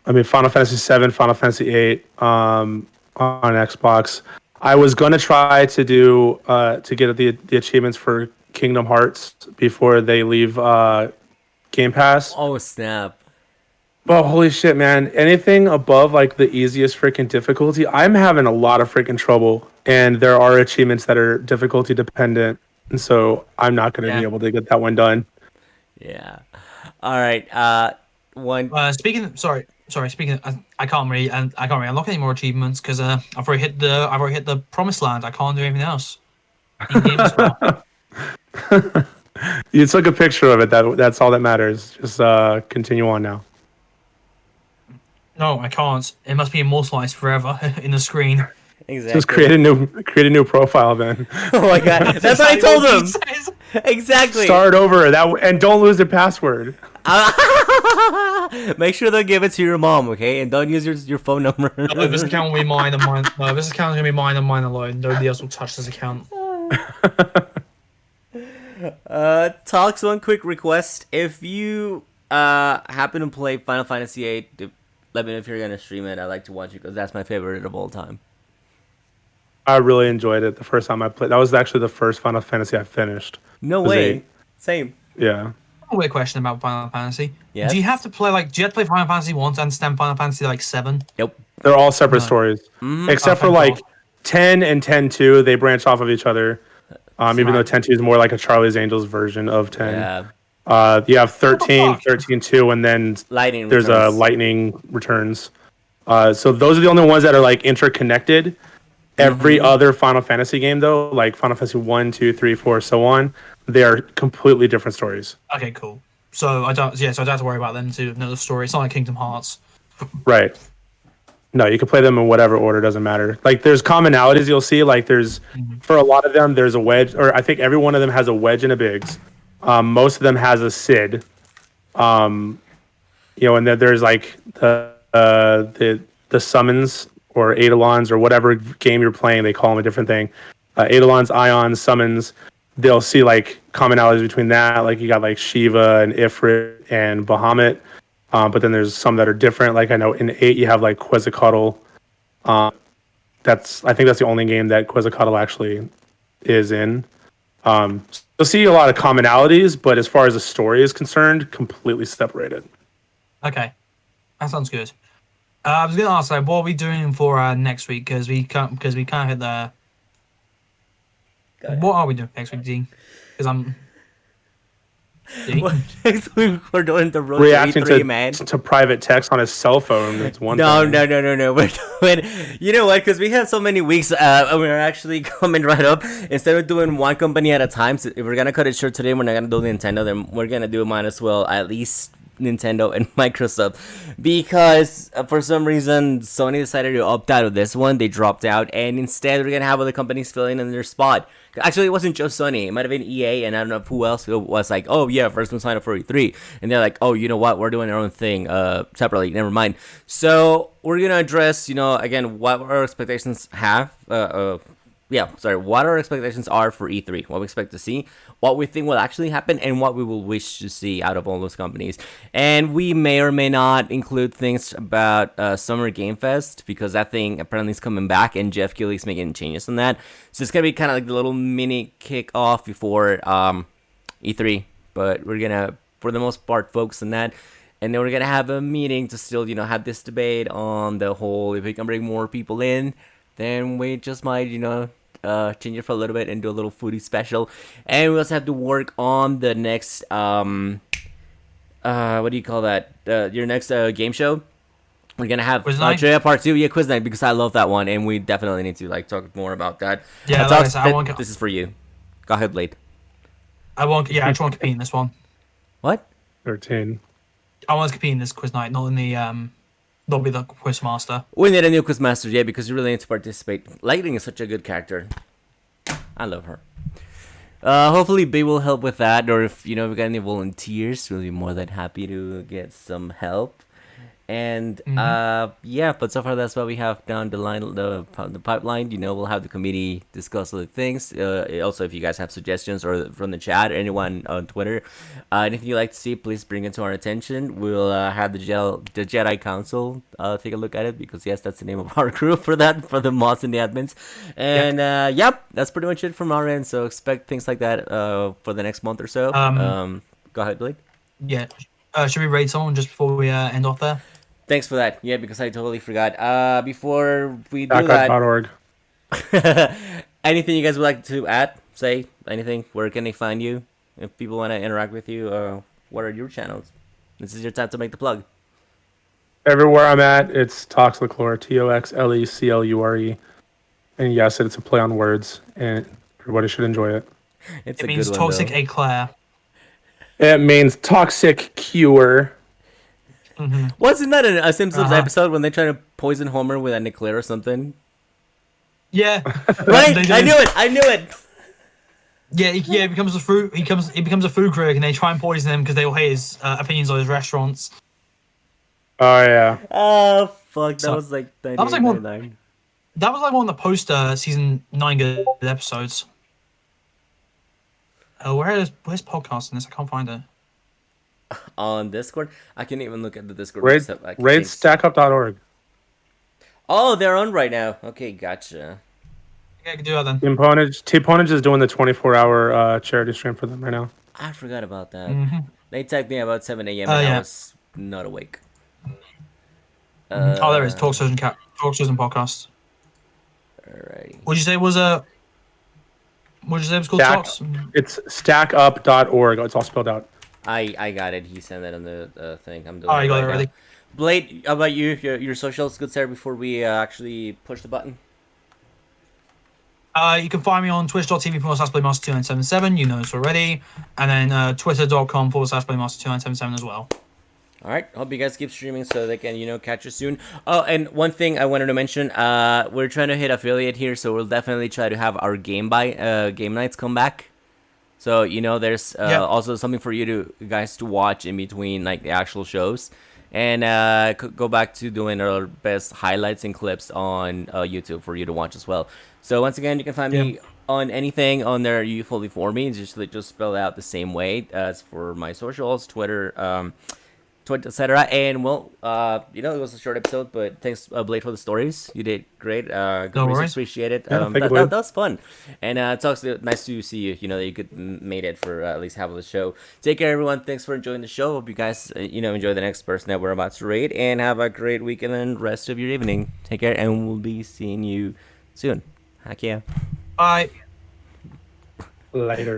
[SPEAKER 3] I mean, Final Fantasy VII, Final Fantasy VIII, on Xbox. I was gonna try to do to get the achievements for Kingdom Hearts before they leave Game Pass.
[SPEAKER 1] Oh snap!
[SPEAKER 3] Well, holy shit, man. Anything above like the easiest freaking difficulty, I'm having a lot of freaking trouble. And there are achievements that are difficulty dependent. And so I'm not going to be
[SPEAKER 2] Yeah.
[SPEAKER 3] able to get that one done.
[SPEAKER 1] Yeah. All right. One.
[SPEAKER 2] Speaking. I can't really unlock any more achievements because I've already hit the promised land. I can't do anything else. In game as well.
[SPEAKER 3] You took a picture of it. That's all that matters. Just continue on now.
[SPEAKER 2] No, I can't. It must be immortalized forever in the screen.
[SPEAKER 1] Exactly.
[SPEAKER 3] Just create a new profile then.
[SPEAKER 1] Oh my god. That's what I told them. Exactly.
[SPEAKER 3] Start over and don't lose the password.
[SPEAKER 1] Make sure they give it to your mom, okay? And don't use your phone number.
[SPEAKER 2] No, this account will be mine and mine. No, this account is gonna be mine and mine alone. Nobody else will touch this account.
[SPEAKER 1] Talks, one quick request. If you happen to play Final Fantasy VIII, let me know if you're gonna stream it. I like to watch it because that's my favorite of all time.
[SPEAKER 3] I really enjoyed it the first time I played. That was actually the first Final Fantasy I finished.
[SPEAKER 1] No
[SPEAKER 3] Was
[SPEAKER 1] way.
[SPEAKER 3] 8.
[SPEAKER 1] Same.
[SPEAKER 3] Yeah.
[SPEAKER 2] A weird question about Final Fantasy.
[SPEAKER 1] Yes?
[SPEAKER 2] Do you have to play Final Fantasy 1 to understand Final Fantasy 7?
[SPEAKER 1] Nope.
[SPEAKER 3] They're all separate
[SPEAKER 2] No.
[SPEAKER 3] stories.
[SPEAKER 1] Mhm.
[SPEAKER 3] Except for
[SPEAKER 2] thank
[SPEAKER 3] like
[SPEAKER 2] God.
[SPEAKER 3] 10 and 10-2, they branch off of each other. Even though
[SPEAKER 2] Smart.
[SPEAKER 3] 10-2 is more like a Charlie's Angels version of 10.
[SPEAKER 1] Yeah.
[SPEAKER 3] You have 13,
[SPEAKER 2] fuck?
[SPEAKER 3] 13-2, and then
[SPEAKER 1] Lightning.
[SPEAKER 3] there's a
[SPEAKER 1] returns.
[SPEAKER 3] lightning returns. So those are the only ones that are like interconnected. Every other Final Fantasy game, though, like Final Fantasy 1, 2, 3, 4, so on, they are completely different stories.
[SPEAKER 2] Okay, cool. So I don't have to worry about them to know the story. It's not like Kingdom Hearts.
[SPEAKER 3] Right. No, you can play them in whatever order, doesn't matter. Like there's commonalities you'll see. Like there's for a lot of them, there's a wedge, or I think every one of them has a wedge and a Biggs. Most of them has a Sid. And then there's like the summons or Eidolons or whatever game you're playing, they call them a different thing. Eidolons, Ions, summons. They'll see like commonalities between that. Like you got like Shiva and Ifrit and Bahamut. But then there's some that are different. Like I know in 8 you have like Quetzalcoatl. I think that's the only game that Quetzalcoatl actually is in. You'll see a lot of commonalities, but as far as the story is concerned, completely separated.
[SPEAKER 2] Okay, that sounds good. I was gonna ask, like, what are we doing for next week? Because we can't hit the. What are we doing next week, Dean? Because I'm. Dean?
[SPEAKER 1] What? Next week we're doing the road
[SPEAKER 3] Reacting
[SPEAKER 1] to E3, man.
[SPEAKER 3] to private text on his cell phone. That's one
[SPEAKER 1] No.
[SPEAKER 3] thing.
[SPEAKER 1] We're doing. You know what? Because we have so many weeks, and we're actually coming right up. Instead of doing one company at a time, so if we're gonna cut it short today, we're not gonna do Nintendo. Then we're gonna do might as well at least Nintendo and Microsoft, because for some reason Sony decided to opt out of this one. They dropped out, and instead we're gonna have other companies filling in their spot. Actually, it wasn't just Sony. It might have been EA, and I don't know who else was like, oh yeah, first one signed up for E3, and they're like, oh, you know what, we're doing our own thing separately. Never mind. So we're gonna address, again, what our expectations what our expectations are for E3, what we expect to see, what we think will actually happen, and what we will wish to see out of all those companies. And we may or may not include things about Summer Game Fest, because that thing apparently is coming back, and Jeff Keighley's making changes on that. So it's gonna be kind of like the little mini kickoff before E3, but we're gonna, for the most part, focus on that. And then we're gonna have a meeting to still, have this debate on the whole. If we can bring more people in, then we just might, change it for a little bit and do a little foodie special. And we also have to work on the next, what do you call that? Your next game show. We're gonna have
[SPEAKER 2] Quiz night?
[SPEAKER 1] part 2, quiz night, because I love that one, and we definitely need to talk more about that.
[SPEAKER 2] Yeah, like I said,
[SPEAKER 1] this is for you. Go ahead, Blade.
[SPEAKER 2] I just want to compete in this one.
[SPEAKER 1] What?
[SPEAKER 3] 13.
[SPEAKER 2] I want to compete in this quiz night, not in the Not be the quiz master.
[SPEAKER 1] We need a new quiz master, yeah, because you really need to participate. Lightning is such a good character. I love her. Hopefully B will help with that, or if we got any volunteers, we'll be more than happy to get some help. And but so far that's what we have down the line, the pipeline. We'll have the committee discuss other things. Also, if you guys have suggestions or from the chat, or anyone on Twitter, anything you'd like to see, please bring it to our attention. We'll have the Jedi Council take a look at it, because yes, that's the name of our group for the mods and the admins. And that's pretty much it from our end. So expect things like that for the next month or so. Go ahead, Blade.
[SPEAKER 2] Yeah. Should we raid someone just before we end off there?
[SPEAKER 1] Thanks for that. Yeah, because I totally forgot. Before we do
[SPEAKER 3] Backup.org.
[SPEAKER 1] that, anything you guys would like to add? Say anything? Where can they find you? If people want to interact with you, what are your channels? This is your time to make the plug.
[SPEAKER 3] Everywhere I'm at, it's Toxleclure, Toxleclure. And yes, it's a play on words, and everybody should enjoy it.
[SPEAKER 1] It's
[SPEAKER 2] It
[SPEAKER 1] a
[SPEAKER 2] means
[SPEAKER 1] good one,
[SPEAKER 2] toxic
[SPEAKER 1] though.
[SPEAKER 2] eclair.
[SPEAKER 3] It means toxic cure.
[SPEAKER 1] Wasn't that a Simpsons
[SPEAKER 2] Uh-huh.
[SPEAKER 1] episode when they try to poison Homer with an eclair or something?
[SPEAKER 2] Yeah.
[SPEAKER 1] Right?
[SPEAKER 2] They do.
[SPEAKER 1] I knew it. I knew it.
[SPEAKER 2] Yeah, he becomes a food. He becomes a food critic, and they try and poison him because they all hate his opinions on his restaurants.
[SPEAKER 3] Oh yeah.
[SPEAKER 1] Oh fuck! That
[SPEAKER 2] So-
[SPEAKER 1] was like
[SPEAKER 2] that was like one-
[SPEAKER 1] 99.
[SPEAKER 2] That was like one of the post season 9 good episodes. Where's podcast in this? I can't find it.
[SPEAKER 1] On Discord. I can't even look at the Discord.
[SPEAKER 3] Raid
[SPEAKER 1] except I can
[SPEAKER 3] raid
[SPEAKER 1] think-
[SPEAKER 3] stackup.org.
[SPEAKER 1] Oh, they're on right now. Okay, gotcha.
[SPEAKER 2] Yeah, I can do that then.
[SPEAKER 3] T-Ponage is doing the 24-hour charity stream for them right now.
[SPEAKER 1] I forgot about that.
[SPEAKER 2] Mm-hmm.
[SPEAKER 1] They texted me about 7 a.m. and I
[SPEAKER 2] yeah.
[SPEAKER 1] was not awake.
[SPEAKER 2] Oh, there it is. Talk shows and podcasts.
[SPEAKER 1] Alrighty.
[SPEAKER 2] What'd you say was What'd you say it was called?
[SPEAKER 3] Stack-
[SPEAKER 2] Talks.
[SPEAKER 3] It's stackup.org. It's all spelled out.
[SPEAKER 1] I got it. He sent that on the thing. I'm doing
[SPEAKER 2] Oh, you got it
[SPEAKER 1] right
[SPEAKER 2] already.
[SPEAKER 1] now. Blade, how about you? Your socials, good sir, before we actually push the button.
[SPEAKER 2] You can find me on twitch.tv/Playmaster2977. You know this already. And then twitter.com/Playmaster2977 as well.
[SPEAKER 1] All right. Hope you guys keep streaming so they can, catch you soon. Oh, and one thing I wanted to mention, we're trying to hit affiliate here, so we'll definitely try to have our game nights come back. So, there's also something for you guys to watch in between, like, the actual shows. And go back to doing our best highlights and clips on YouTube for you to watch as well. So once again, you can find me on anything on there you fully for me. Just spell it out the same way as for my socials, Twitter, etc. And well, it was a short episode, but thanks, Blade, for the stories. You did great. Good
[SPEAKER 2] No
[SPEAKER 1] research,
[SPEAKER 2] worries.
[SPEAKER 1] appreciate it.
[SPEAKER 3] Yeah, thank you,
[SPEAKER 1] that
[SPEAKER 3] Blade.
[SPEAKER 1] was fun, and it's nice to see you. That you could made it for at least half of the show. Take care, everyone. Thanks for enjoying the show. Hope you guys enjoy the next person that we're about to raid, and have a great weekend and rest of your evening. Take care, and we'll be seeing you soon. Heck yeah.
[SPEAKER 2] Bye.
[SPEAKER 3] Later.